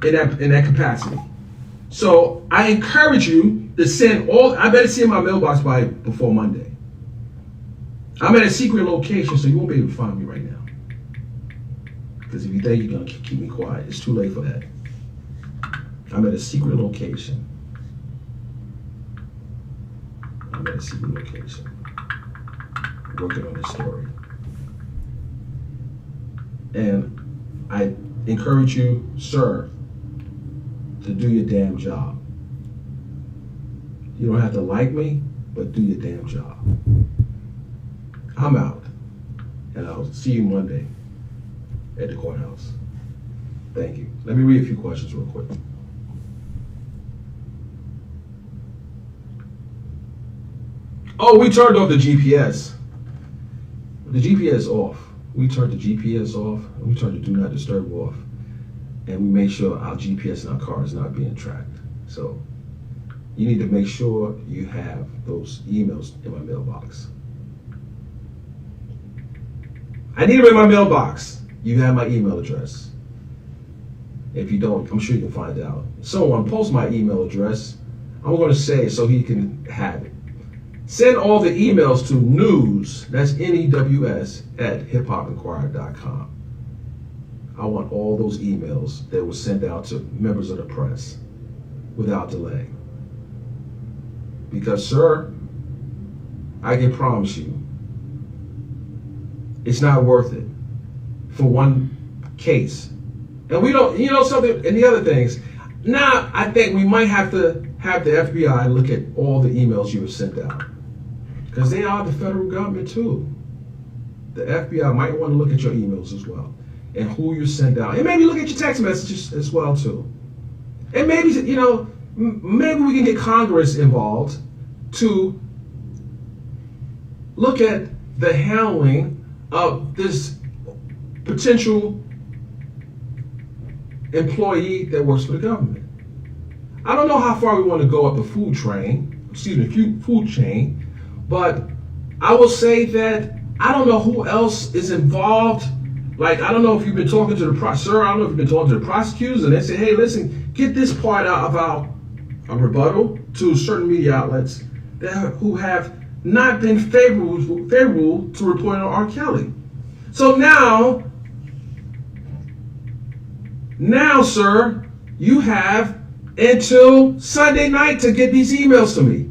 Speaker 7: in that capacity. So I encourage you to send all. I better see in my mailbox before Monday. I'm at a secret location, so you won't be able to find me right now. Because if you think you're going to keep me quiet, it's too late for that. I'm at a secret location. I'm at a secret location. Working on this story. And I encourage you, sir, to do your damn job. You don't have to like me, but do your damn job. I'm out. And I'll see you Monday at the courthouse. Thank you. Let me read a few questions real quick. Oh, we turned off the GPS. The GPS off. We turned the GPS off, and we turned the Do Not Disturb off, and we made sure our GPS in our car is not being tracked. So you need to make sure you have those emails in my mailbox. I need them in my mailbox. You have my email address. If you don't, I'm sure you can find out. Someone post my email address. I'm going to say it so he can have it. Send all the emails to news, that's NEWS, at hiphopinquirer.com. I want all those emails that were sent out to members of the press without delay. Because, sir, I can promise you, it's not worth it for one case. And we don't, you know something, and the other things, now I think we might have to have the FBI look at all the emails you have sent out. Because they are the federal government too. The FBI might want to look at your emails as well. And who you send out. And maybe look at your text messages as well too. And maybe, you know, maybe we can get Congress involved to look at the handling of this potential employee that works for the government. I don't know how far we want to go up the food chain, but I will say that I don't know who else is involved. Like, I don't know if you've been talking to the sir, I don't know if you've been talking to the prosecutors and they say, hey, listen, get this part out about a rebuttal to certain media outlets who have not been favorable to reporting on R. Kelly. So now, sir, you have until Sunday night to get these emails to me.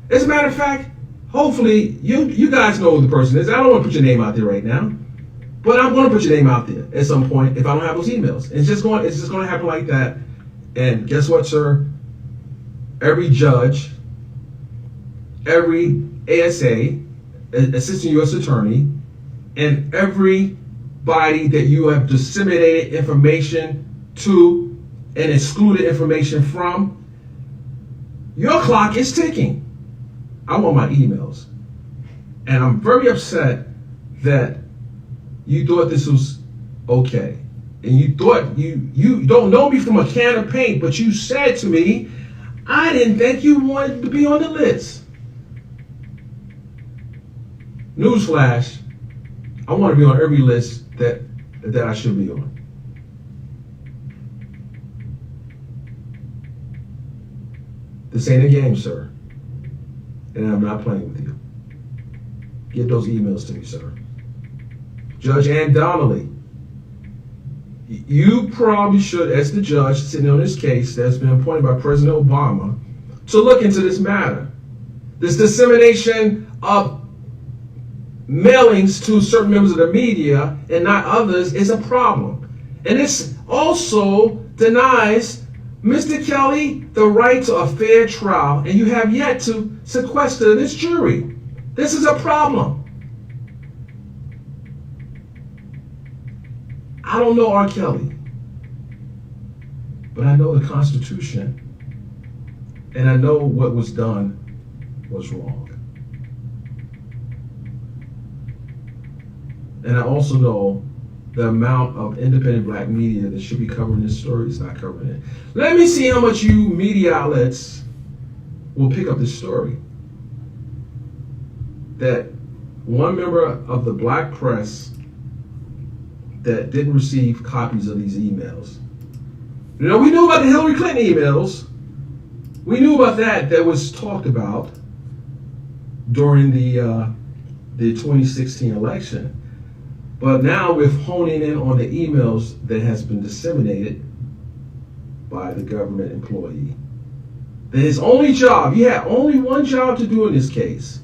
Speaker 7: As a matter of fact, hopefully you guys know who the person is. I don't want to put your name out there right now, but I'm going to put your name out there at some point if I don't have those emails. It's just going to happen like that. And guess what, sir? Every judge, every ASA, assistant U.S. attorney, and everybody that you have disseminated information to and excluded information from, your clock is ticking. I want my emails. And I'm very upset that you thought this was okay. And you thought, you don't know me from a can of paint, but you said to me, I didn't think you wanted to be on the list. Newsflash, I want to be on every list that I should be on. This ain't a game, sir. And I'm not playing with you. Get those emails to me, sir. Judge Ann Donnelly, you probably should, as the judge sitting on this case that's been appointed by President Obama, to look into this matter. This dissemination of mailings to certain members of the media and not others is a problem. And this also denies Mr. Kelly the right to a fair trial, and you have yet to sequester this jury. This is a problem. I don't know R. Kelly, but I know the Constitution, and I know what was done was wrong. And I also know the amount of independent black media that should be covering this story is not covering it. Let me see how much you media outlets will pick up this story. That one member of the black press that didn't receive copies of these emails. You know, we knew about the Hillary Clinton emails. We knew about that was talked about during the 2016 election. But now we're honing in on the emails that has been disseminated by the government employee. That his only job, he had only one job to do in this case,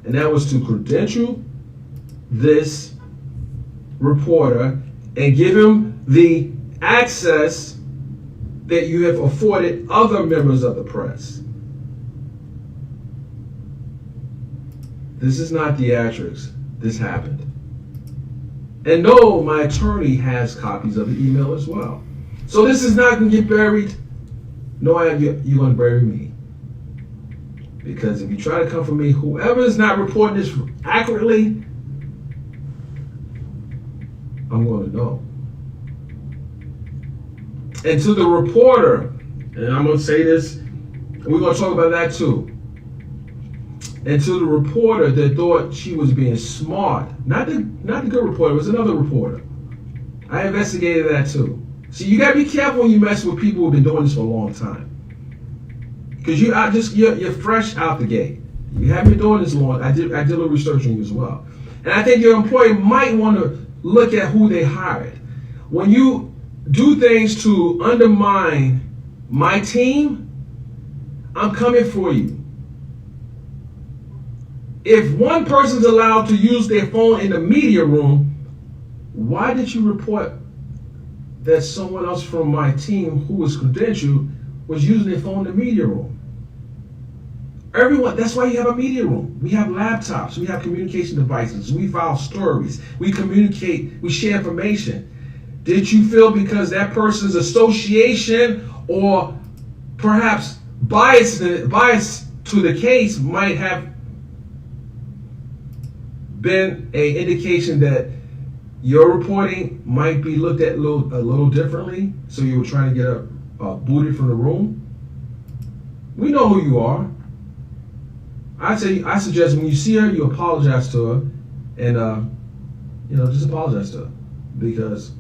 Speaker 7: and that was to credential this reporter and give him the access that you have afforded other members of the press. This is not theatrics. This happened. And no, my attorney has copies of the email as well. So this is not going to get buried. No, you're going to bury me. Because if you try to come for me, whoever is not reporting this accurately, I'm going to know. And to the reporter, and I'm going to say this, and we're going to talk about that too. And to the reporter that thought she was being smart, not the good reporter, it was another reporter. I investigated that too. See, you gotta be careful when you mess with people who've been doing this for a long time. Because you're fresh out the gate. You haven't been doing this long. I did a little research on you as well. And I think your employer might want to look at who they hired. When you do things to undermine my team, I'm coming for you. If one person's allowed to use their phone in the media room, why did you report that someone else from my team who was credentialed was using their phone in the media room? Everyone, that's why you have a media room. We have laptops, we have communication devices, we file stories, we communicate, we share information. Did you feel because that person's association or perhaps bias to the case might have been a indication that your reporting might be looked at a little differently, so you were trying to get booted from the room? We know who you are. I suggest when you see her, you apologize to her, and just apologize to her, because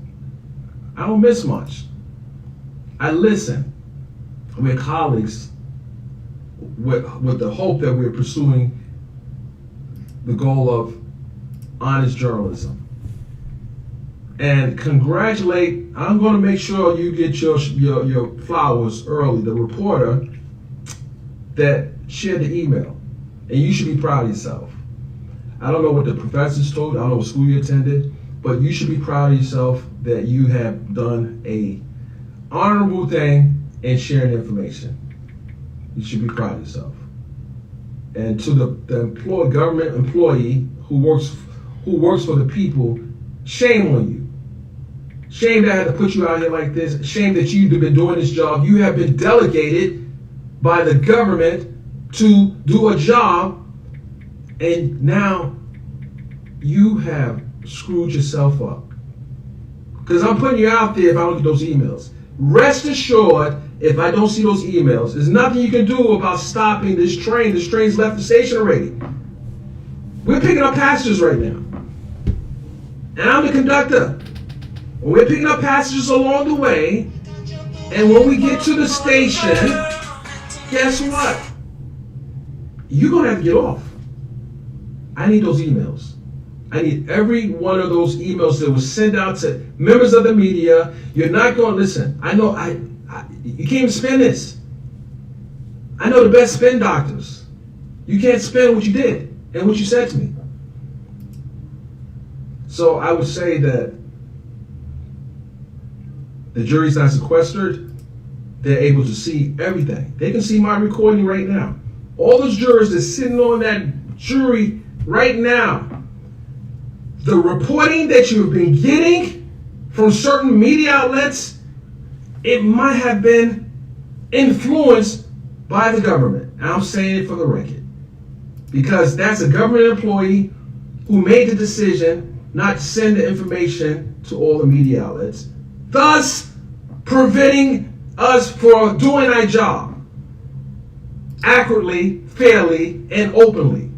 Speaker 7: I don't miss much. I listen. We're colleagues with the hope that we're pursuing the goal of honest journalism. And congratulate, I'm going to make sure you get your flowers early, the reporter that shared the email. And you should be proud of yourself. I don't know what the professors told you, I don't know what school you attended, but you should be proud of yourself that you have done a honorable thing in sharing information. You should be proud of yourself. And to the government employee who works for the people, shame on you. Shame that I had to put you out here like this. Shame that you've been doing this job. You have been delegated by the government to do a job, and now you have screwed yourself up. Because I'm putting you out there if I don't get those emails. Rest assured, if I don't see those emails, there's nothing you can do about stopping this train. This train's left the station already. We're picking up passengers right now. And I'm the conductor. And we're picking up passengers along the way. And when we get to the station, guess what? You're going to have to get off. I need those emails. I need every one of those emails that was sent out to members of the media. You're not going to listen. I know you can't even spin this. I know the best spin doctors. You can't spin what you did and what you said to me. So I would say that the jury's not sequestered. They're able to see everything. They can see my recording right now. All those jurors that's sitting on that jury right now, the reporting that you've been getting from certain media outlets, it might have been influenced by the government. And I'm saying it for the record. Because that's a government employee who made the decision not to send the information to all the media outlets, thus preventing us from doing our job accurately, fairly, and openly.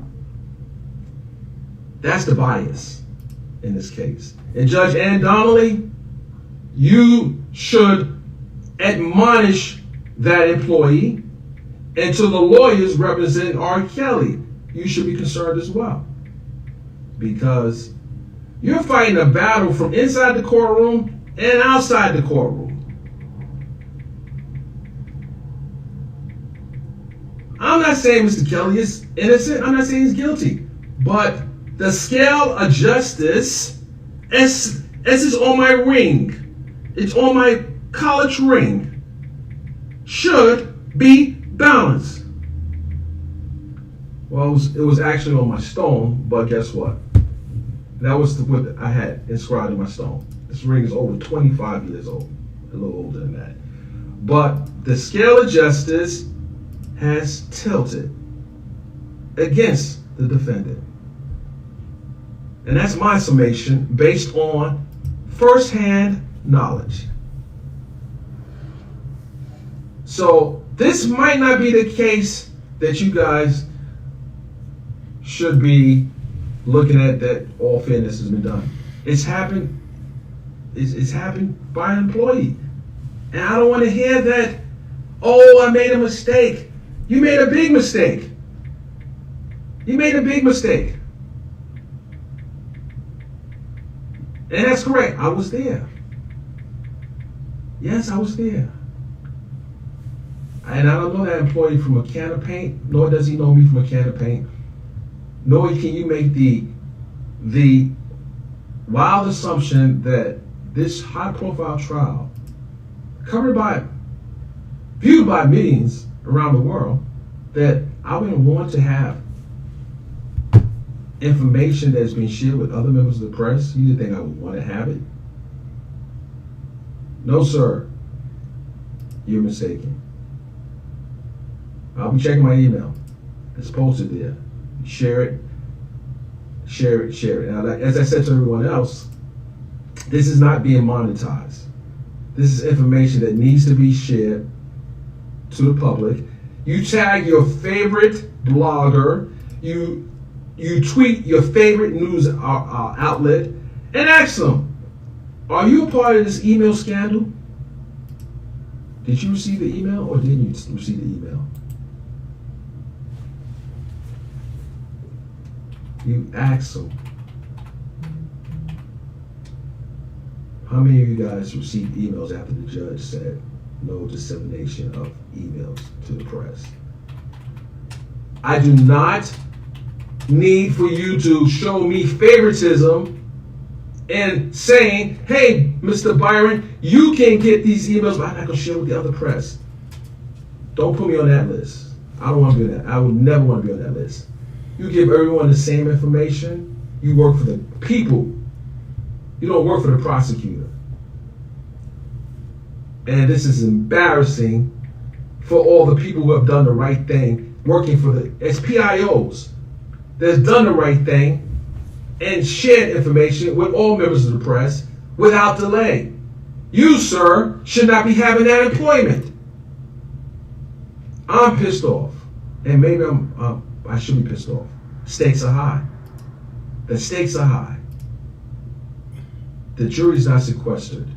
Speaker 7: That's the bias in this case. And Judge Ann Donnelly, you should admonish that employee, and to the lawyers representing R. Kelly, you should be concerned as well. Because you're fighting a battle from inside the courtroom and outside the courtroom. I'm not saying Mr. Kelly is innocent. I'm not saying he's guilty. But the scale of justice, as is on my ring, it's on my college ring, should be balanced. Well, it was actually on my stone, but guess what? That was what I had inscribed in my stone. This ring is over 25 years old, a little older than that. But the scale of justice has tilted against the defendant. And that's my summation based on firsthand knowledge. So this might not be the case that you guys should be looking at, that all fairness has been done. It's happened. It's happened by an employee. And I don't want to hear that, oh, I made a mistake. You made a big mistake. You made a big mistake. And that's correct. I was there. Yes, I was there. And I don't know that employee from a can of paint, nor does he know me from a can of paint. Nor can you make the wild assumption that this high-profile trial, viewed by millions around the world, that I wouldn't want to have information that's been shared with other members of the press. You didn't think I would want to have it? No, sir. You're mistaken. I'll be checking my email. It's posted there. Share it share it, share it. Now, as I said to everyone else, this is not being monetized. This is information that needs to be shared to the public. You tag your favorite blogger, you tweet your favorite news outlet, and ask them, are you a part of this email scandal? Did you receive the email or didn't you receive the email? You ask them. How many of you guys received emails after the judge said no dissemination of emails to the press? I do not need for you to show me favoritism and saying, hey, Mr. Byron, you can get these emails, but I'm not going to share with the other press. Don't put me on that list. I don't want to be on that. I would never want to be on that list. You give everyone the same information. You work for the people. You don't work for the prosecutor. And this is embarrassing for all the people who have done the right thing, working for the PIOs that's done the right thing and shared information with all members of the press without delay. You, sir, should not be having that employment. I'm pissed off. And maybe I should be pissed off. Stakes are high. The stakes are high. The jury's not sequestered.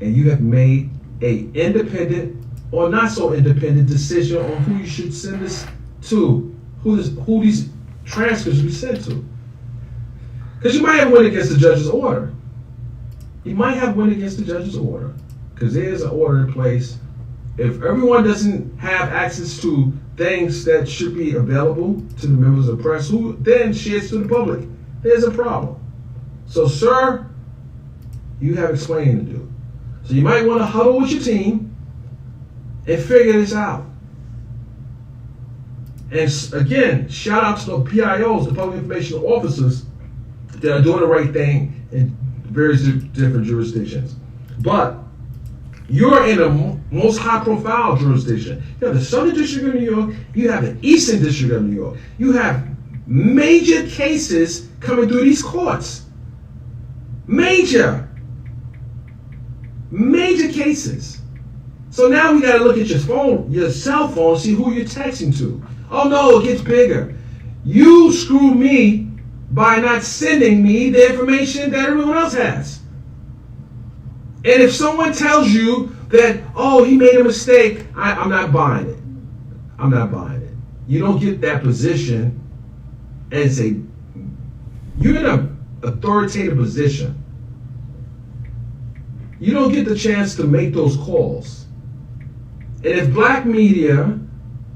Speaker 7: And you have made a independent or not so independent decision on who you should send this to, who these transcripts be sent to. Because you might have went against the judge's order. You might have went against the judge's order. Because there's an order in place. If everyone doesn't have access to things that should be available to the members of the press, who then shares to the public, there's a problem. So, sir, you have explaining to do. So you might want to huddle with your team and figure this out. And again, shout out to the PIOs, the public information officers, that are doing the right thing in various different jurisdictions. But you're in a most high-profile jurisdiction. You have the Southern District of New York. You have the Eastern District of New York. You have major cases coming through these courts. Major cases. So now we got to look at your phone, your cell phone, see who you're texting to. Oh no, it gets bigger. You screw me by not sending me the information that everyone else has. And if someone tells you that, oh, he made a mistake, I'm not buying it. I'm not buying it. You don't get that position as you're in an authoritative position. You don't get the chance to make those calls. And if black media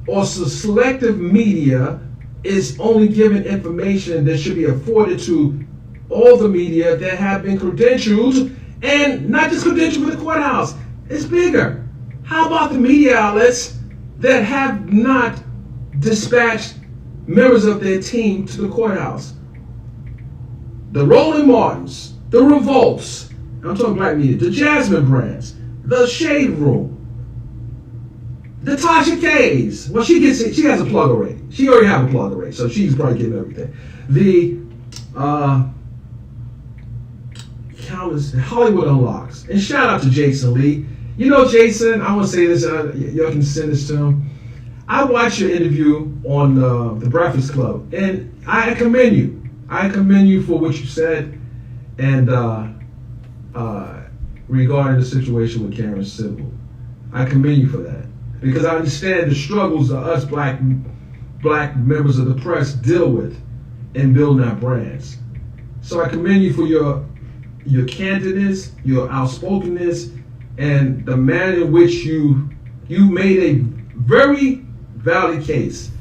Speaker 7: or selective media is only given information that should be afforded to all the media that have been credentialed, and not just credentialed for the courthouse, it's bigger. How about the media outlets that have not dispatched members of their team to the courthouse? The Roland Martins, the Revolts, I'm talking black media, the Jasmine Brands, the Shade Room, the Tasha K's. Well, she has a plug already. She already have a plug already, so she's probably getting everything. The countless Hollywood Unlocks. And shout out to Jason Lee. You know, Jason, I want to say this, y'all can send this to him. I watched your interview on The Breakfast Club, and I commend you. I commend you for what you said, and regarding the situation with Karen Civil. I commend you for that. Because I understand the struggles that us black members of the press deal with in building our brands. So I commend you for your candidness, your outspokenness, and the manner in which you made a very valid case.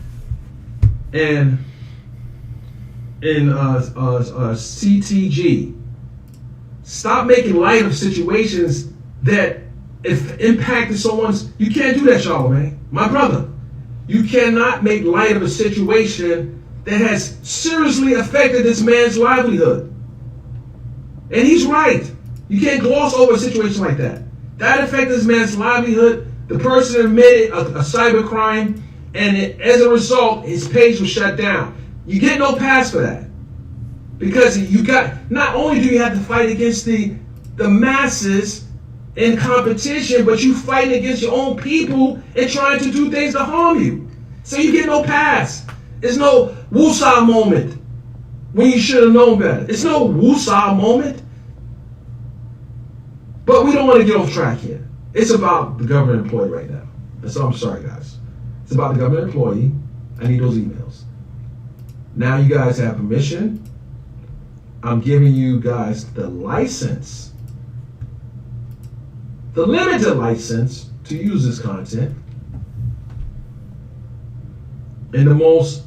Speaker 7: And in CTG, stop making light of situations that if impacted someone's, you can't do that, Charlamagne. My brother, you cannot make light of a situation that has seriously affected this man's livelihood. And he's right. You can't gloss over a situation like that. That affected this man's livelihood. The person admitted a cyber crime, and as a result, his page was shut down. You get no pass for that. Because you got, not only do you have to fight against the masses in competition, but you fighting against your own people and trying to do things to harm you. So you get no pass. There's no woosah moment when you should have known better. It's no woosah moment. But we don't want to get off track here. It's about the government employee right now. And so I'm sorry, guys. It's about the government employee. I need those emails. Now you guys have permission. I'm giving you guys the license, the limited license to use this content in the most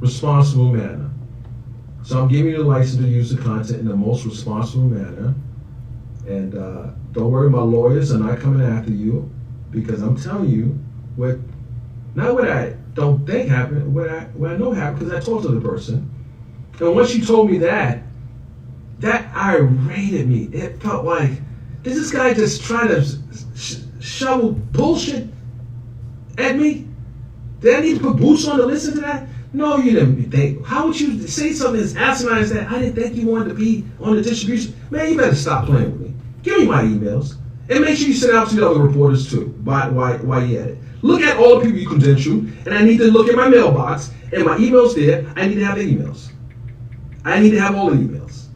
Speaker 7: responsible manner. So I'm giving you the license to use the content in the most responsible manner. And don't worry, my lawyers are not coming after you, because I'm telling you not what I don't think happened, what I know happened, because I talked to the person. And once you told me that irated me. It felt like, did this guy just try to shovel bullshit at me? Did I need to put boots on to listen to that? No, you didn't think. How would you say something as asinine as that? I didn't think you wanted to be on the distribution. Man, you better stop playing with me. Give me my emails. And make sure you send out to the other reporters too, while you at it. Look at all the people you credential, and I need to look at my mailbox, and my emails there, I need to have the emails. I need to have all the emails.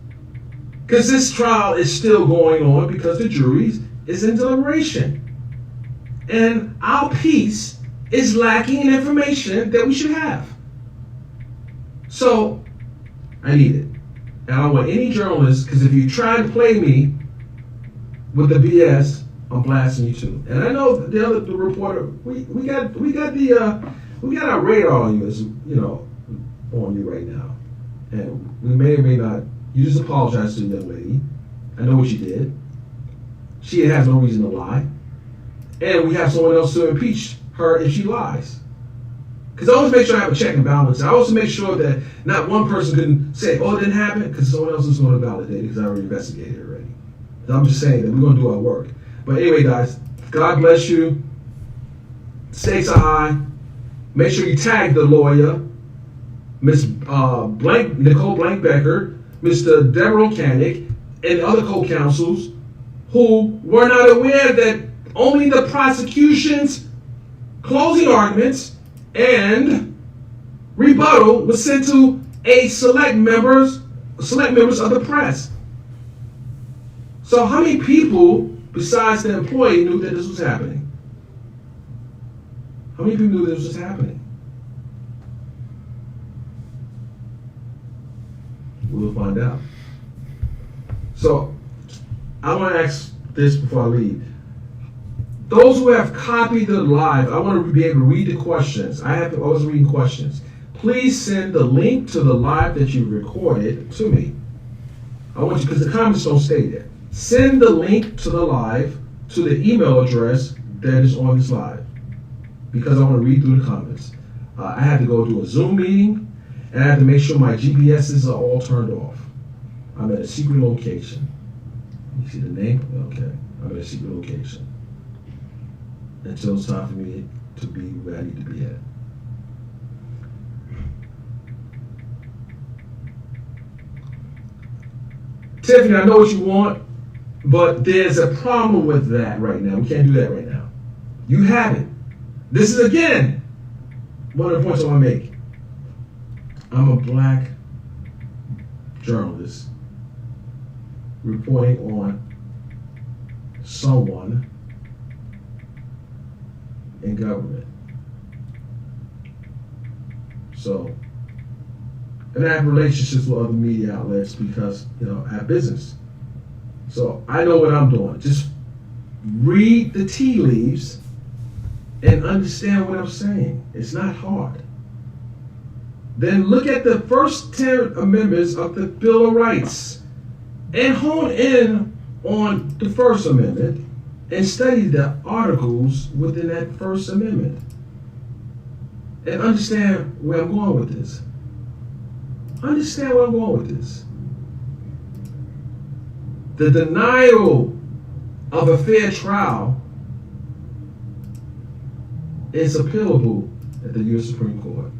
Speaker 7: Because this trial is still going on because the jury is in deliberation. And our piece is lacking in information that we should have. So, I need it. And I don't want any journalists, because if you try to play me with the BS, I'm blasting you too. And I know the reporter, we got our radar on you, as you know, on you right now. And we may or may not. You just apologize to the young lady. I know what you did. She has no reason to lie. And we have someone else to impeach her if she lies. Because I always make sure I have a check and balance. I also make sure that not one person can say, oh, it didn't happen, because someone else is going to validate it, because I already investigated it already. So I'm just saying that we're going to do our work. But anyway, guys, God bless you. Stakes are high. Make sure you tag the lawyer, Miss Nicole Blankbecker, Mr. Deborah Kanik, and other co-counsels who were not aware that only the prosecution's closing arguments and rebuttal was sent to select members of the press. So how many people besides the employee knew that this was happening? How many people knew this was happening? We'll find out. So I want to ask this before I leave. Those who have copied the live, I want to be able to read the questions. I have to always read questions. Please send the link to the live that you recorded to me. I want you, because the comments don't stay there. Send the link to the live to the email address that is on this live, because I want to read through the comments. I had to go do a Zoom meeting, and I had to make sure my GPSs are all turned off. I'm at a secret location. You see the name? Okay. I'm at a secret location. Until it's time for me to be where I need to be at. Tiffany, I know what you want, but there's a problem with that right now. We can't do that right now. You have it. This is, again, one of the points I want to make. I'm a black journalist reporting on someone in government. So, and I have relationships with other media outlets because, I have business. So I know what I'm doing. Just read the tea leaves and understand what I'm saying. It's not hard. Then look at the first 10 amendments of the Bill of Rights and hone in on the First Amendment and study the articles within that First Amendment and understand where I'm going with this. Understand where I'm going with this. The denial of a fair trial is appealable at the U.S. Supreme Court.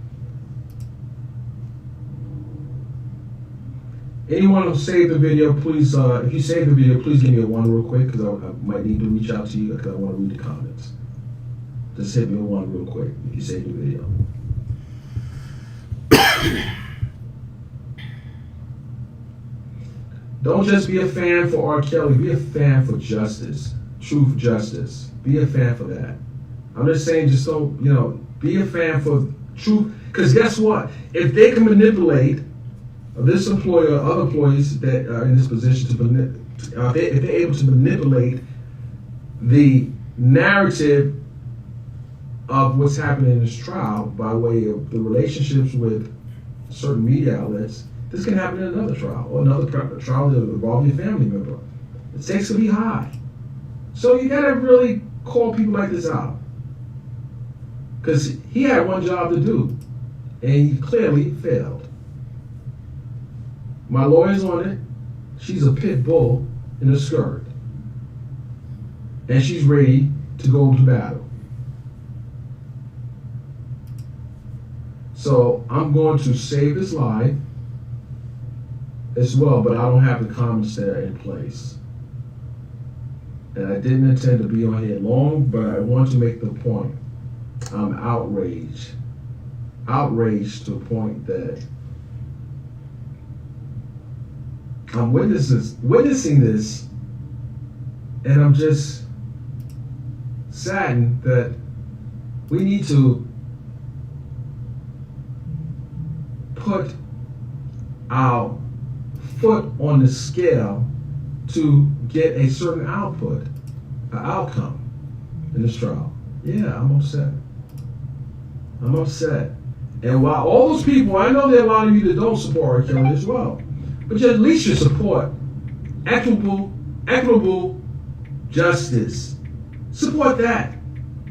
Speaker 7: Anyone who saved the video, please, if you saved the video, please give me a 1 real quick, because I might need to reach out to you because I want to read the comments. Just hit me a 1 real quick if you saved the video. Don't just be a fan for R. Kelly, be a fan for justice, truth, justice. Be a fan for that. I'm just saying, just don't, be a fan for truth, because guess what? If they can manipulate this employer or other employees that are in this position if they're able to manipulate the narrative of what's happening in this trial by way of the relationships with certain media outlets, this can happen in another trial or another trial that involves your family member. The stakes will be high. So you gotta really call people like this out. Because he had one job to do, and he clearly failed. My lawyer's on it. She's a pit bull in a skirt. And she's ready to go to battle. So I'm going to save this live as well, but I don't have the comments there in place. And I didn't intend to be on here long, but I want to make the point. I'm outraged. Outraged to a point that I'm witnessing this, and I'm just saddened that we need to put our foot on the scale to get a certain output, an outcome in this trial. Yeah, I'm upset. I'm upset. And while all those people, I know there are a lot of you that don't support R. Kelly as well, but at least you support equitable justice. Support that.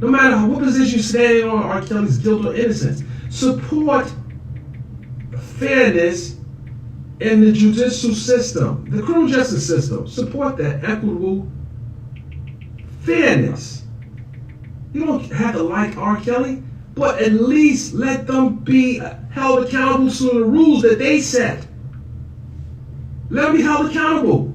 Speaker 7: No matter what position you stand on R. Kelly's guilt or innocence, support fairness in the judicial system, the criminal justice system. Support that equitable fairness. You don't have to like R. Kelly, but at least let them be held accountable to the rules that they set. Let them be held accountable.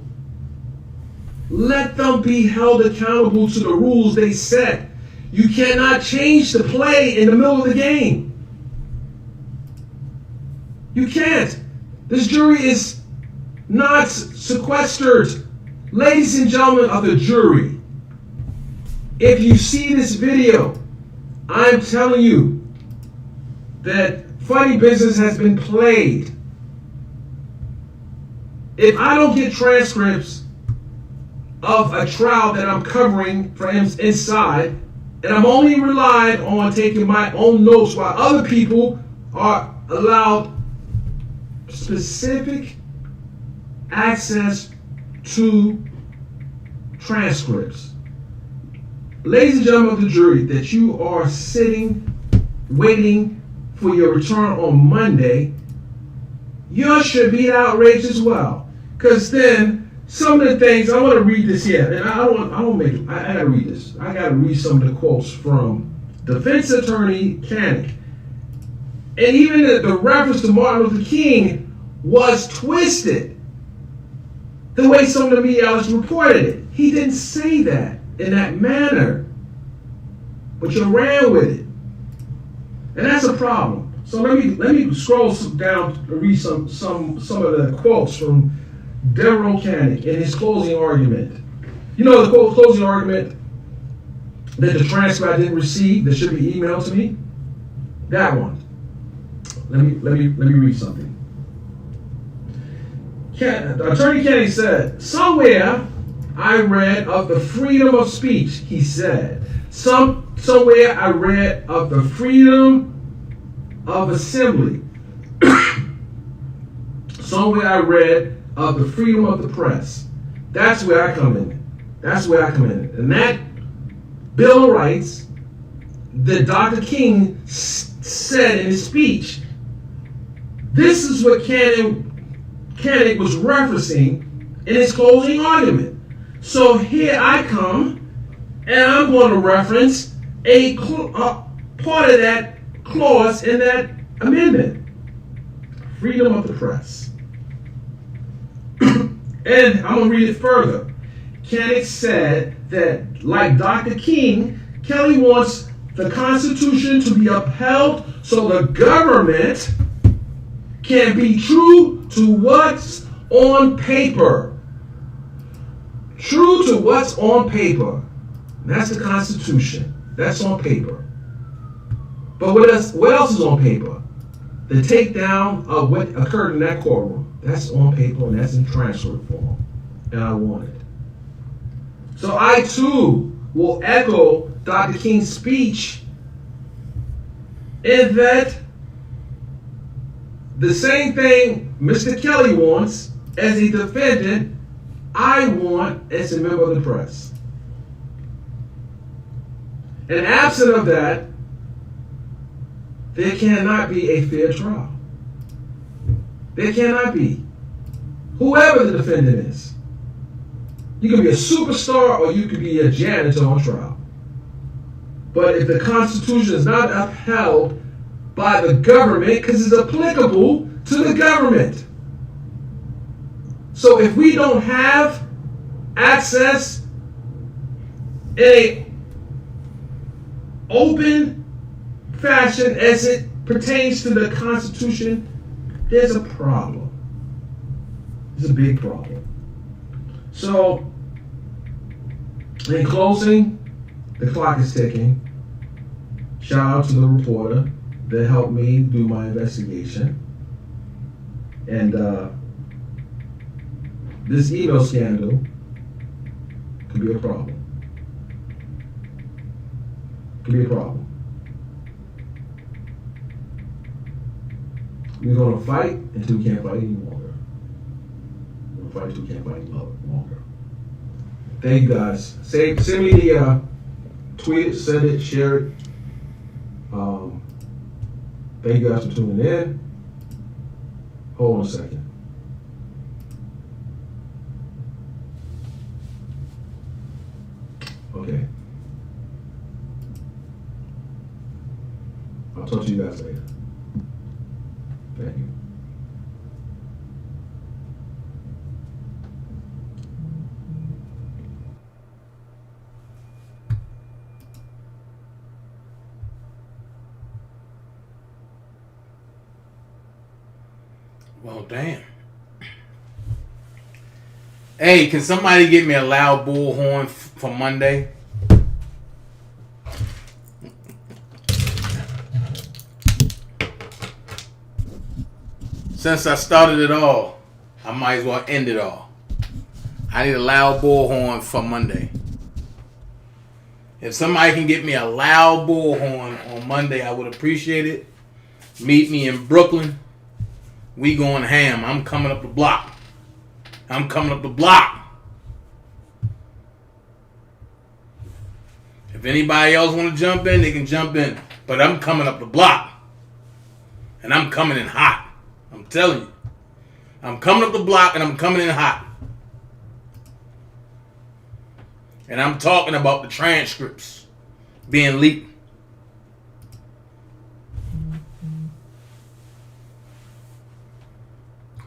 Speaker 7: Let them be held accountable to the rules they set. You cannot change the play in the middle of the game. You can't. This jury is not sequestered. Ladies and gentlemen of the jury, if you see this video, I'm telling you that funny business has been played. If I don't get transcripts of a trial that I'm covering for inside, and I'm only relying on taking my own notes while other people are allowed specific access to transcripts. Ladies and gentlemen of the jury, that you are sitting, waiting for your return on Monday, you should be outraged as well. Because then, some of the things, I want to read this here, and I gotta read this. I gotta read some of the quotes from defense attorney Koenig. And even the reference to Martin Luther King was twisted. The way some of the media outlets reported it. He didn't say that in that manner. But you ran with it. And that's a problem. So let me scroll down to read some of the quotes from Devereux Koenig in his closing argument. You know the closing argument that the transcript I didn't receive that should be emailed to me? That one. Let me read something. Attorney Koenig said, somewhere I read of the freedom of speech, he said. Somewhere I read of the freedom of assembly. Somewhere I read of the freedom of the press. That's where I come in. That's where I come in. And that Bill of Rights that Dr. King said in his speech, this is what Koenig was referencing in his closing argument. So here I come, and I'm going to reference a part of that clause in that amendment. Freedom of the press. And I'm going to read it further. Koenig said that, like Dr. King, Kelly wants the Constitution to be upheld so the government can be true to what's on paper. True to what's on paper. That's the Constitution. That's on paper. But what else is on paper? The takedown of what occurred in that courtroom. That's on paper and that's in transcript form. And I want it. So I too will echo Dr. King's speech in that the same thing Mr. Kelly wants as a defendant, I want as a member of the press. And absent of that, there cannot be a fair trial. There cannot be. Whoever the defendant is. You can be a superstar or you can be a janitor on trial. But if the Constitution is not upheld by the government, because it's applicable to the government. So if we don't have access in a open fashion as it pertains to the Constitution, there's a problem. There's a big problem. So, in closing, the clock is ticking. Shout out to the reporter that helped me do my investigation. And this email scandal could be a problem. Could be a problem. We're going to fight until we can't fight any longer. We're going to fight until we can't fight any longer. Thank you guys. Send me the tweet it, send it, share it. Thank you guys for tuning in. Hold on a second. Okay. I'll talk to you guys later. Thank you.
Speaker 3: Well, damn. Hey, can somebody get me a loud bullhorn for Monday? Since I started it all, I might as well end it all. I need a loud bullhorn for Monday. If somebody can get me a loud bullhorn on Monday, I would appreciate it. Meet me in Brooklyn. We going ham. I'm coming up the block. I'm coming up the block. If anybody else want to jump in, they can jump in. But I'm coming up the block. And I'm coming in hot. I'm telling you. I'm coming up the block and I'm coming in hot. And I'm talking about the transcripts being leaked.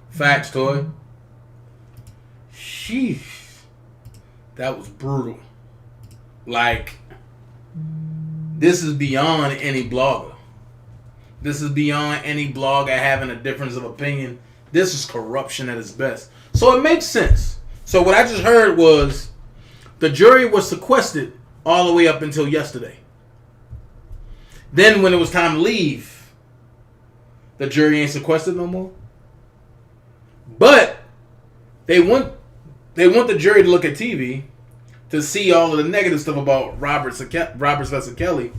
Speaker 3: Facts, Toy. Sheesh. That was brutal. Like, this is beyond any blogger. This is beyond any blogger having a difference of opinion. This is corruption at its best. So it makes sense. So what I just heard was the jury was sequestered all the way up until yesterday. Then when it was time to leave, the jury ain't sequestered no more. But they want the jury to look at TV to see all of the negative stuff about Robert Spencer Kelly.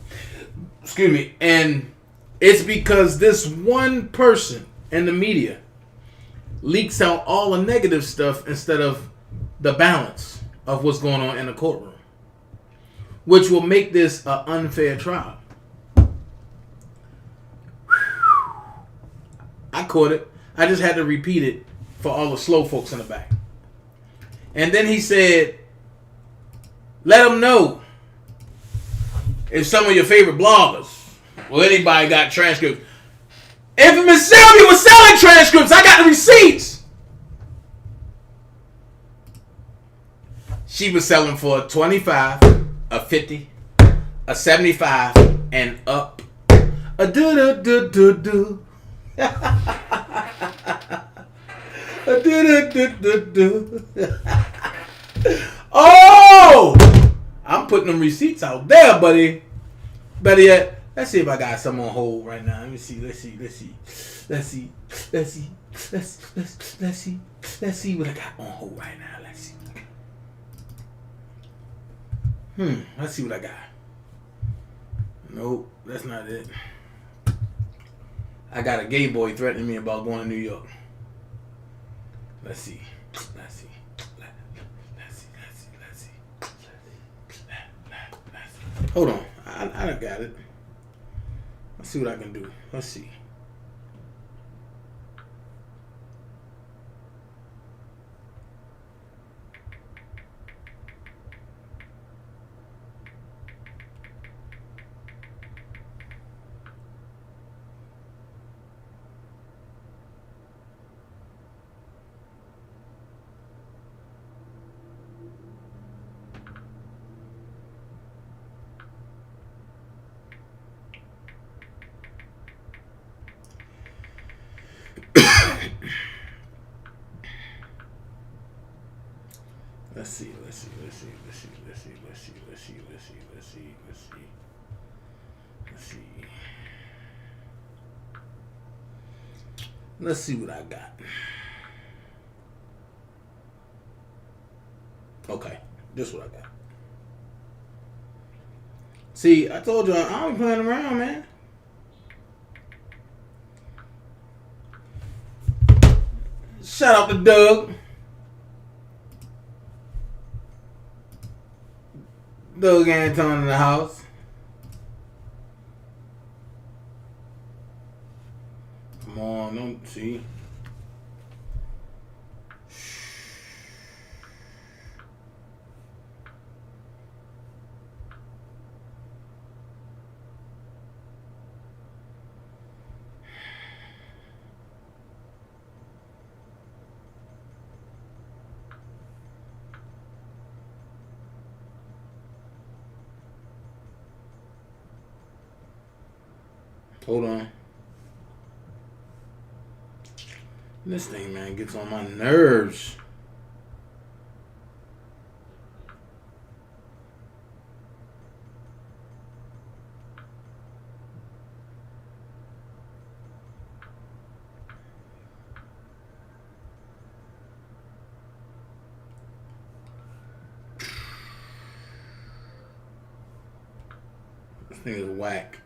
Speaker 3: Excuse me. And it's because this one person in the media leaks out all the negative stuff instead of the balance of what's going on in the courtroom, which will make this an unfair trial. I caught it. I just had to repeat it for all the slow folks in the back. And then he said, let them know if some of your favorite bloggers or anybody got transcripts. Infamous Sylvia was selling transcripts. I got the receipts. She was selling for a 25, a 50, a 75, and up. A do. A do. Oh! I'm putting them receipts out there, buddy. Better yet, let's see if I got some on hold right now. Let me see. Let's see what I got on hold right now. Let's see. Let's see what I got. Nope, that's not it. I got a gay boy threatening me about going to New York. Let's see. Hold on. I got it. Let's see what I can do. Let's see. Let's see what I got. Okay, this is what I got. See, I told you I ain't playing around, man. Shout out to Doug. Doug Anton in the house. Come on, don't see. Hold on. This thing, man, gets on my nerves. This thing is whack.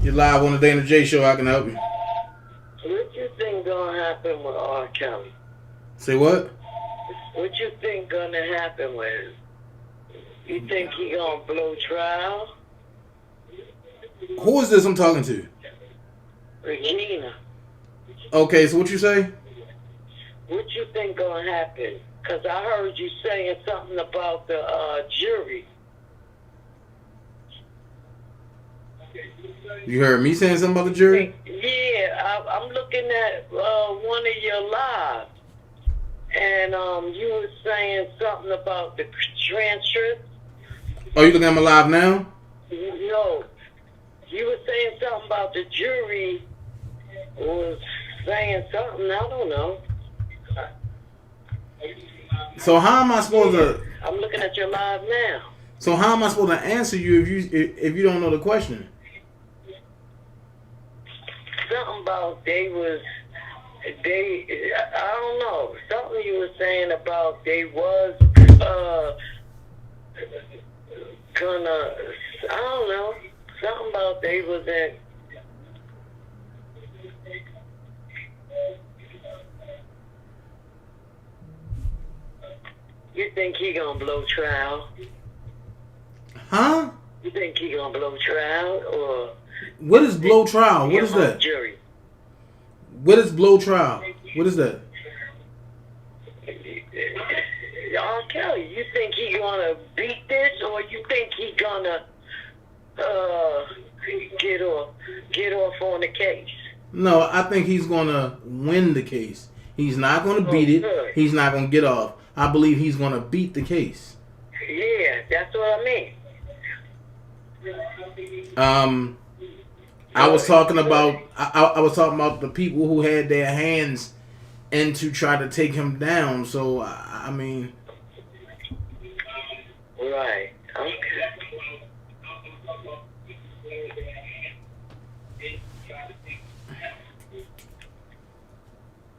Speaker 3: You're live on the DanaJay show. How can I help you?
Speaker 8: What you think gonna happen with R. Kelly?
Speaker 3: Say what?
Speaker 8: What you think gonna happen with him? You think he gonna blow trial?
Speaker 3: Who is this I'm talking to?
Speaker 8: Regina.
Speaker 3: Okay, so what you say?
Speaker 8: What you think gonna happen? Cause I heard you saying something about the jury.
Speaker 3: You heard me saying something about the jury?
Speaker 8: Yeah, I'm looking at one of your lives, and you were saying something about the transcript.
Speaker 3: Oh, you looking at my live now?
Speaker 8: No, you were saying something about the jury was saying something. I don't know.
Speaker 3: So how am I supposed to?
Speaker 8: I'm looking at your live now.
Speaker 3: So how am I supposed to answer you if you don't know the question?
Speaker 8: Something about I don't know. Something you were saying about they was gonna, I don't know. Something about they was in. You think he gonna blow trial?
Speaker 3: Huh?
Speaker 8: You think he gonna blow trial or?
Speaker 3: What is blow trial? What is that?
Speaker 8: Jury.
Speaker 3: What is blow trial? What is that?
Speaker 8: R. Kelly. You think he gonna beat this, or you think he gonna get off on the case?
Speaker 3: No, I think he's gonna win the case. He's not gonna beat it.
Speaker 8: Good.
Speaker 3: He's not gonna get off. I believe he's gonna beat the case.
Speaker 8: Yeah, that's what I mean.
Speaker 3: I was talking about I was talking about the people who had their hands in to try to take him down. So I mean,
Speaker 8: Right. Okay.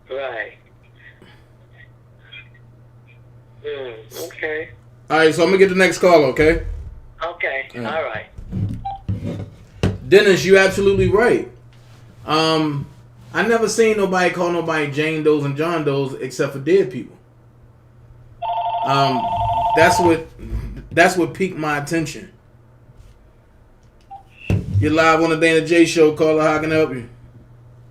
Speaker 8: Right. Okay.
Speaker 3: all right. So I'm gonna get the next call. Okay.
Speaker 8: Okay.
Speaker 3: Mm.
Speaker 8: All right.
Speaker 3: Dennis, you're absolutely right. I never seen nobody call nobody Jane Does and John Does except for dead people. That's what piqued my attention. You're live on the DanaJay show. Caller, how can I help you?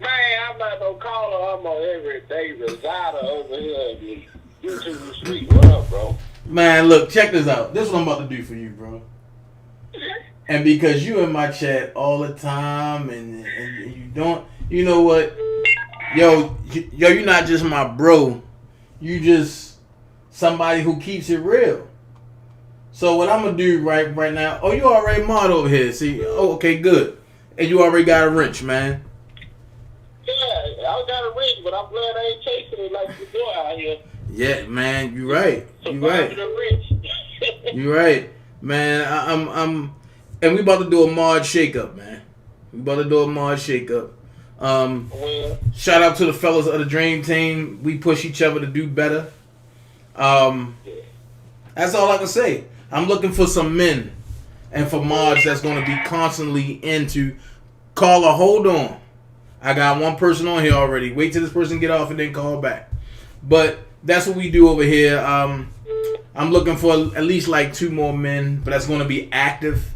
Speaker 9: Man, I'm not no caller. I'm on everyday resider over here in YouTube Street. What up, bro?
Speaker 3: Man, look, check this out. This is what I'm about to do for you, bro. And because you in my chat all the time, and you don't, you know what, yo, you're not just my bro. You just somebody who keeps it real. So what I'm gonna do right now? Oh, you already mod over here. See? Oh, okay, good. And you already got a wrench, man.
Speaker 9: Yeah, I got a ring, but I'm glad I ain't chasing it like you do out here.
Speaker 3: Yeah, man, you right. You right.
Speaker 9: Rich.
Speaker 3: You right, man. I'm, and we about to do a mod shakeup, man. We about to do a mod shakeup.
Speaker 9: Well,
Speaker 3: Shout out to the fellas of the Dream Team. We push each other to do better. That's all I can say. I'm looking for some men and for mods that's going to be constantly into caller. Hold on, I got one person on here already. Wait till this person get off and then call back. But that's what we do over here. I'm looking for at least like 2 more men, but that's going to be active.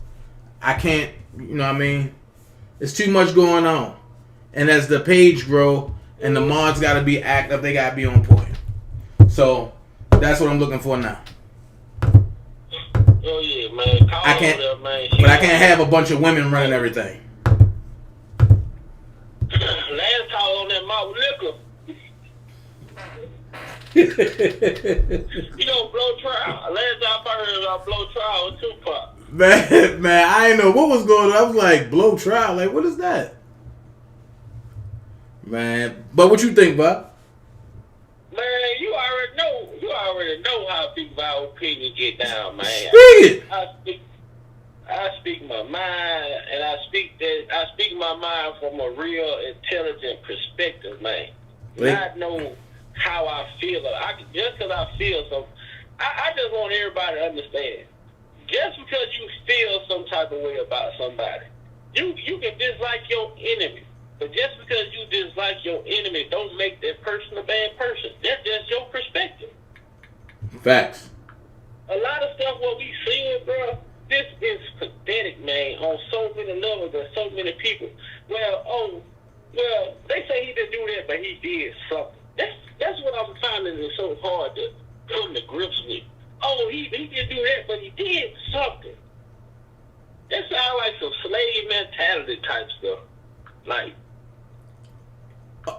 Speaker 3: I can't, you know what I mean? There's too much going on. And as the page grow and the mods got to be active, they got to be on point. So that's what I'm looking for now.
Speaker 9: oh yeah, man. Call
Speaker 3: I can't,
Speaker 9: over there, man.
Speaker 3: but I can't have a bunch of women running everything.
Speaker 9: Last call on that malt liquor. You know, blow trial. Last time I heard about blow trial with Tupac.
Speaker 3: Man, I didn't know what was going on. I was like, blow trial. Like, what is that? Man, but what you think, Bob?
Speaker 9: Man, you already know how people our opinion get down, man.
Speaker 3: Speak it.
Speaker 9: I speak my mind, and I speak my mind from a real intelligent perspective, man.
Speaker 3: Wait.
Speaker 9: Not know how I feel. Just because I feel something, I just want everybody to understand. Just because you feel some type of way about somebody, you can dislike your enemy. But just because you dislike your enemy don't make that person a bad person. That's just your perspective.
Speaker 3: Facts.
Speaker 9: A lot of stuff what we seeing, bro, this is pathetic, man, on so many levels and so many people. Well, they say he didn't do that, but he did something. That's what I'm finding is so hard to come to grips with. Oh, he didn't do that, but he did something. That sounds like some slave mentality type stuff. Like,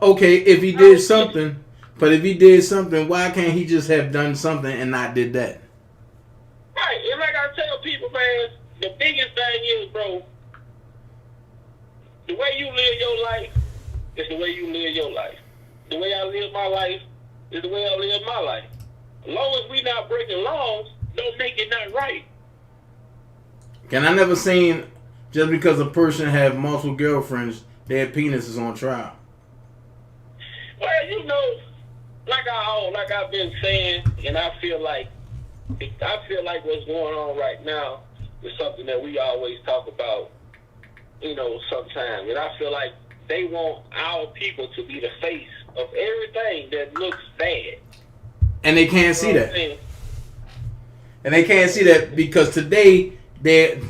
Speaker 3: Okay, if he did something, but if he did something, why can't he just have done something and not did that?
Speaker 9: right, and like I tell people, man, the biggest thing is, bro, the way you live your life is the way you live your life. The way I live my life is the way I live my life. As long as we not breaking laws, don't make it not right.
Speaker 3: And I never seen just because a person have multiple girlfriends, their penis is on trial.
Speaker 9: Well, you know, like I've been saying, and I feel like what's going on right now is something that we always talk about, you know, sometimes. And I feel like they want our people to be the face of everything that looks bad.
Speaker 3: And they can't see
Speaker 9: You know what
Speaker 3: that.
Speaker 9: I'm saying?
Speaker 3: And they can't see that because today they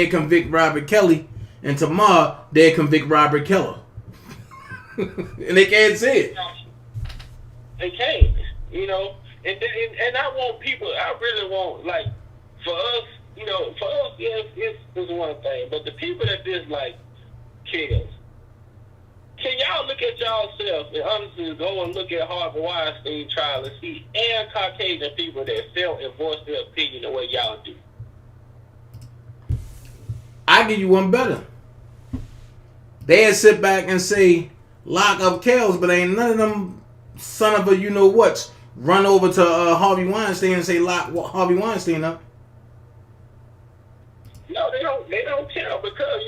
Speaker 3: convict Robert Kelly, and tomorrow they convict Robert Keller. And they can't see it.
Speaker 9: They can't, you know. and I want people. I really want, like, for us, yes, it's one thing, but the people that dislike kills. Can y'all look at y'allself and honestly go and look at Harvey Weinstein trial and see and Caucasian people that felt and voiced their opinion the way y'all do?
Speaker 3: I give you one better. They'd sit back and say, lock up Kells, but ain't none of them son of a you-know-whats run over to Harvey Weinstein and say, lock Harvey Weinstein up.
Speaker 9: No, they don't care because,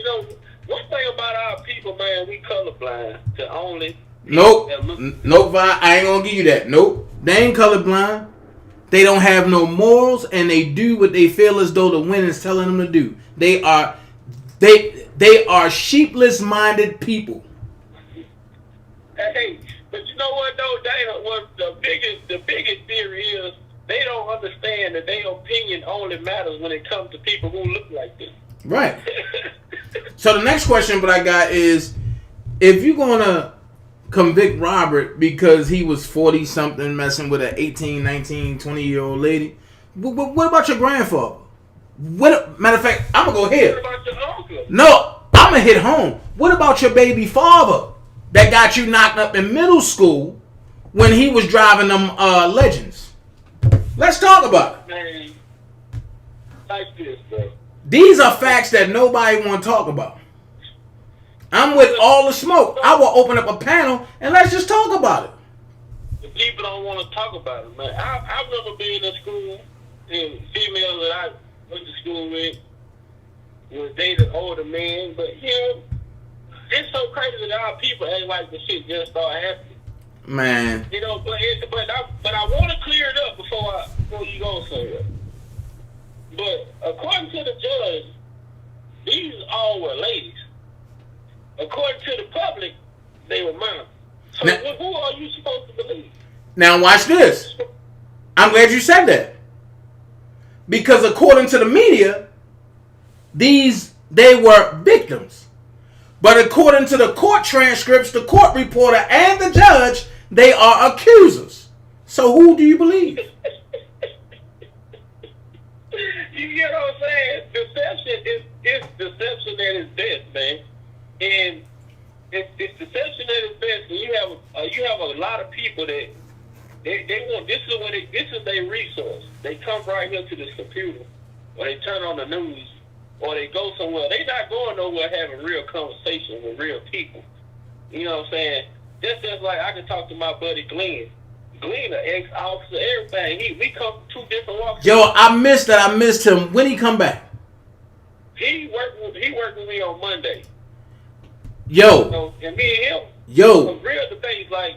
Speaker 9: one thing about our people, man, we colorblind to only...
Speaker 3: Nope, I ain't gonna give you that. Nope, they ain't colorblind. They don't have no morals, and they do what they feel as though the wind is telling them to do. They are sheepless-minded people.
Speaker 9: Hey, but you know what though, Dana? What the biggest theory is, they don't understand that their opinion only matters when it comes to people who look like this.
Speaker 3: Right. So the next question that I got is, if you're gonna convict Robert because he was 40-something messing with an 18, 19, 20-year-old lady, what about your grandfather? Matter of fact, I'm gonna go here.
Speaker 9: What about your uncle?
Speaker 3: No, I'm gonna hit home. What about your baby father that got you knocked up in middle school when he was driving them Legends? Let's talk about it.
Speaker 9: Man, like this, bro.
Speaker 3: These are facts that nobody want to talk about. I'm with all the smoke. I will open up a panel and let's just talk about it.
Speaker 9: The people don't want to talk about it, man. I remember being in school and females that I went to school with was dating older men, but it's so crazy that our people act like the shit just started happening.
Speaker 3: Man.
Speaker 9: But I want to clear it up before you go somewhere. But according to the judge, these all were ladies. According to the public, they were men. So who are you supposed to believe?
Speaker 3: Now watch this. I'm glad you said that. Because according to the media, they were victims. But according to the court transcripts, the court reporter, and the judge, they are accusers. So who do you believe?
Speaker 9: You get what I'm saying? Deception is deception at its best, man. And it's deception at its best. And you have a lot of people that they want. This is their resource. They come right here to this computer, or they turn on the news, or they go somewhere. They not going nowhere having real conversation with real people. You know what I'm saying? Just like I can talk to my buddy Glenn. Glenn, an ex-officer, everything. We come from two different walks.
Speaker 3: Yo, I missed that. I missed him. When he come back?
Speaker 9: He worked with me on Monday.
Speaker 3: Yo.
Speaker 9: So, and me and him.
Speaker 3: Yo.
Speaker 9: Some real debates, like,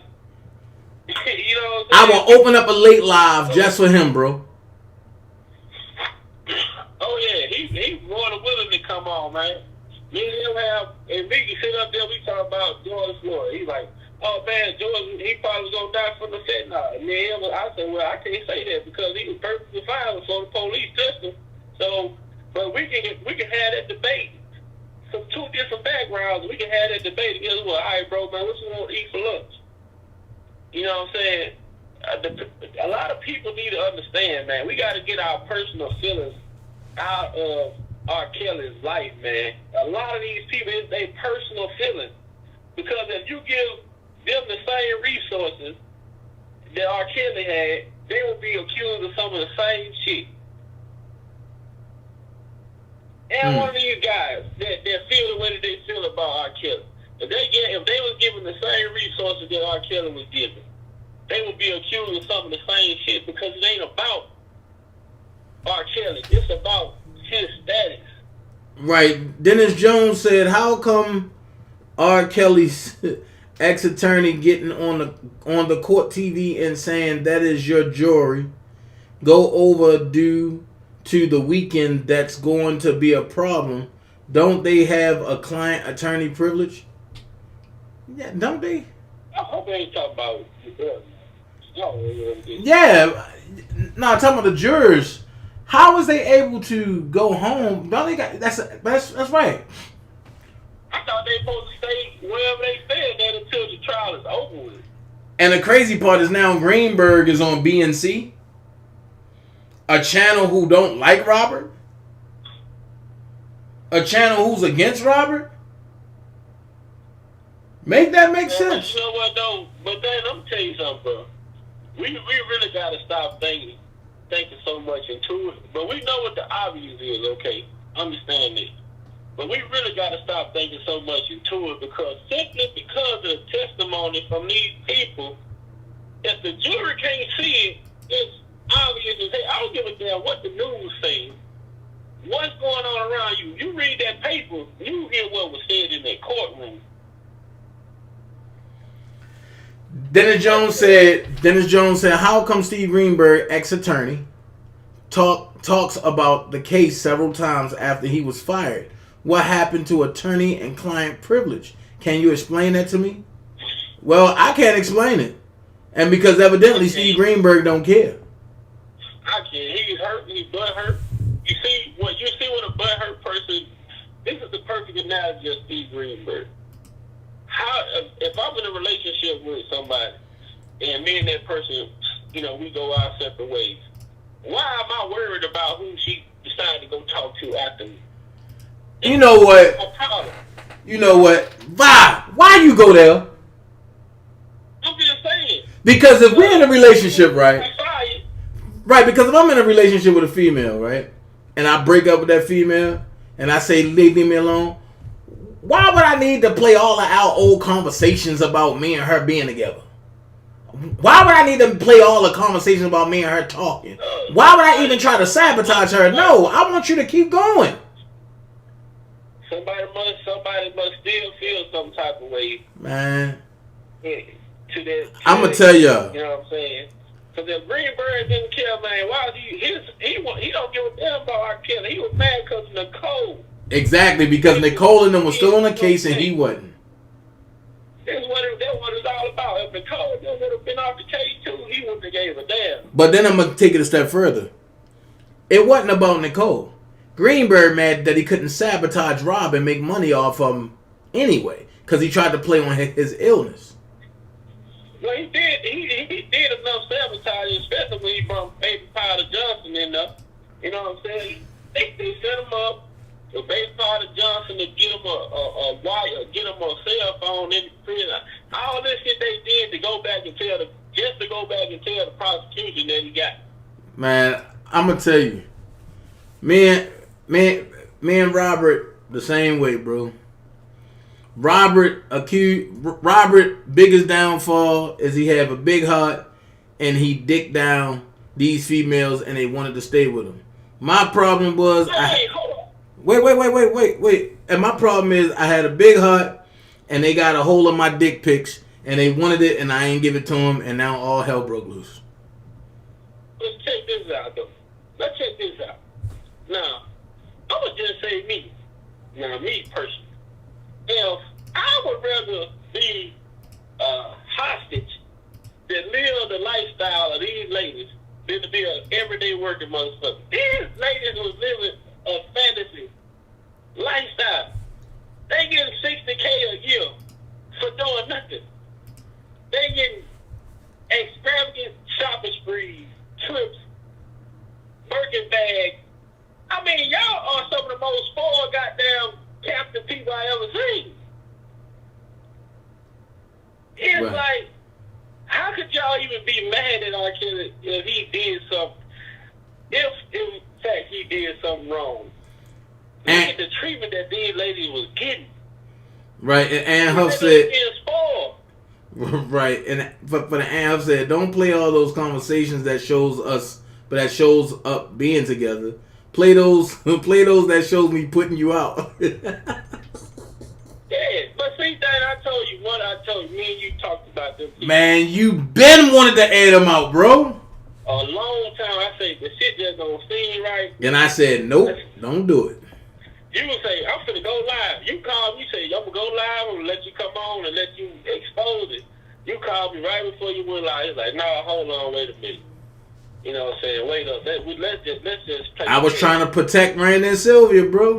Speaker 9: you know what
Speaker 3: I
Speaker 9: I'm saying?
Speaker 3: will open up a late live just for him, bro.
Speaker 9: Oh yeah, he's more than willing to come on, man. Me and him and we can sit up there. We talk about George Floyd. He's like, oh man, George, he probably gonna die from the fentanyl. And then I said, well, I can't say that because he was perfectly fine before the police touched him. So, but we can have that debate from two different backgrounds. We can have that debate together. Well, all right, bro, man, what you want to eat for lunch? You know what I'm saying? A lot of people need to understand, man. We got to get our personal feelings out of R. Kelly's life, man. A lot of these people, it's their personal feelings. Because if you give them the same resources that R. Kelly had, they will be accused of some of the same shit. And one of these guys that feel the way that they feel about R. Kelly, if they was given the same resources that R. Kelly was given, they would be accused of some of the same shit because it ain't about R. Kelly. It's about his status.
Speaker 3: Right. Dennis Jones said, how come R. Kelly's ex-attorney getting on the court TV and saying that is your jury, go over due to the weekend, that's going to be a problem? Don't they have a client attorney privilege? Yeah, don't they?
Speaker 9: I hope they ain't talking about it.
Speaker 3: Yeah. No, I'm talking about the jurors. How was they able to go home? Don't they got that's right.
Speaker 9: I thought they supposed to stay wherever they stayed there until the trial is over with.
Speaker 3: And the crazy part is now Greenberg is on BNC, a channel who don't like Robert, a channel who's against Robert. Make that make sense.
Speaker 9: You know what though? But then I'm gonna tell you something, bro. We really gotta stop thinking so much into it. But we know what the obvious is, okay? Understand it. But we really gotta stop thinking so much into it because simply because of the testimony from these people, if the jury can't see it, it's obvious as hey, I don't give a damn what the news says. What's going on around you? You read that paper, you hear what was said in that courtroom.
Speaker 3: Dennis Jones said, how come Steve Greenberg, ex-attorney, talks about the case several times after he was fired? What happened to attorney and client privilege? Can you explain that to me? Well, I can't explain it. And because evidently Steve Greenberg don't care.
Speaker 9: I can't. He's hurt. He's butt hurt. You see when a butt hurt person, this is the perfect analogy of Steve Greenberg. How if I'm in a relationship with somebody and me and that person, you know, we go our separate ways, why am I worried about who she decided to go talk to after me?
Speaker 3: You know what? You know what? Why you go there?
Speaker 9: I'm just saying.
Speaker 3: Because if we're in a relationship, right? Right, because if I'm in a relationship with a female, right? And I break up with that female and I say, leave me alone. Why would I need to play all of our old conversations about me and her being together? Why would I need to play all the conversations about me and her talking? Why would I even try to sabotage her? No, I want you to keep going.
Speaker 9: Somebody must still feel some type of way.
Speaker 3: Man.
Speaker 9: To that.
Speaker 3: I'm going to tell you.
Speaker 9: You know what I'm saying? Because if Greenberg didn't care, man, why is he don't give a damn about our killer. He was mad because Nicole.
Speaker 3: Exactly, because Nicole and them was still on the case and he wasn't.
Speaker 9: That's what it's all about. If Nicole would have been off the case too, he wouldn't have gave a damn.
Speaker 3: But then I'm going to take it a step further. It wasn't about Nicole. Greenberg mad that he couldn't sabotage Rob and make money off of him anyway, because he tried to play on his illness.
Speaker 9: Well, he did. He did enough sabotage, especially when he brought Baby Powder Johnson in there. You know what I'm saying? They set him up for Baby Powder Johnson to get him a wire, get him a cell phone in the prison. All this shit they did to go back and tell the prosecution that he got.
Speaker 3: Man, I'm gonna tell you, me and Robert the same way, bro. Robert biggest downfall is he have a big heart and he dicked down these females and they wanted to stay with him. My problem was wait. And my problem is I had a big heart and they got a hold of my dick pics and they wanted it and I ain't give it to them and now all hell broke loose.
Speaker 9: Let's check this out though. Let's check this out. Now, I would just say me. Now, me personally. If I would rather be a hostage than live the lifestyle of these ladies than to be an everyday working motherfucker. These ladies was living a fantasy lifestyle. They getting $60K a year for doing nothing. They getting extravagant shopping sprees, trips, Birkin bags. I mean, y'all are some of the most spoiled goddamn captain people I ever seen. It's
Speaker 3: right.
Speaker 9: Like, how could y'all even be mad at R. Kelly if he did something? If in fact he did something wrong. Look at the treatment that these ladies was getting.
Speaker 3: Right, and Ann Huff said. Right, and but Ann Huff said, don't play all those conversations that shows up being together. Play those that shows me putting you out.
Speaker 9: Yeah, but see, Dan, I told you, me and you talked about this.
Speaker 3: Man, you been wanted to air them out, bro.
Speaker 9: A long time. I said, the shit just don't seem right.
Speaker 3: And I said, nope, don't do it.
Speaker 9: You would say, I'm finna go live. You call me, you say, I'm gonna go live, I'm gonna let you come on and let you expose it. You called me right before you went live. It's like, no, hold on, wait a minute. You know what I'm saying? Wait up. Let's just play.
Speaker 3: I was trying to protect Randy and Sylvia, bro.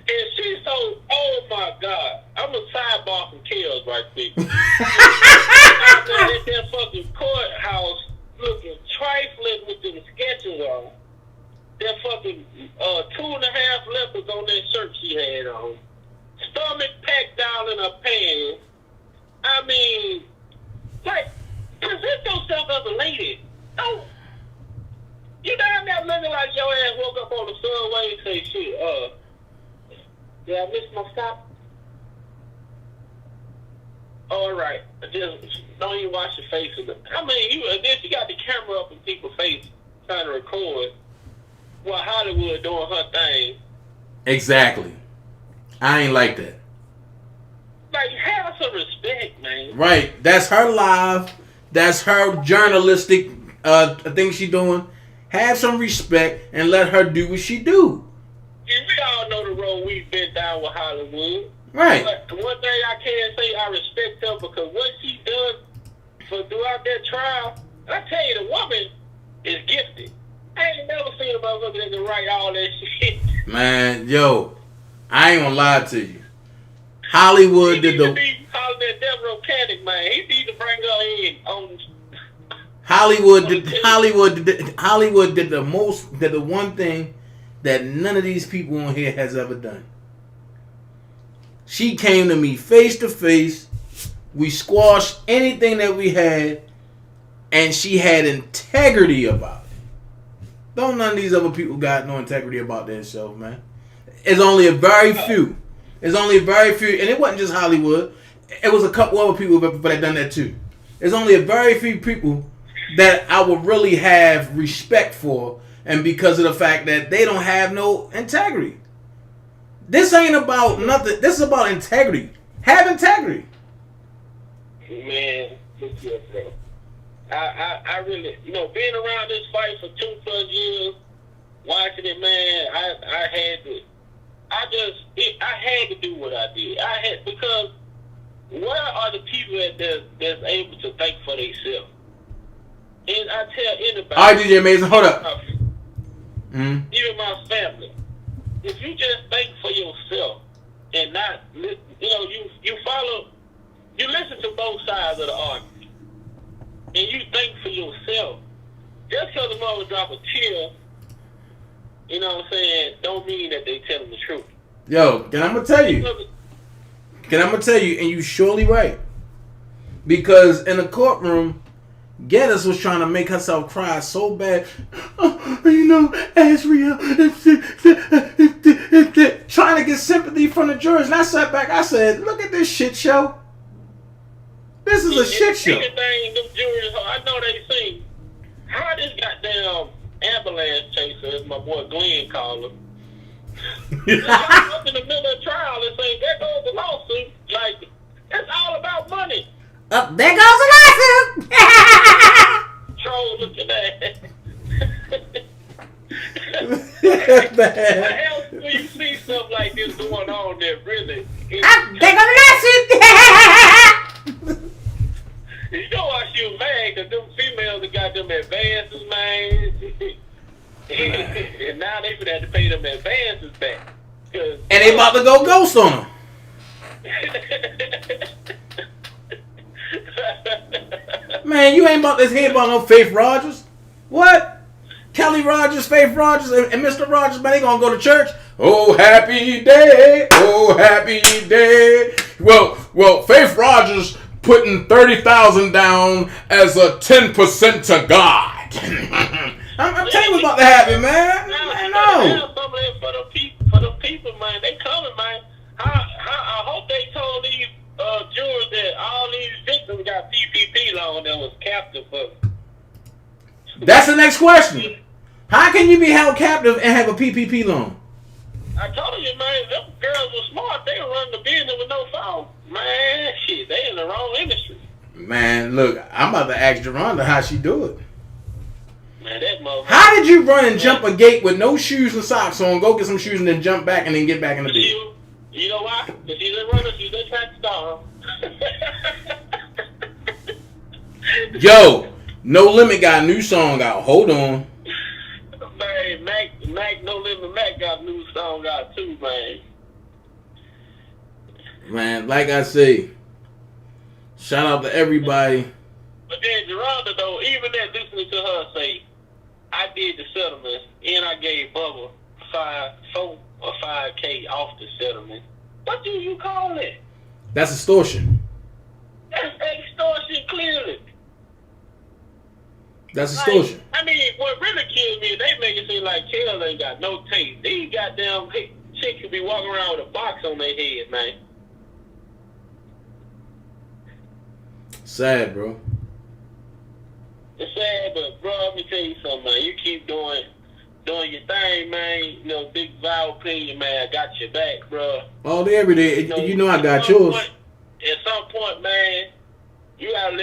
Speaker 9: And she's so, oh my God. I'm a sidebar from Kills right quick. her pants. I mean, like, present yourself as a lady. Don't. You down there looking like your ass woke up on the subway and say, shit, did I miss my stop? All right. Just don't even wash your face. I mean, then you got the camera up in people's face trying to record while Hollywood doing her thing.
Speaker 3: Exactly. I ain't like that.
Speaker 9: Like, have some respect, man.
Speaker 3: Right. That's her live. That's her journalistic thing she doing. Have some respect and let her do what she do.
Speaker 9: And we all know the road we've been down with Hollywood.
Speaker 3: Right.
Speaker 9: But the one thing I can say, I respect her because what she done throughout that trial, I tell you, the woman is gifted. I ain't never seen a motherfucker that can write all that shit.
Speaker 3: Man, yo, I ain't gonna lie to you. Hollywood did the.
Speaker 9: He calling that Deborah Mechanic, man. He need to bring her in on.
Speaker 3: Hollywood did the one thing that none of these people on here has ever done. She came to me face to face. We squashed anything that we had, and she had integrity about it. Don't none of these other people got no integrity about themselves, man. It's only a very few. It's only a very few, and it wasn't just Hollywood. It was a couple other people that done that too. There's only a very few people that I would really have respect for, and because of the fact that they don't have no integrity. This ain't about nothing. This is about integrity. Have integrity.
Speaker 9: Man, look here, bro. I really, being around this fight for 2+ years, watching it, man, I had to do what I did. Because where are the people that's able to think for themselves? And I tell anybody.
Speaker 3: All right, DJ Mason, hold up.
Speaker 9: Even my family. If you just think for yourself and not, you listen to both sides of the argument, and you think for yourself. Just because the mother drop a tear, you know what I'm saying, don't mean that they telling the truth.
Speaker 3: Yo, and I'm gonna tell you, and you surely right. Because in the courtroom, Geddes was trying to make herself cry so bad. Azriel, trying to get sympathy from the jurors. And I sat back, I said, look at this shit show. This is a shit show.
Speaker 9: Them jurors, I know they sing. How this goddamn ambulance chaser, as my boy Glenn called him, up in the middle of the trial and say, there goes the lawsuit. Like, it's all about money.
Speaker 6: Up there goes the lawsuit.
Speaker 9: Troll looking at. How else do you see stuff like this going on there, really?
Speaker 6: Up there goes the lawsuit.
Speaker 9: You know why she was mad? Because them females that got them advances, man. And now they would have to pay them advances back. And
Speaker 3: they about to go ghost on them. Man, you ain't about to hear about no Faith Rogers. What? Kelly Rogers, Faith Rogers, and Mr. Rogers, man, they gonna go to church? Oh, happy day. Oh, happy day. Well, Faith Rogers putting $30,000 down as a 10% to God. I'm telling you what's about to happen, man. I know.
Speaker 9: For the people, man, they coming, man. I hope they told these jurors that all these victims got PPP loan that was captive for.
Speaker 3: That's the next question. How can you be held captive and have a PPP loan?
Speaker 9: I told you, man, them girls were smart. They were running the business with no phone. Man, shit, they in the wrong industry.
Speaker 3: Man, look, I'm about to ask Geronda how she do it.
Speaker 9: Man, that motherfucker.
Speaker 3: How did you run and jump a gate with no shoes and socks on, go get some shoes and then jump back and then get back in the bed?
Speaker 9: You know why? Because she's a runner, she's a track star.
Speaker 3: Yo, No Limit got a new song out. Hold on.
Speaker 9: Man, Mac, No Limit Mac got a new song out too, man.
Speaker 3: Man, like I say, shout out to everybody.
Speaker 9: But then Geronda, though, even that listening to her say, I did the settlements and I gave Bubba $4 or $5K off the settlement. What do you call it?
Speaker 3: That's extortion.
Speaker 9: That's extortion, clearly.
Speaker 3: That's extortion.
Speaker 9: I mean, what really kills me, they make it seem like Kells ain't got no taste. These goddamn chicks could be walking around with a box on their head, man.
Speaker 3: Sad, bro.
Speaker 9: It's sad, but bro, let me tell you something, man. You keep doing your thing, man. You know, big vow opinion, man. I got your back, bro.
Speaker 3: All day, every day. You know I got yours.
Speaker 9: At some point, man, you gotta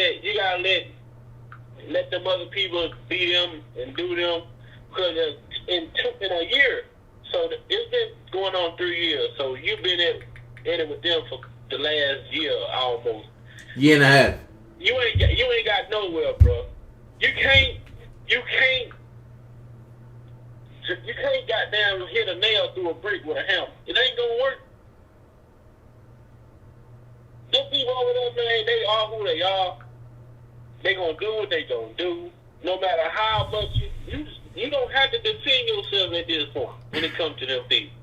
Speaker 9: let them other people be them and do them. Because in a year, so it's been going on 3 years. So you've been in it with them for the last year almost.
Speaker 3: Year and a half.
Speaker 9: You ain't got nowhere, bro. You can't goddamn hit a nail through a brick with a hammer. It ain't gonna work. Them people over there, man, they are who they are. They gonna do what they gonna do. No matter how much you don't have to defend yourself at this point when it comes to them people.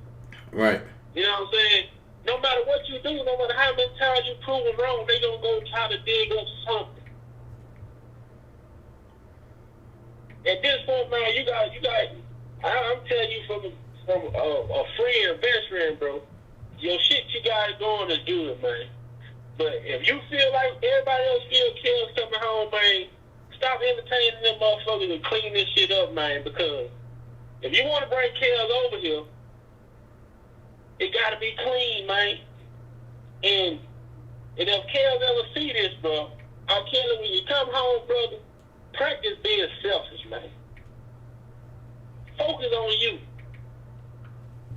Speaker 3: Right.
Speaker 9: You know what I'm saying? No matter what you do, no matter how many times you prove them wrong, they gonna go try to dig up something. At this point, man, you got. I'm telling you from a friend, best friend, bro. Your shit you got going is good, man. But if you feel like everybody else feel Kells coming home, man, stop entertaining them motherfuckers and clean this shit up, man. Because if you want to bring Kells over here, it got to be clean, man. And if Kells ever see this, bro, I'm telling you, when you come home, brother, practice being selfish, man. Focus on you.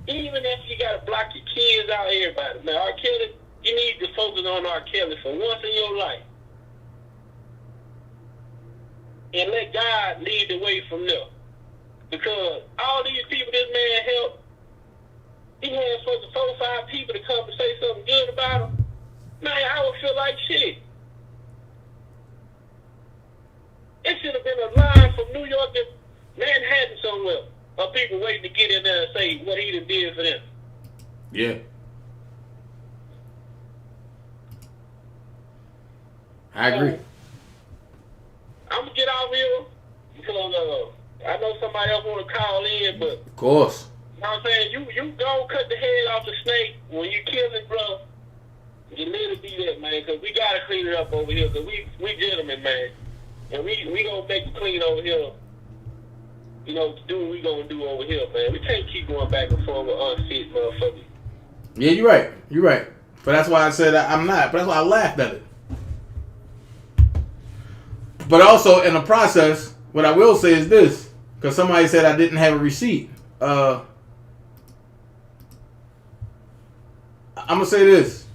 Speaker 9: Even if you got to block your kids out, everybody. Man, R. Kelly, you need to focus on R. Kelly for once in your life. And let God lead the way from there. Because all these people this man helped, he had supposed to 4 or 5 people to come and say something good about him. Man, I would feel like shit. It should have been a line from New York to Manhattan somewhere of people waiting to get in there and say what he done did for them.
Speaker 3: Yeah. I agree.
Speaker 9: I'm going to get out here because I know somebody else want to call in, but...
Speaker 3: Of course.
Speaker 9: You know what I'm saying? You go cut the head off the snake when you kill it, bro. You let it be that, man, because we got to clean it up over here because we gentlemen, man. And we going to make it clean over here. You know, do what we going to do over here, man. We can't keep going back and forth with unfit motherfuckers.
Speaker 3: Yeah, you're right. You're right. But that's why I said I'm not. But that's why I laughed at it. But also, in the process, what I will say is this. Because somebody said I didn't have a receipt. I'm going to say this.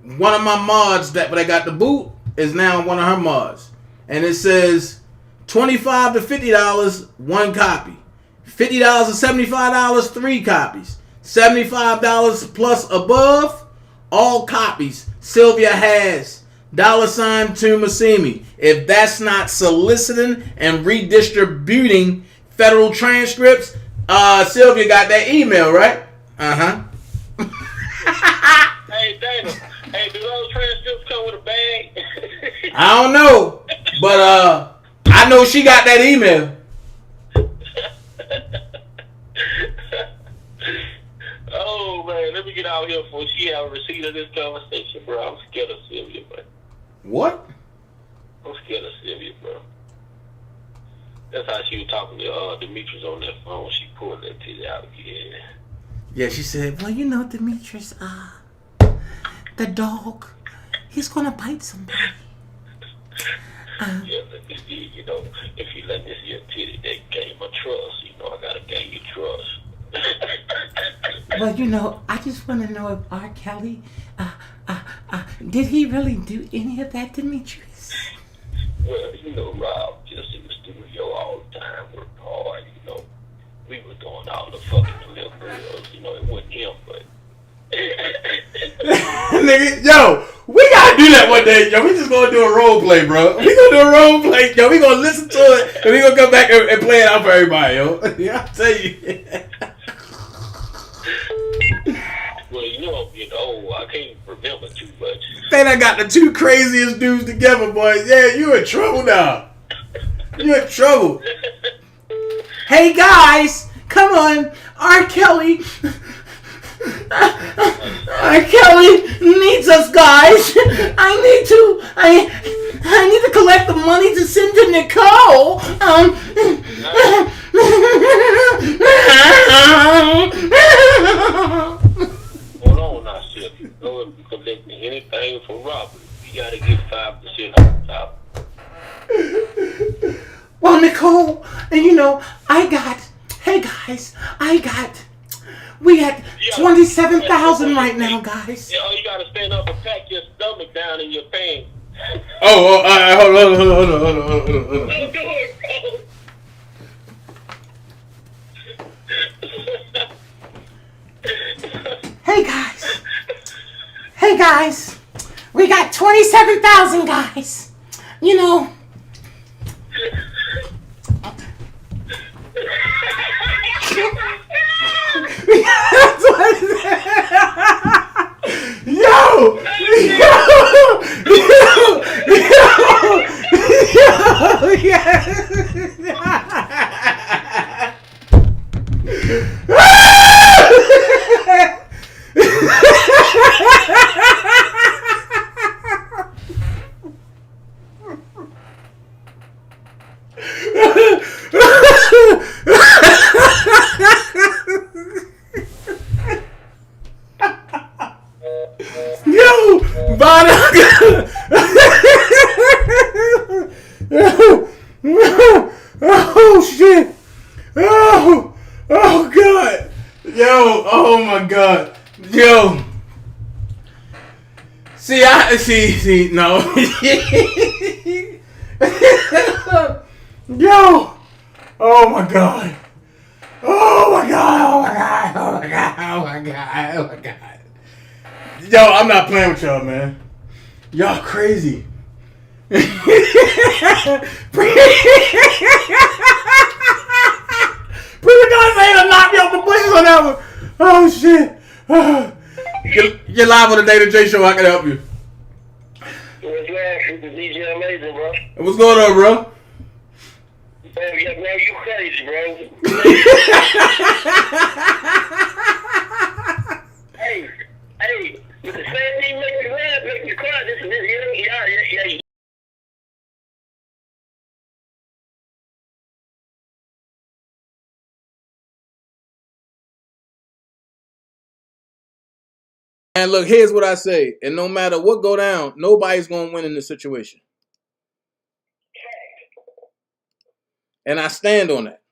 Speaker 3: One of my mods that I got the boot is now one of her mods. And it says $25 to $50, 1 copy. $50 to $75, 3 copies. $75 plus above, all copies. Sylvia has. $ Tumasimi. If that's not soliciting and redistributing federal transcripts, Sylvia got that email, right? Uh-huh.
Speaker 9: Hey, Dana. Hey, do those transcripts come with a bag?
Speaker 3: I don't know. But I know she got that email.
Speaker 9: Oh, man. Let me get out here before she have a receipt of this conversation, bro. I'm scared of Sylvia, man.
Speaker 3: What?
Speaker 9: I'm scared of Sylvia, bro. That's how she was talking to Demetrius on that phone. She pulled that titty out again.
Speaker 3: Yeah, she said, well, you know, Demetrius, the dog, he's gonna bite somebody.
Speaker 9: Yeah, let me see, you know, if you let me see your titty, that game of trust. You know, I gotta gain your trust.
Speaker 3: Well, you know, I just want to know if R. Kelly, did he really do any of that, Demetrius?
Speaker 9: Well, you know, Rob just in the studio all the time, worked hard, you know. We were doing all the fucking little girls, you know, it wasn't him, but...
Speaker 3: Nigga, yo, we gotta do that one day, yo. We just gonna do a role play, bro. We gonna do a role play, yo. We gonna listen to it, and we gonna come back and play it out for everybody, yo. Yeah, I'll tell you.
Speaker 9: Well, you you know, I'm getting old. I can't remember too much.
Speaker 3: Then I got the two craziest dudes together, boys. Yeah, you in trouble now. You in trouble. Hey guys, come on, R. Kelly. R. Kelly needs us, guys. I need to collect the money to send to Nicole.
Speaker 9: Hold on now, Chef. You know if you collecting anything for robbery, you gotta get 5% off the top.
Speaker 3: Well, Nicole, and you know, hey guys, we at 27,000 right now, guys.
Speaker 9: Yeah, you gotta stand up and pack your stomach down in your pants.
Speaker 3: Hold on.
Speaker 9: Don't do it, bro.
Speaker 3: Hey guys, we got 27,000, guys. You know. Oh shit! Oh god! Yo! Oh my god! Yo! See no. Yo! Oh my god! Oh my god! Yo, I'm not playing with y'all, man. Y'all crazy. Pretty guys ain't gonna knock me off the bushes on that one. Oh shit. You're live on the DanaJay show. I can help you.
Speaker 9: What's last? This is DJ Amazing, bro.
Speaker 3: What's going on, bro?
Speaker 9: Man, you crazy, bro. Hey, with the same thing make you laugh, make you cry. This, yeah.
Speaker 3: And look, here's what I say. And no matter what go down, nobody's going to win in this situation. And I stand on that.
Speaker 9: I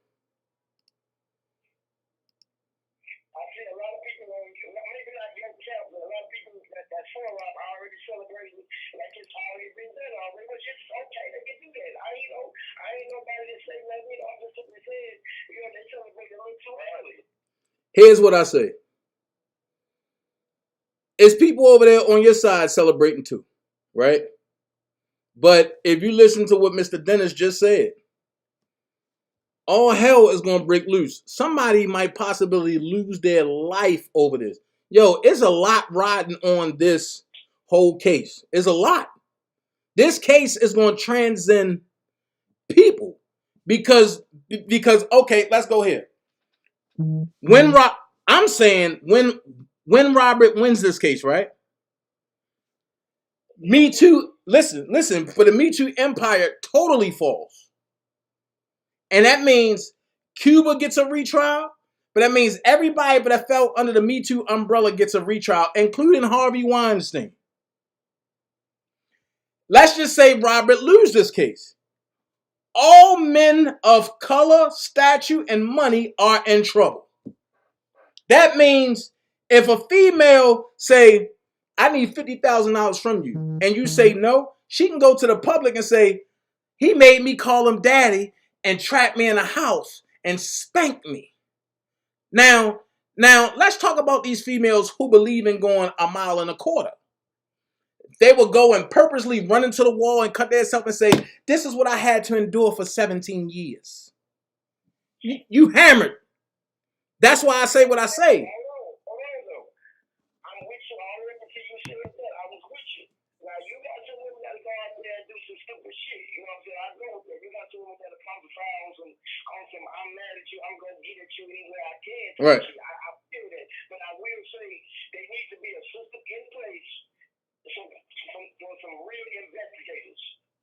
Speaker 9: see a lot of people, maybe not young camp, but a lot of people that fall off are already celebrating like it's already been done already, which is okay, they can do that. I ain't nobody that say nothing, I just simply said, they celebrate a little too early.
Speaker 3: Here's what I say. It's people over there on your side celebrating too, right? But if you listen to what Mr. Dennis just said, all hell is going to break loose. Somebody might possibly lose their life over this. Yo, it's a lot riding on this whole case. It's a lot. This case is going to transcend people because okay, let's go here. I'm saying when Robert wins this case, right? Me Too, listen, for the Me Too empire totally falls. And that means Cuba gets a retrial, but that means everybody that fell under the Me Too umbrella gets a retrial, including Harvey Weinstein. Let's just say Robert loses this case. All men of color, stature, and money are in trouble. That means if a female say, I need $50,000 from you, and you say no, she can go to the public and say, he made me call him daddy and trap me in a house and spank me. Now, let's talk about these females who believe in going a mile and a quarter. They will go and purposely run into the wall and cut themselves and say, this is what I had to endure for 17 years. You hammered. That's why I say what I say.
Speaker 9: Hold on, though. I'm you said that, I was with you. Now, you got some women that go out there and do some stupid shit. You know what I'm saying? I go with that. You got some women that come to fire on some, I'm mad at you, I'm going to get at you any way I can.
Speaker 3: Right.
Speaker 9: I feel that. But I will say there needs to be a system in place for some real investigators.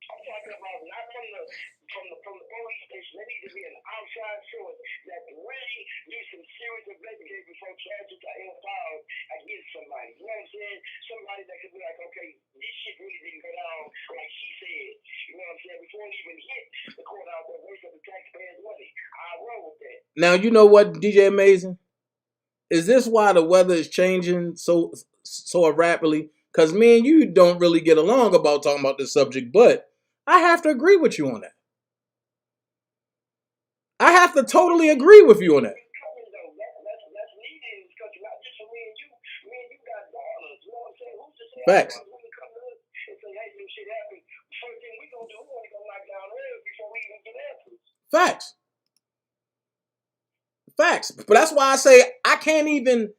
Speaker 9: I'm talking about not from the police station. There needs to be an outside source that really do some serious investigating before charges are filed against somebody. You know what I'm saying? Somebody that could be like, okay, this shit really didn't go down like she said. You know what I'm saying? Before it even hit the court out there, waste of the taxpayers' money. I roll with that.
Speaker 3: Now you know what, DJ Amazing? Is this why the weather is changing so rapidly? Because me and you don't really get along about talking about this subject, but I have to agree with you on that. I have to totally agree with you on that. Facts. Facts. Facts. But that's why I say I can't even.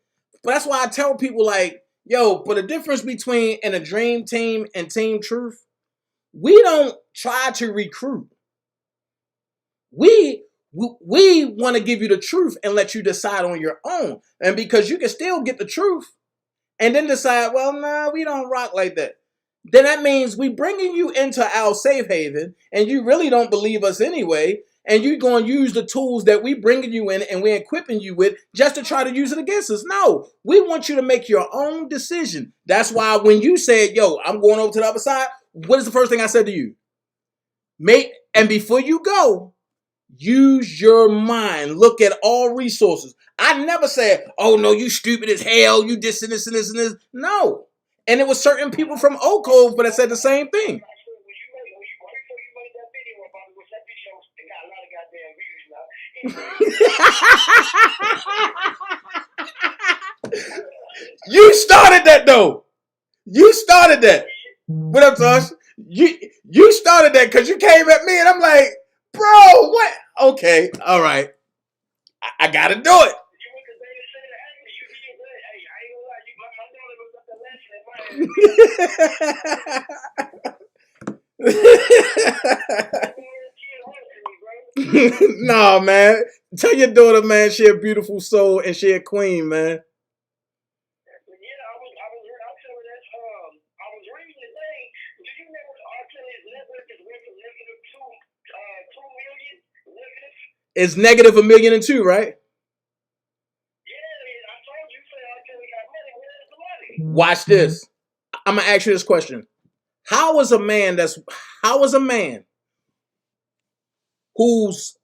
Speaker 3: But that's why I tell people like, yo, but the difference between in a dream team and Team Truth, we don't try to recruit. We want to give you the truth and let you decide on your own. And because you can still get the truth and then decide, well, nah, we don't rock like that. Then that means we bringing you into our safe haven and you really don't believe us anyway. And you're going to use the tools that we bringing you in and we're equipping you with just to try to use it against us. No, we want you to make your own decision. That's why when you said, yo, I'm going over to the other side, what is the first thing I said to you? And before you go, use your mind. Look at all resources. I never said, oh, no, you stupid as hell. You this and this and this and this. No. And it was certain people from Oak Cove, but I said the same thing. You started that, though. You started that. What up, Tosh? You started that because you came at me and I'm like, bro, what? Okay, all right. I got to do it. No, man. Tell your daughter, man, she a beautiful soul and she a queen, man. It's negative $1.2 million, right? Watch this. I'm gonna ask you this question. How is a man whose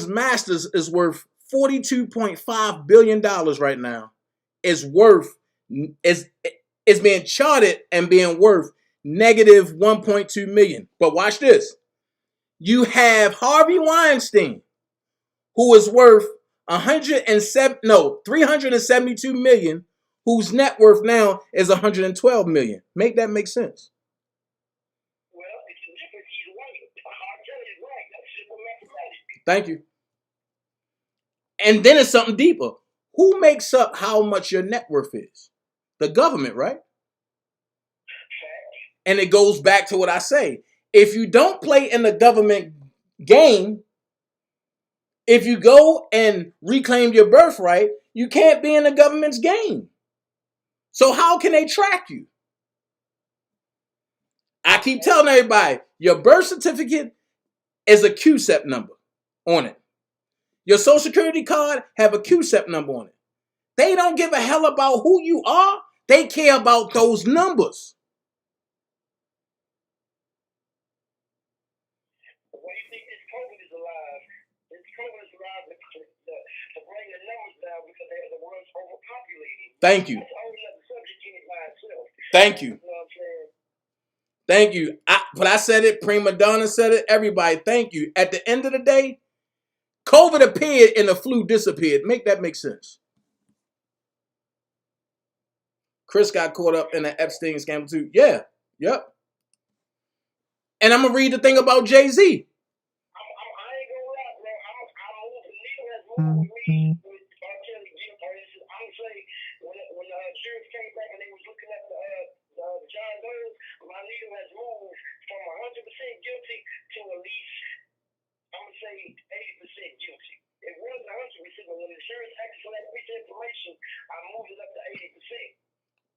Speaker 3: masters is worth $42.5 billion right now is being charted and being worth negative 1.2 million. But watch this. You have Harvey Weinstein, who is worth 372 million, whose net worth now is 112 million. Make that make sense?
Speaker 9: Well, it's a difference. He's white. Cartel is white. That's simple mathematics.
Speaker 3: Thank you. And then it's something deeper. Who makes up how much your net worth is? The government, right? And it goes back to what I say. If you don't play in the government game, if you go and reclaim your birthright, you can't be in the government's game. So how can they track you? I keep telling everybody, your birth certificate is a QSEP number on it. Your social security card have a QSEP number on it. They don't give a hell about who you are. They care about those numbers.
Speaker 9: Why do you think this COVID is alive? This COVID is alive to bring the numbers down because the world's overpopulated.
Speaker 3: Thank you.
Speaker 9: That's a whole other subject in it by itself.
Speaker 3: Thank you.
Speaker 9: You know what I'm saying?
Speaker 3: Thank you. But I said it, Prima Donna said it, everybody, thank you. At the end of the day, COVID appeared and the flu disappeared. Make that make sense. Chris got caught up in the Epstein scandal too. Yeah. Yep. And I'm going to read the thing about Jay-Z.
Speaker 9: I ain't gonna lie, bro. I'm moving with R. Kelly Jim. I'm saying when the jurors came back and they was looking at the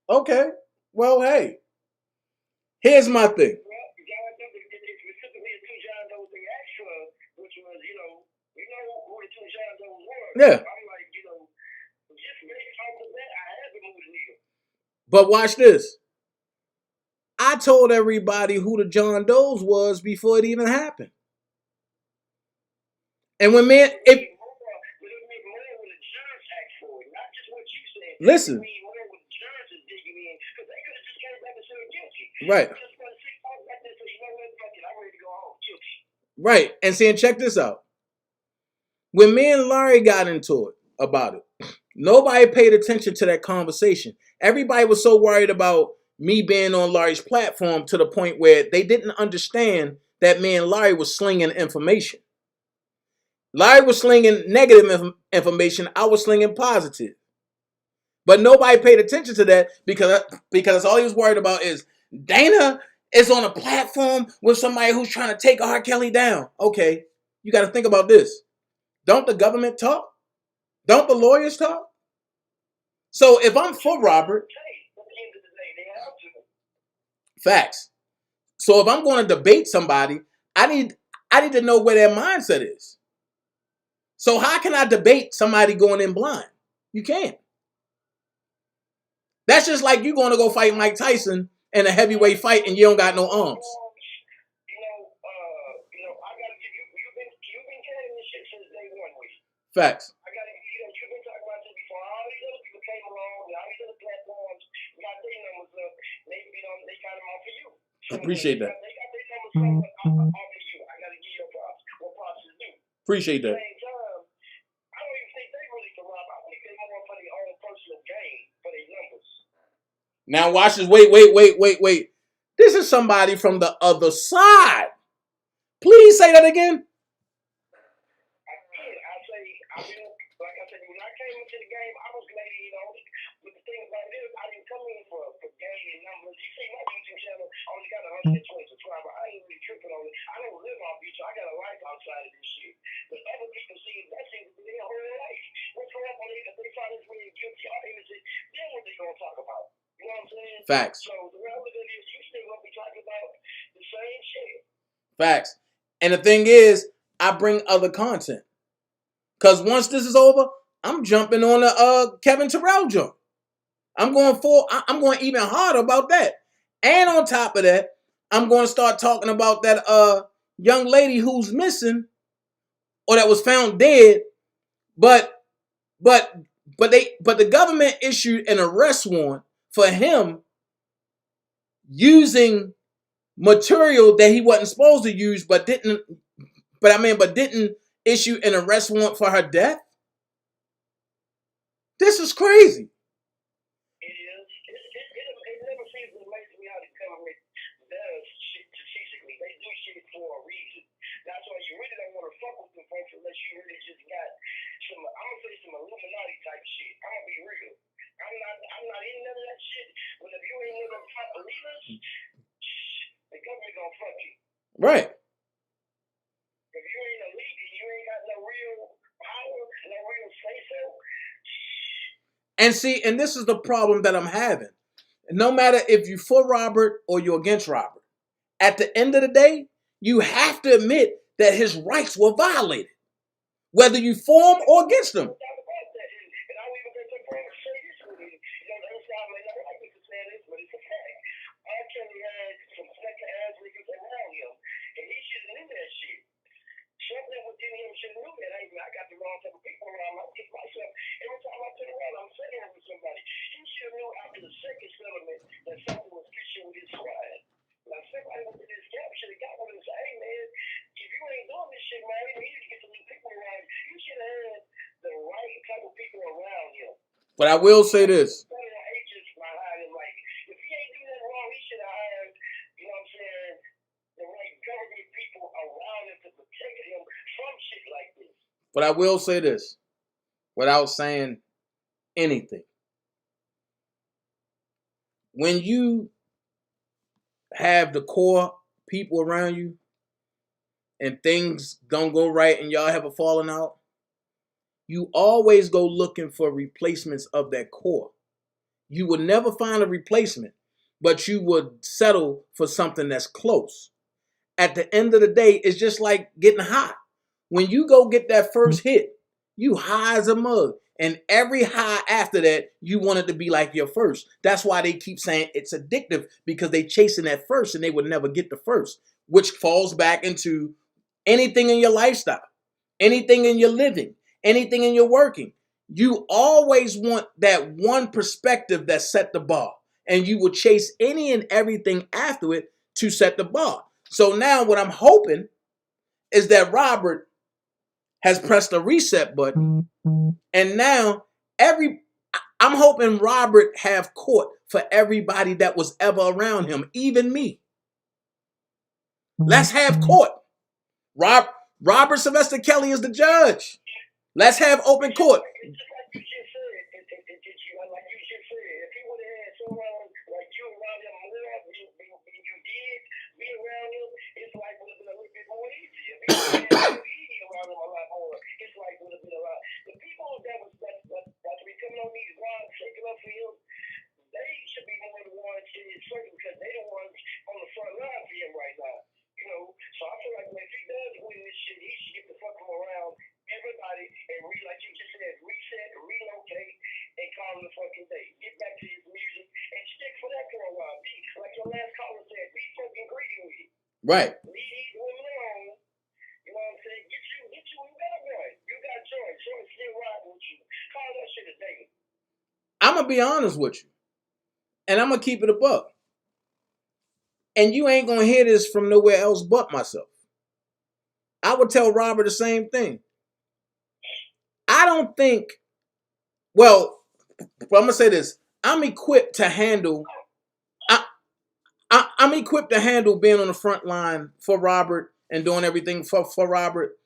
Speaker 3: Okay. Well, hey. Here's my thing. Yeah. But watch this. I told everybody who the John Does was before it even happened. And when man, if listen, right, right, and see, and check this out. When me and Larry got into it about it, nobody paid attention to that conversation. Everybody was so worried about me being on Larry's platform to the point where they didn't understand that me and Larry was slinging information. Larry was slinging negative information. I was slinging positive. But nobody paid attention to that because all he was worried about is Dana is on a platform with somebody who's trying to take R. Kelly down. Okay, you got to think about this. Don't the government talk? Don't the lawyers talk? So if I'm for Robert, facts. So if I'm going to debate somebody, I need to know where their mindset is. So how can I debate somebody going in blind? You can't. That's just like you going to go fight Mike Tyson in a heavyweight fight and you don't got no arms. Facts. Appreciate that. Appreciate that. Now watch this. Wait. This is somebody from the other side. Please say that again. Facts. Facts. And the thing is, I bring other content. Because once this is over, I'm jumping on the Kevin Terrell jump. I'm going even harder about that. And on top of that, I'm going to start talking about that young lady who's missing or that was found dead, but the government issued an arrest warrant for him using material that he wasn't supposed to use, but didn't issue an arrest warrant for her death. This is crazy. Right. If you ain't a leader, you ain't got no real power, no real say-so. And see, and this is the problem that I'm having. No matter if you're for Robert or you're against Robert, at the end of the day, you have to admit that his rights were violated, whether you for him or against him. But I will say this. But I will say this without saying anything. When you have the core people around you and things don't go right and y'all have a falling out, you always go looking for replacements of that core. You would never find a replacement, but you would settle for something that's close. At the end of the day, it's just like getting high. When you go get that first hit, you high as a mug. And every high after that, you want it to be like your first. That's why they keep saying it's addictive, because they chasing that first and they would never get the first, which falls back into anything in your lifestyle, anything in your living, anything in your working. You always want that one perspective that set the bar, and you will chase any and everything after it to set the bar. So now what I'm hoping is that Robert has pressed the reset button, and now I'm hoping Robert have court for everybody that was ever around him, even me. Let's have court. Robert Sylvester Kelly is the judge. Let's have open court. Right. I'm going to be honest with you, and I'm going to keep it a buck. And you ain't going to hear this from nowhere else but myself. I would tell Robert the same thing. I don't think, well, I'm going to say this. I'm equipped to handle I'm equipped to handle being on the front line for Robert and doing everything for Robert.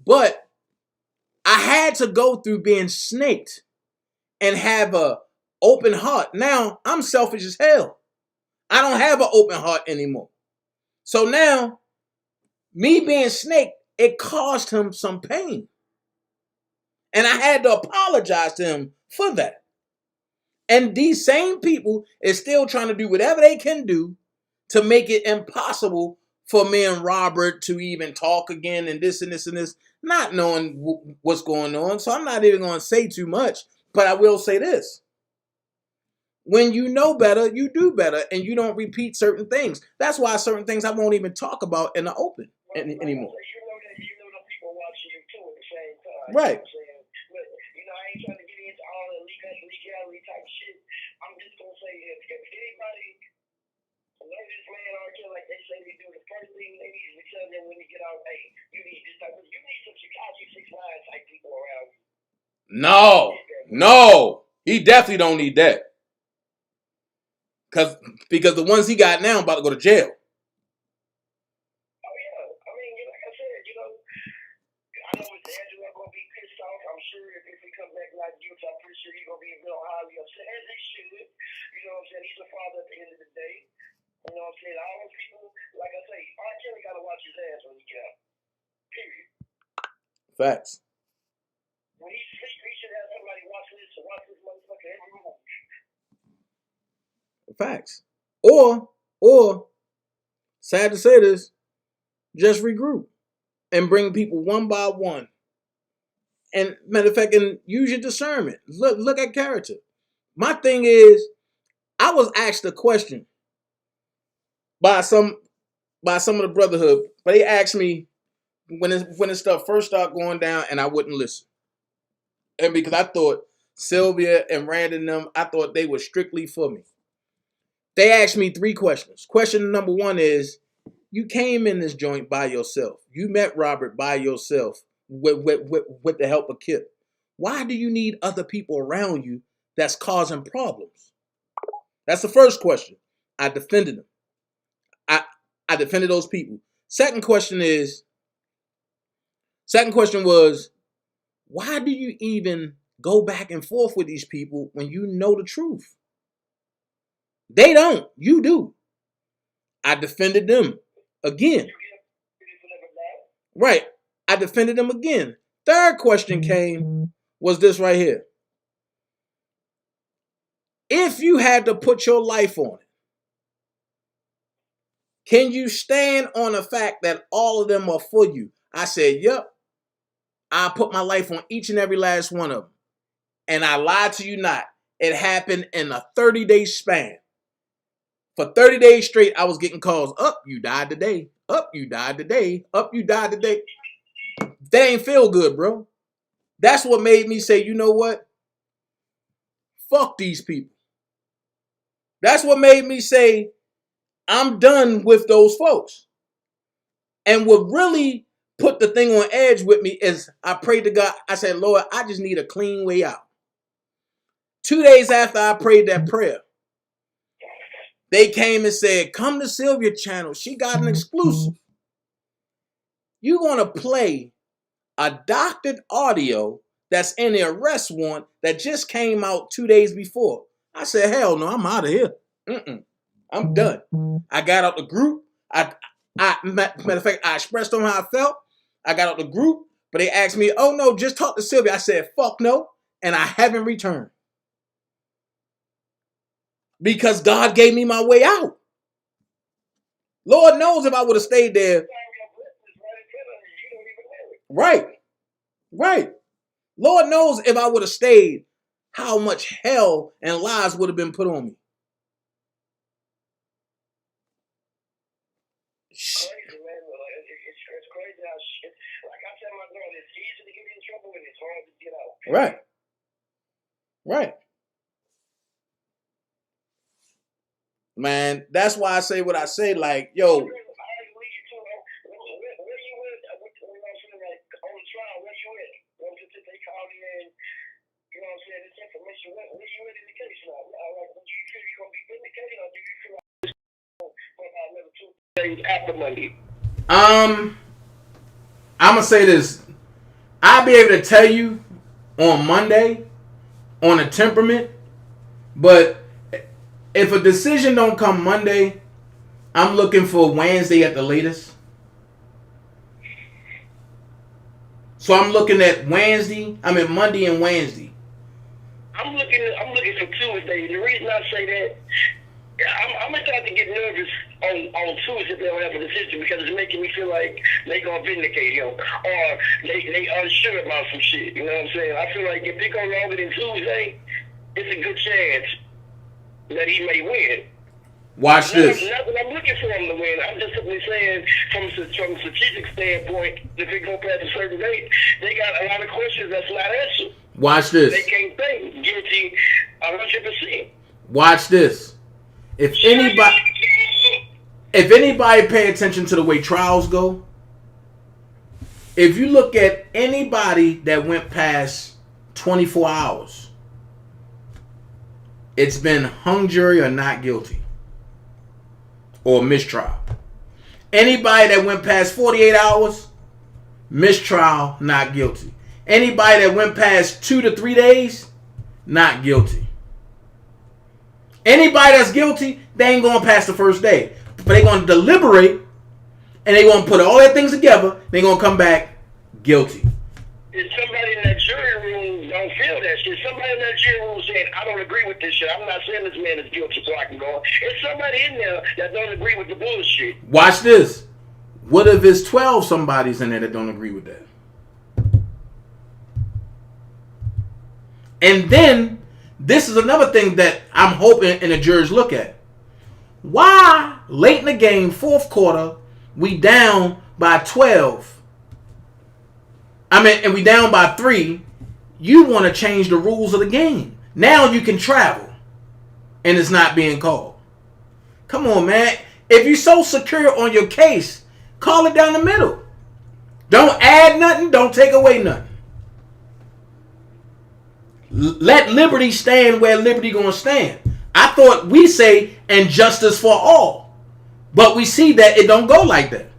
Speaker 3: But I had to go through being snaked and have a open heart. Now I'm selfish as hell. I don't have an open heart anymore. So now, me being snaked, it caused him some pain. And I had to apologize to him for that. And these same people is still trying to do whatever they can do to make it impossible for me and Robert to even talk again, and this and this and this, not knowing what's going on. So I'm not even going to say too much, but I will say this. When you know better, you do better, and you don't repeat certain things. That's why certain things I won't even talk about in the open anymore. Right. No, he definitely don't need that. Because the ones he got now about to go to jail. Facts. When he sleep, he should have somebody watch this motherfucker every move. Facts. Or, sad to say this, just regroup and bring people one by one. And matter of fact, and use your discernment. Look at character. My thing is, I was asked a question by some of the brotherhood, but they asked me when this stuff first started going down, and I wouldn't listen. And because I thought Sylvia and Rand and them, I thought they were strictly for me. They asked me 3 questions. Question number 1 is, you came in this joint by yourself. You met Robert by yourself with the help of Kip. Why do you need other people around you that's causing problems? That's the first question. I defended them. I defended those people. Second question was, why do you even go back and forth with these people when you know the truth? They don't. You do. I defended them again. Right. I defended them again. Third question was this right here. If you had to put your life on it, can you stand on the fact that all of them are for you? I said, yep. I put my life on each and every last one of them. And I lied to you not. It happened in a 30-day span. For 30 days straight, I was getting calls. Up, you died today. Up, you died today. Up, you died today. That ain't feel good, bro. That's what made me say, you know what? Fuck these people. That's what made me say, I'm done with those folks. And what really put the thing on edge with me is I prayed to God. I said, Lord, I just need a clean way out. 2 days after I prayed that prayer, they came and said, come to Sylvia channel. She got an exclusive. You're going to play a doctored audio that's in the arrest warrant that just came out 2 days before. I said, hell no, I'm out of here. I'm done. I got out the group. Matter of fact, I expressed on how I felt. I got out the group, but they asked me, oh no, just talk to Sylvia. I said, fuck no, and I haven't returned. Because God gave me my way out. Lord knows if I would have stayed there. Right. Lord knows if I would have stayed, how much hell and lies would have been put on me.
Speaker 9: Crazy, man. It's crazy how shit. Like I tell my girl, it's easy to get in trouble and it's hard to get out.
Speaker 3: Right. Man, that's why I say what I say. Like, yo.
Speaker 9: Where you at? On the trial, where you at? They called in, you know what I'm saying, this information. Where you at in the case now? Like, do you feel you're going to be vindicated or do you feel like for another 2 days after Monday?
Speaker 3: I'm going to say this. I'll be able to tell you on Monday on a temperament, but if a decision don't come Monday, I'm looking for Wednesday at the latest. So I'm looking at Monday and Wednesday.
Speaker 9: I'm looking for Tuesday. The reason I say that, I'm gonna start to get nervous on Tuesday if they don't have a decision because it's making me feel like they gonna vindicate him or they unsure about some shit. You know what I'm saying? I feel like if they go longer than Tuesday, it's a good chance that he may win.
Speaker 3: Watch this.
Speaker 9: Not that I'm looking for him to win. I'm just simply saying, from a strategic standpoint, if it go past a certain date, they got a lot of questions that's not answered.
Speaker 3: Watch this.
Speaker 9: They can't think guilty 100%.
Speaker 3: Watch this. If anybody pay attention to the way trials go, if you look at anybody that went past 24 hours, it's been hung jury or not guilty or mistrial. Anybody that went past 48 hours, mistrial, not guilty. Anybody that went past 2 to 3 days, not guilty. Anybody that's guilty, they ain't going past the first day. But they going to deliberate and they going to put all their things together. They going to come back guilty.
Speaker 9: If somebody in that jury room don't feel that shit, somebody in that jury room saying, I don't agree with this shit. I'm not saying this man is guilty so I can go. It's somebody in there that don't agree with the bullshit.
Speaker 3: Watch this. What if it's 12 somebody's in there that don't agree with that? And then, this is another thing that I'm hoping and the jurors look at. Why, late in the game, fourth quarter, we down by 12? And we down by 3. You want to change the rules of the game. Now you can travel. And it's not being called. Come on, man. If you're so secure on your case, call it down the middle. Don't add nothing. Don't take away nothing. Let liberty stand where liberty gonna stand. I thought we say and justice for all. But we see that it don't go like that.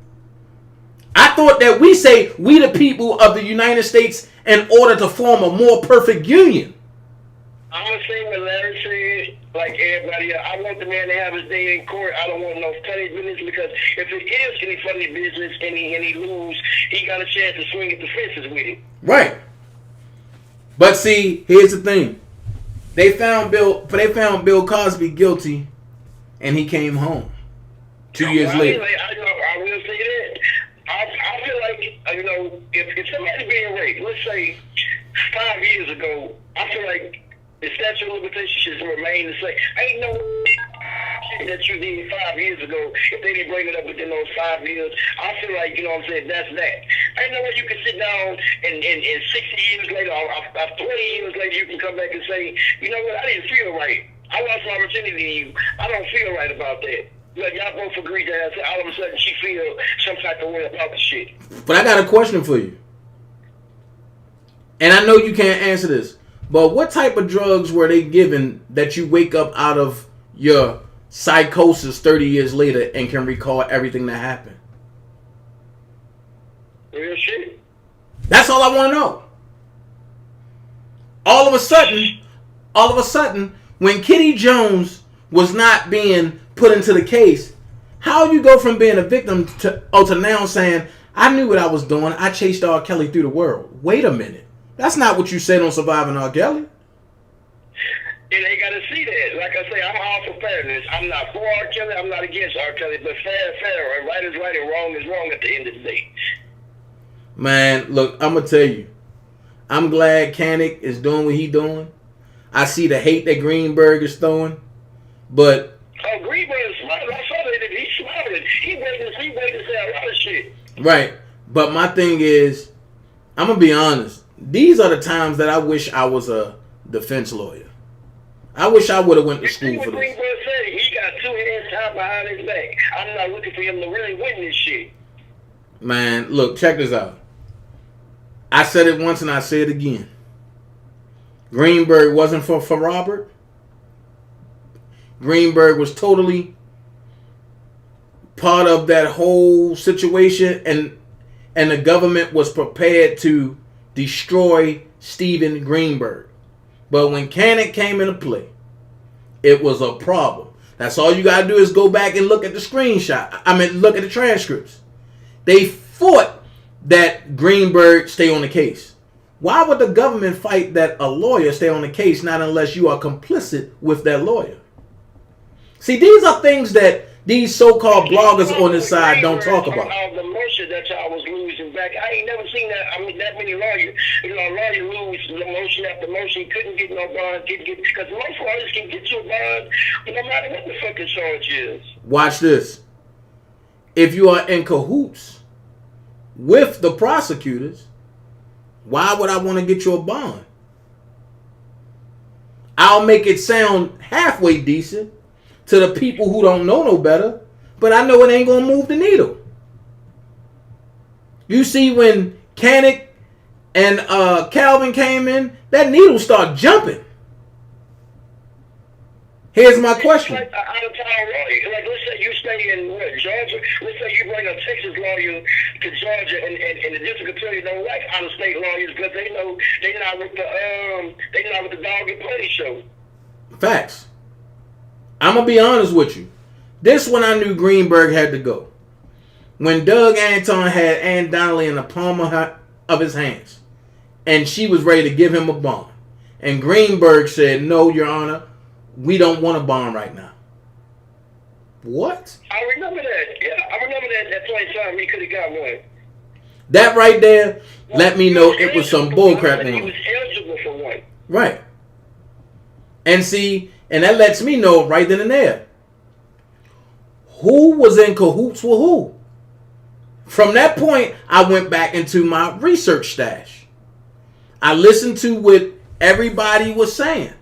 Speaker 3: I thought that we say we the people of the United States in order to form a more perfect union.
Speaker 9: I'm going to say what Larry said, like everybody else. I want the man to have his day in court. I don't want no funny business because if it is any funny business and he lose, he got a chance to swing at the fences with it.
Speaker 3: Right. But see, here's the thing. They found Bill Cosby guilty, and he came home 2 years later.
Speaker 9: I will say that. I feel like, if somebody being raped, let's say 5 years ago, I feel like the statute of limitations should remain the same. Ain't no shit that you did 5 years ago. If they didn't bring it up within those 5 years, I feel like, that's that. Ain't no way you can sit down and 60 years later or 20 years later, you can come back and say, you know what, I didn't feel right. I lost my virginity in you. I don't feel right about that. Like, y'all both agree that all of a sudden she feel some type of way about the shit.
Speaker 3: But I got a question for you. And I know you can't answer this, but what type of drugs were they given that you wake up out of your psychosis 30 years later and can recall everything that happened?
Speaker 9: Real shit.
Speaker 3: That's all I want to know. All of a sudden, when Kitty Jones was not being put into the case, how you go from being a victim to now saying, I knew what I was doing, I chased R. Kelly through the world. Wait a minute. That's not what you said on Surviving R. Kelly.
Speaker 9: And they got to see that. Like I say, I'm all for fairness. I'm not for R. Kelly. I'm not against R. Kelly. But fair. And right is right and wrong is wrong at the end of the day.
Speaker 3: Man, look, I'm going to tell you. I'm glad Kanik is doing what he doing. I see the hate that Greenberg is throwing. But...
Speaker 9: Oh, Greenberg is smart. I saw that. He's smart. He waited to say a lot of shit.
Speaker 3: Right. But my thing is, I'm going to be honest. These are the times that I wish I was a defense lawyer. I wish I would have went to school for this.
Speaker 9: Greenberg said he got 2 hands tied behind his back. I'm not looking for him to really win this shit.
Speaker 3: Man, look, check this out. I said it once and I say it again. Greenberg wasn't for Robert. Greenberg was totally part of that whole situation, and the government was prepared to destroy Stephen Greenberg. But when Kanik came into play, it was a problem. That's all you got to do is go back and look at the screenshot. Look at the transcripts. They fought that Greenberg stay on the case. Why would the government fight that a lawyer stay on the case, not unless you are complicit with that lawyer? See, these are things that these so-called bloggers on this side don't talk about.
Speaker 9: The motion that y'all was losing back, I ain't never seen that. That many lawyers. A lawyer lose motion after motion. He couldn't get no bond. Because most lawyers can get you a bond, no matter what the fucking charge is.
Speaker 3: Watch this. If you are in cahoots with the prosecutors, why would I want to get you a bond? I'll make it sound halfway decent to the people who don't know no better, but I know it ain't going to move the needle. You see, when Kanik and Calvin came in, that needle started jumping. Here's my question.
Speaker 9: Like out-of-town lawyer. Like, let's say you stay in Georgia. Let's say you bring a Texas lawyer to Georgia, and the district attorney don't like out-of-state lawyers because they know they're not with the dog and pony show.
Speaker 3: Facts. I'm going to be honest with you. This one I knew Greenberg had to go. When Doug Anton had Ann Donnelly in the palm of his hands, and she was ready to give him a bond, and Greenberg said, no, Your Honor, we don't want a bond right now. What?
Speaker 9: I remember that. Yeah, I remember that point in time he could have got one.
Speaker 3: That right there let me know it was some bullcrap going on.
Speaker 9: He was eligible for one.
Speaker 3: Right. And see, and that lets me know right then and there who was in cahoots with who. From that point, I went back into my research stash. I listened to what everybody was saying.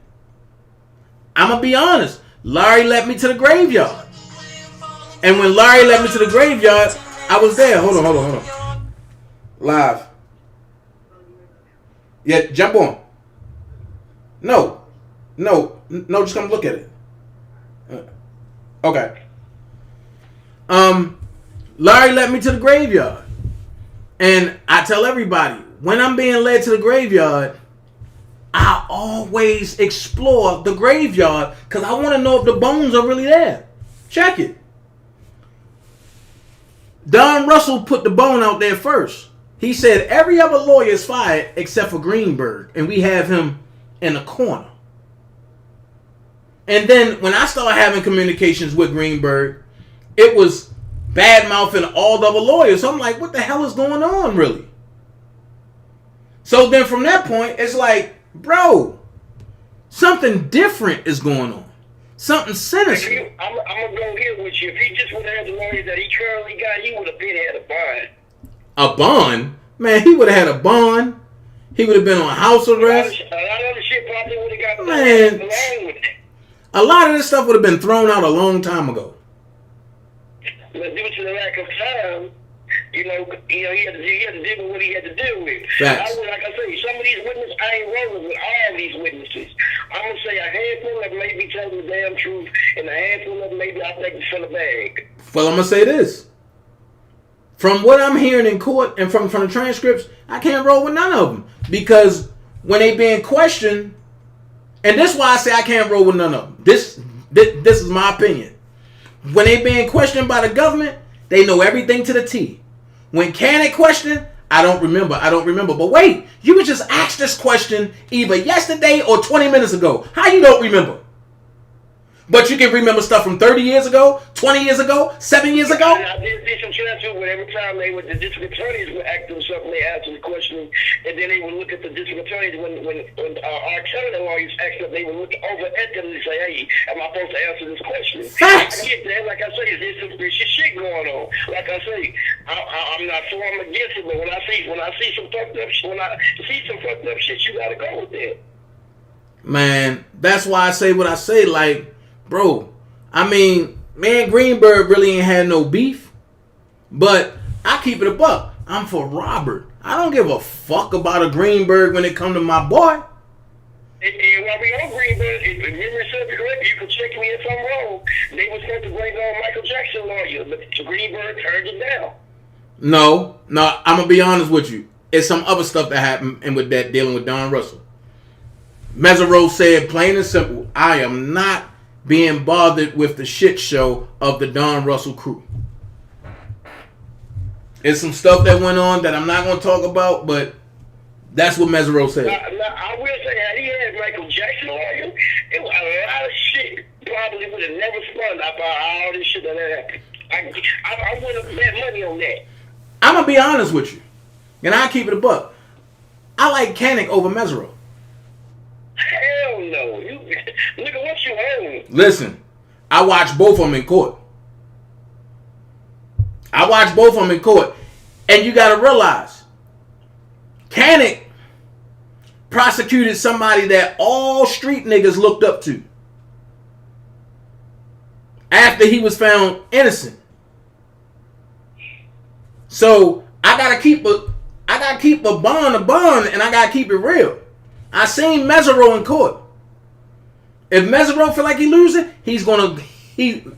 Speaker 3: I'm going to be honest. Larry led me to the graveyard. And when Larry led me to the graveyard, I was there. Hold on. Live. Yeah, jump on. No, just come look at it. Okay. Larry led me to the graveyard. And I tell everybody, when I'm being led to the graveyard, I always explore the graveyard because I want to know if the bones are really there. Check it. Don Russell put the bone out there first. He said every other lawyer is fired except for Greenberg, and we have him in a corner. And then when I started having communications with Greenberg, it was bad mouthing all the other lawyers. So I'm like, what the hell is going on, really? So then from that point, it's like, bro, something different is going on. Something sinister.
Speaker 9: I'm going to go here with you. If he just would have had the lawyer that he currently got, he would have been had a bond.
Speaker 3: A bond? Man, he would have had a bond. He would have been on house arrest.
Speaker 9: A lot of the shit probably would have got
Speaker 3: Man,
Speaker 9: along with it.
Speaker 3: a lot of this stuff would have been thrown out a long time ago.
Speaker 9: But due to the lack of time, he had to deal with what he had to deal with.
Speaker 3: Facts.
Speaker 9: Like I say, some of these witnesses, I ain't rolling with all these witnesses. I'm going to say a handful of them may be telling the damn truth, and a handful of them maybe I think it's in the bag.
Speaker 3: Well, I'm going to say this. From what I'm hearing in court and from the transcripts, I can't roll with none of them. Because when they being questioned, and this is why I say I can't roll with none of them. This is my opinion. When they being questioned by the government, they know everything to the T. When Cannon questioned, I don't remember. But wait, you were just asked this question either yesterday or 20 minutes ago. How you don't remember? But you can remember stuff from 30 years ago, 20 years ago, 7 years ago?
Speaker 9: I did see some transfer where every time the district attorneys would act on something, they answer the question, and then they would look at the district attorneys when our telling lawyers asked them, they would look over at them and say, hey, am I supposed to answer this question?
Speaker 3: Facts.
Speaker 9: I get that. Like I say, there's some shit going on. Like I say, I'm not for I'm against it, but when I see some fucked up shit, you gotta go with that.
Speaker 3: Man, that's why I say what I say. Like, bro, I mean, man, Greenberg really ain't had no beef, but I keep it a buck. I'm for Robert. I don't give a fuck about a Greenberg when it come to my boy.
Speaker 9: And while we on Greenberg, if memory serves me correctly, you can check me if I'm wrong. They were supposed to bring on Michael Jackson lawyer, but Greenberg turned it down.
Speaker 3: No, I'm gonna be honest with you. It's some other stuff that happened and with that dealing with Don Russell. Mesereau said plain and simple, I am not being bothered with the shit show of the Don Russell crew. It's some stuff that went on that I'm not going to talk about, but that's what Mesereau said.
Speaker 9: I will say, had he had Michael Jackson lawyer, it was a lot of shit probably would have never spun about all this shit that happened. I would have bet money on that.
Speaker 3: I'm going to be honest with you, and I keep it a buck. I like Cannick over Mesereau.
Speaker 9: Hell no. Nigga, what you own?
Speaker 3: Listen, I watched both of them in court. And you got to realize, Cannick prosecuted somebody that all street niggas looked up to after he was found innocent. So I gotta keep a bond, and I gotta keep it real. I seen Mesereau in court. If Mesereau feel like he losing,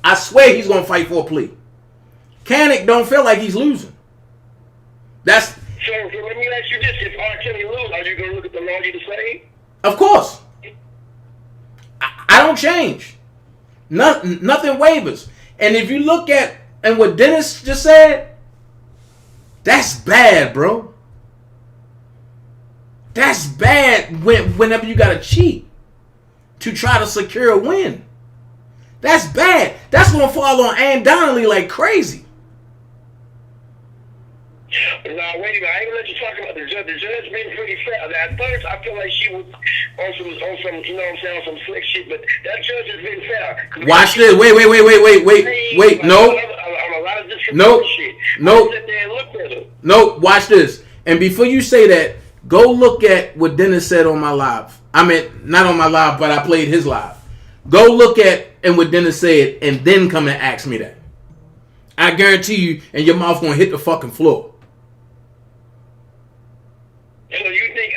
Speaker 3: I swear he's gonna fight for a plea. Cannick don't feel like he's losing.
Speaker 9: So let me ask you this: if R. Kelly lose, are you gonna look at the lawyer the same?
Speaker 3: Of course. I don't change. Nothing wavers. And if you look at and what Dennis just said, that's bad, bro. That's bad whenever you got to cheat to try to secure a win. That's bad. That's going to fall on Ann Donnelly like crazy.
Speaker 9: Now, wait a minute. I ain't gonna let you talk about the judge. The judge been pretty fair. At first, I feel like she was on some, you know what I'm saying, on some slick shit, but that judge has been fair.
Speaker 3: Watch this. Wait. No, watch this. And before you say that, go look at what Dennis said on my live. I mean, not on my live, but I played his live. Go look at and what Dennis said, and then come and ask me that. I guarantee you, and your mouth gonna hit the fucking floor.
Speaker 9: So you think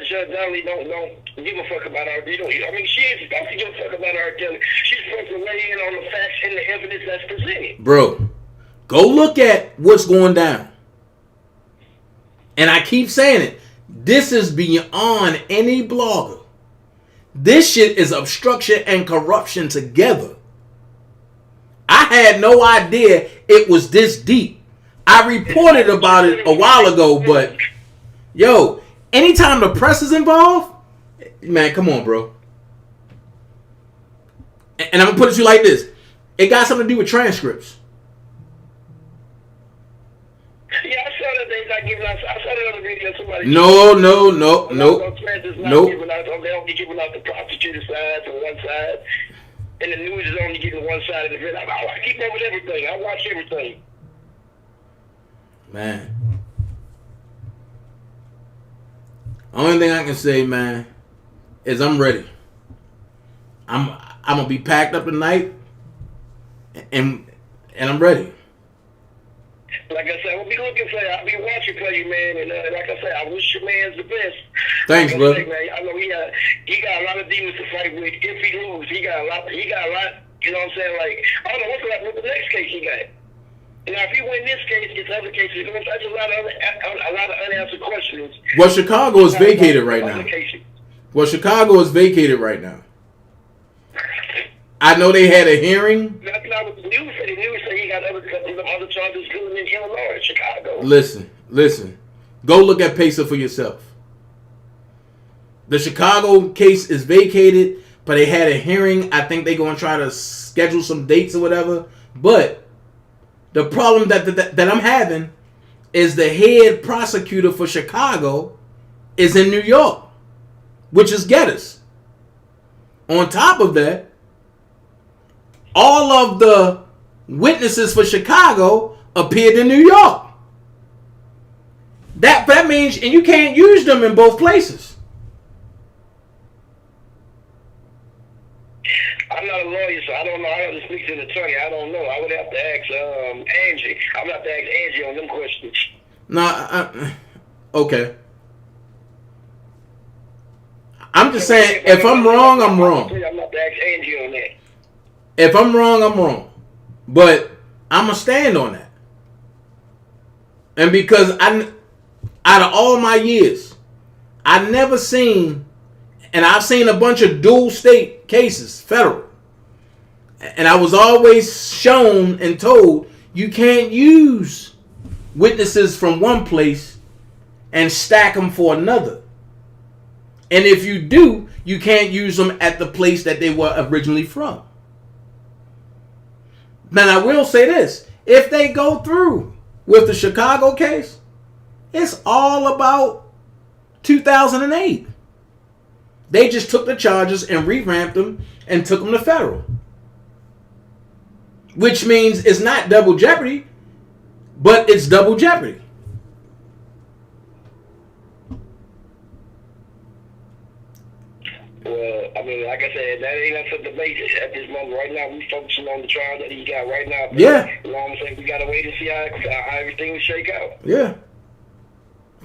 Speaker 9: Judge Donnelly don't give a fuck about R. Kelly? I mean, she ain't supposed to give a fuck about R. Kelly. She's supposed to weigh in on the facts and the evidence that's presented.
Speaker 3: Bro, go look at what's going down. And I keep saying it. This is beyond any blogger. This shit is obstruction and corruption together. I had no idea it was this deep. I reported about it a while ago, but yo, anytime the press is involved, man, come on, bro. And I'm gonna put it to you like this: it got something to do with transcripts.
Speaker 9: Yeah, I saw that they not giving out. I saw that on the video. Somebody.
Speaker 3: No.
Speaker 9: They only giving out the prosecutor side to one side, and the news is only giving one side of the video. I keep up with everything. I watch everything.
Speaker 3: Man. Only thing I can say, man, is I'm ready. I'm gonna be packed up tonight, and I'm ready.
Speaker 9: Like I said, I'll be looking for you. I'll be watching for you, man. And like I said, I wish your man's the best.
Speaker 3: Thanks,
Speaker 9: like
Speaker 3: brother.
Speaker 9: I know he got a lot of demons to fight with. If he loses, he got a lot. You know what I'm saying? Like, I don't know what's going to happen with the next case he got. Now, if he win this case, it's other cases. That's a lot of unanswered questions.
Speaker 3: Well, Chicago is vacated right now. I know they had a hearing.
Speaker 9: That's not what the news said. The news said he got other charges going in Illinois, Chicago.
Speaker 3: Listen. Go look at Pacer for yourself. The Chicago case is vacated, but they had a hearing. I think they're going to try to schedule some dates or whatever. But the problem that I'm having is the head prosecutor for Chicago is in New York, which is Geddes. On top of that, all of the witnesses for Chicago appeared in New York. That means, and you can't use them in both places.
Speaker 9: I'm not a lawyer, so I don't know. I have to speak to an attorney. I don't know. I would have to ask Angie. I would have to ask Angie on them questions.
Speaker 3: Okay. I'm just saying, if I'm wrong, I'm wrong.
Speaker 9: I'm not to ask Angie on that.
Speaker 3: If I'm wrong, I'm wrong. But I'm going to stand on that. And because out of all my years, I've never seen, and I've seen a bunch of dual state cases, federal. And I was always shown and told, you can't use witnesses from one place and stack them for another. And if you do, you can't use them at the place that they were originally from. Now, I will say this. If they go through with the Chicago case, it's all about 2008. They just took the charges and revamped them and took them to federal. Which means it's not double jeopardy, but it's double jeopardy.
Speaker 9: Well, I mean, like I said, that ain't up for debate at this moment. Right now, we focusing on the trial that he got right now.
Speaker 3: Yeah.
Speaker 9: You know what I'm saying? We got to wait and see how everything will shake out.
Speaker 3: Yeah.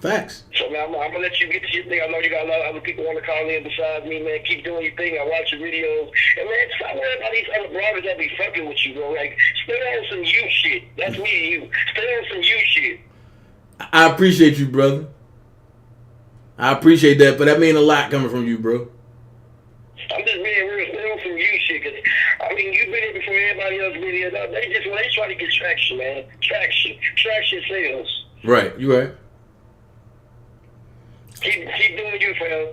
Speaker 3: Facts.
Speaker 9: So, man, I'm going to let you get to your thing. I know you got a lot of other people want to call in besides me, man. Keep doing your thing. I watch your videos. And, man, stop worrying about these other brothers that be fucking with you, bro. Like, stay on some you shit. That's me and you. Stay on some you shit.
Speaker 3: I appreciate you, brother. I appreciate that, but that means a lot coming from you, bro.
Speaker 9: I'm just being real. Stay on some you shit. Cause, I mean, you've been here before everybody else been here. They try to get traction, man. Traction sales.
Speaker 3: Right. You right.
Speaker 9: Keep doing you, fam.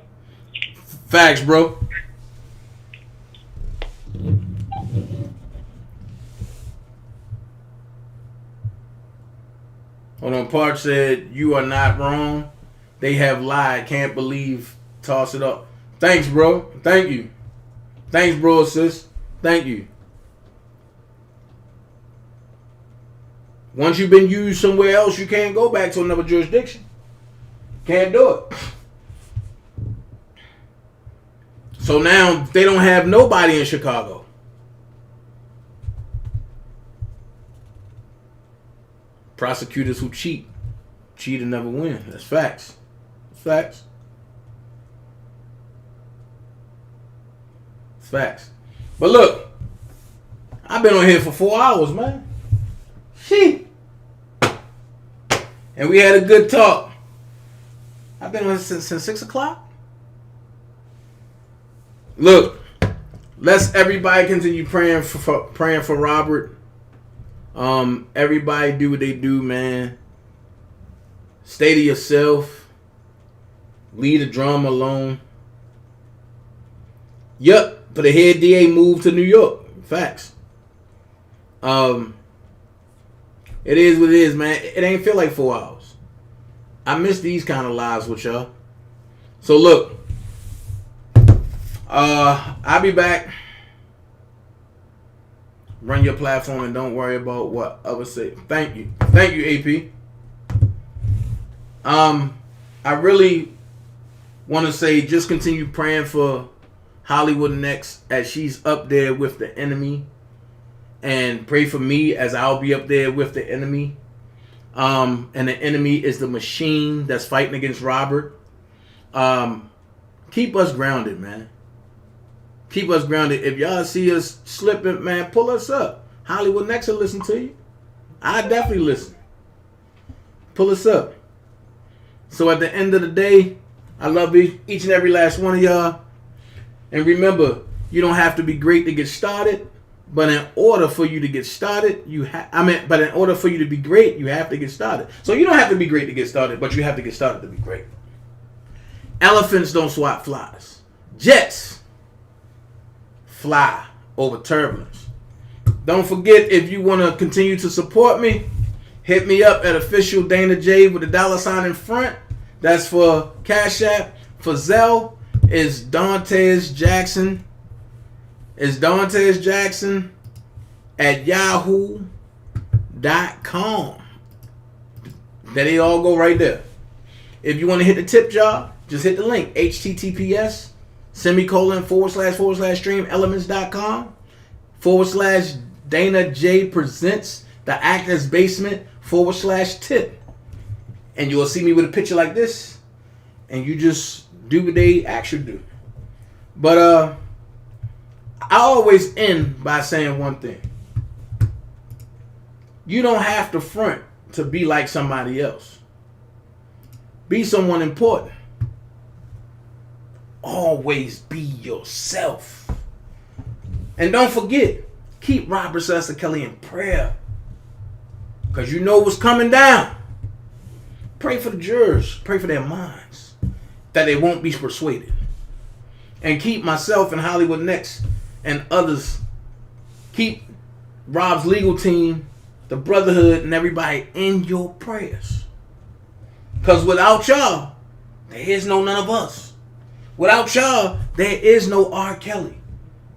Speaker 3: Facts, bro. Hold on. Park said, you are not wrong. They have lied. Can't believe. Toss it up. Thanks, bro. Thank you. Thanks, bro, sis. Thank you. Once you've been used somewhere else, you can't go back to another jurisdiction. Can't do it. So now they don't have nobody in Chicago. Prosecutors who cheat and never win. That's facts. That's facts. That's facts. But look, I've been on here for 4 hours, man. Shit. And we had a good talk. I've been on since 6 o'clock. Look, let's everybody continue praying for Robert. Everybody do what they do, man. Stay to yourself. Leave the drama alone. Yep. for the head DA moved to New York. Facts. It is what it is, man. It ain't feel like 4 hours. I miss these kind of lives with y'all. So look, I'll be back. Run your platform and don't worry about what others say. Thank you, AP. I really want to say just continue praying for Hollywood Next as she's up there with the enemy, and pray for me as I'll be up there with the enemy. And the enemy is the machine that's fighting against Robert. Keep us grounded, man. Keep us grounded. If y'all see us slipping, man, pull us up. Hollywood Next will listen to you. I definitely listen. Pull us up. So at the end of the day, I love each and every last one of y'all. And remember, you don't have to be great to get started. But in order for you to get started, but in order for you to be great, you have to get started. So you don't have to be great to get started, but you have to get started to be great. Elephants don't swat flies. Jets fly over turbulence. Don't forget, if you want to continue to support me, hit me up at official DanaJay with a $ in front. That's for Cash App. For Zelle, it's daintezjackson. It's daintezjackson at yahoo.com. There they all go right there. If you want to hit the tip jar, just hit the link. https://streamelements.com /DanaJay presents the Actors Basement /tip. And you'll see me with a picture like this. And you just do what they actually do. But I always end by saying one thing. You don't have to front to be like somebody else. Be someone important. Always be yourself. And don't forget, keep Robert Sylvester Kelly in prayer. Because you know what's coming down. Pray for the jurors. Pray for their minds. That they won't be persuaded. And keep myself and Hollywood Next and others, keep Rob's legal team, the Brotherhood, and everybody in your prayers. Because without y'all, there is no none of us. Without y'all, there is no R. Kelly.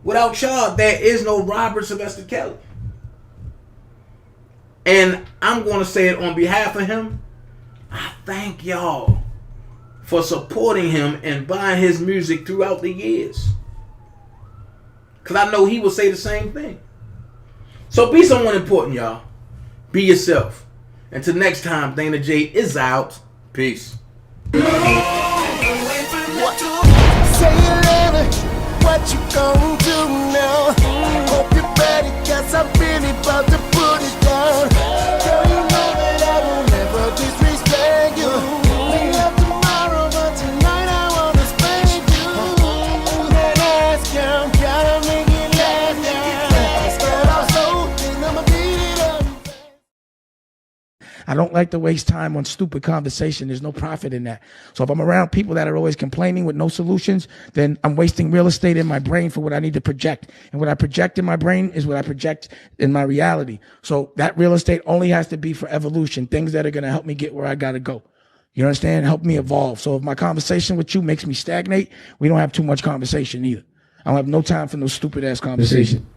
Speaker 3: Without y'all, there is no Robert Sylvester Kelly. And I'm going to say it on behalf of him. I thank y'all for supporting him and buying his music throughout the years. Because I know he will say the same thing. So be someone important, y'all. Be yourself. Until next time, DanaJay is out. Peace.
Speaker 2: Say what you gon' do now? Hope you're ready, cause I'm really about to put it down. Girl, you know that I will never disrespect you. We have tomorrow, but tonight I wanna spend you. Then ask him, gotta make it last now. Start off so, then I'ma beat it up.
Speaker 10: I don't like to waste time on stupid conversation. There's no profit in that. So if I'm around people that are always complaining with no solutions, then I'm wasting real estate in my brain for what I need to project. And what I project in my brain is what I project in my reality. So that real estate only has to be for evolution, things that are going to help me get where I got to go. You understand? Help me evolve. So if my conversation with you makes me stagnate, we don't have too much conversation either. I don't have no time for no stupid ass conversation.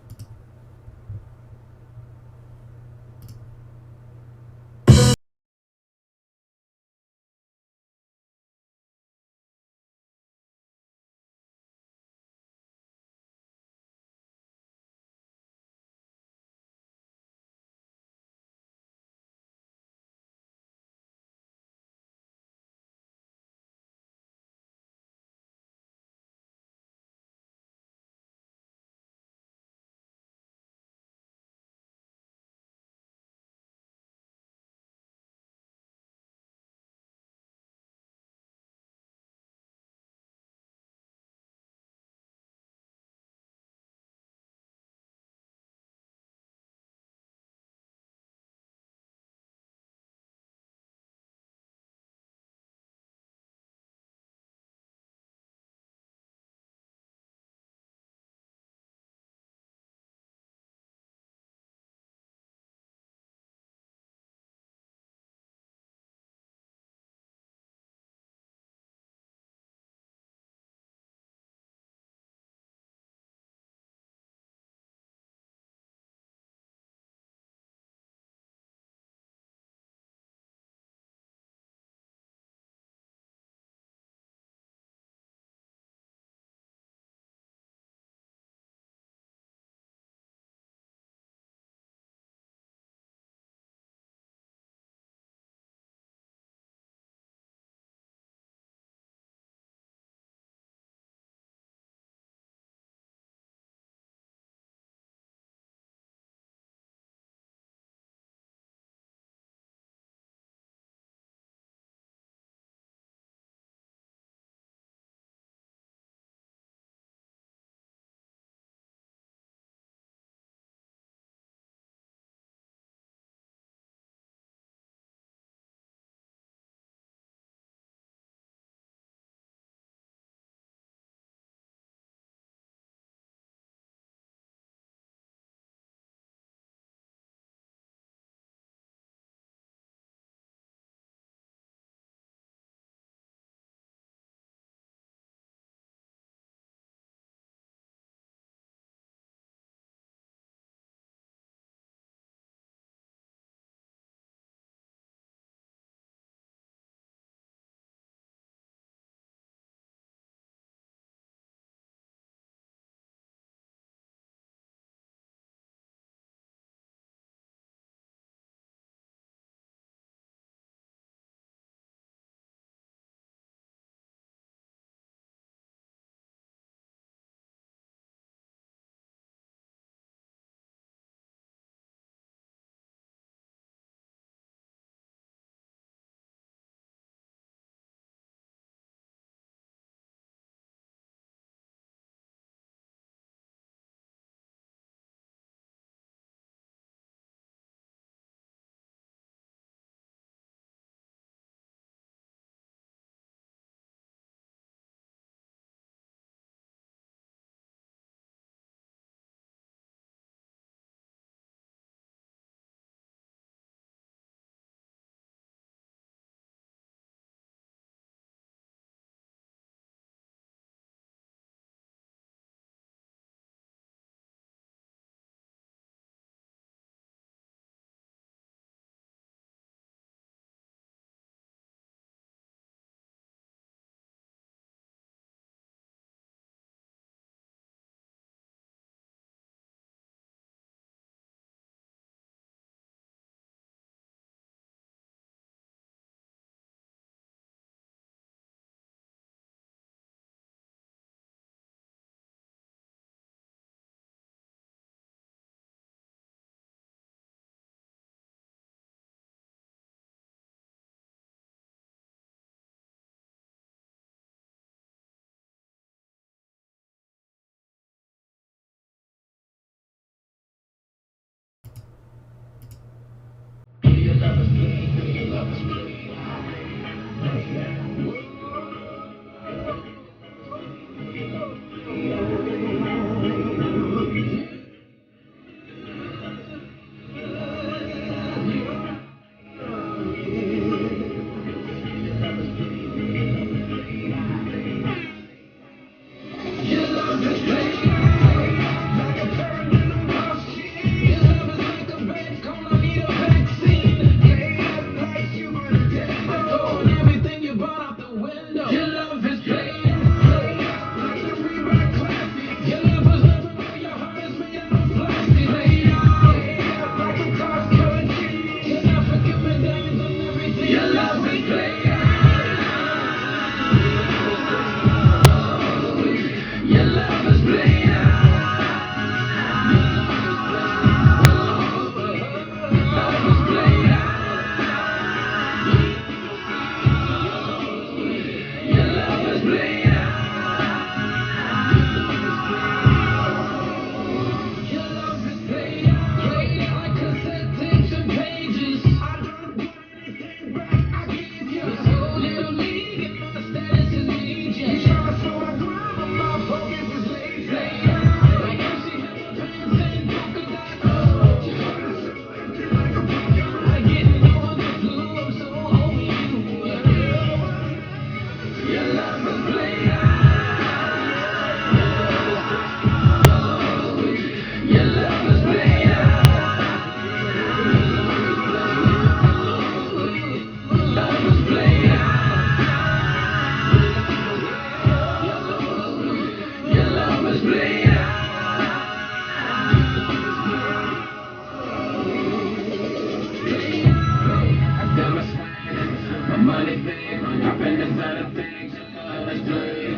Speaker 1: lot of things you fall astray.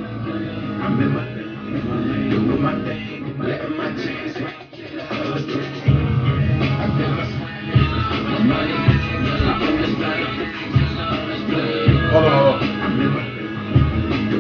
Speaker 1: Remember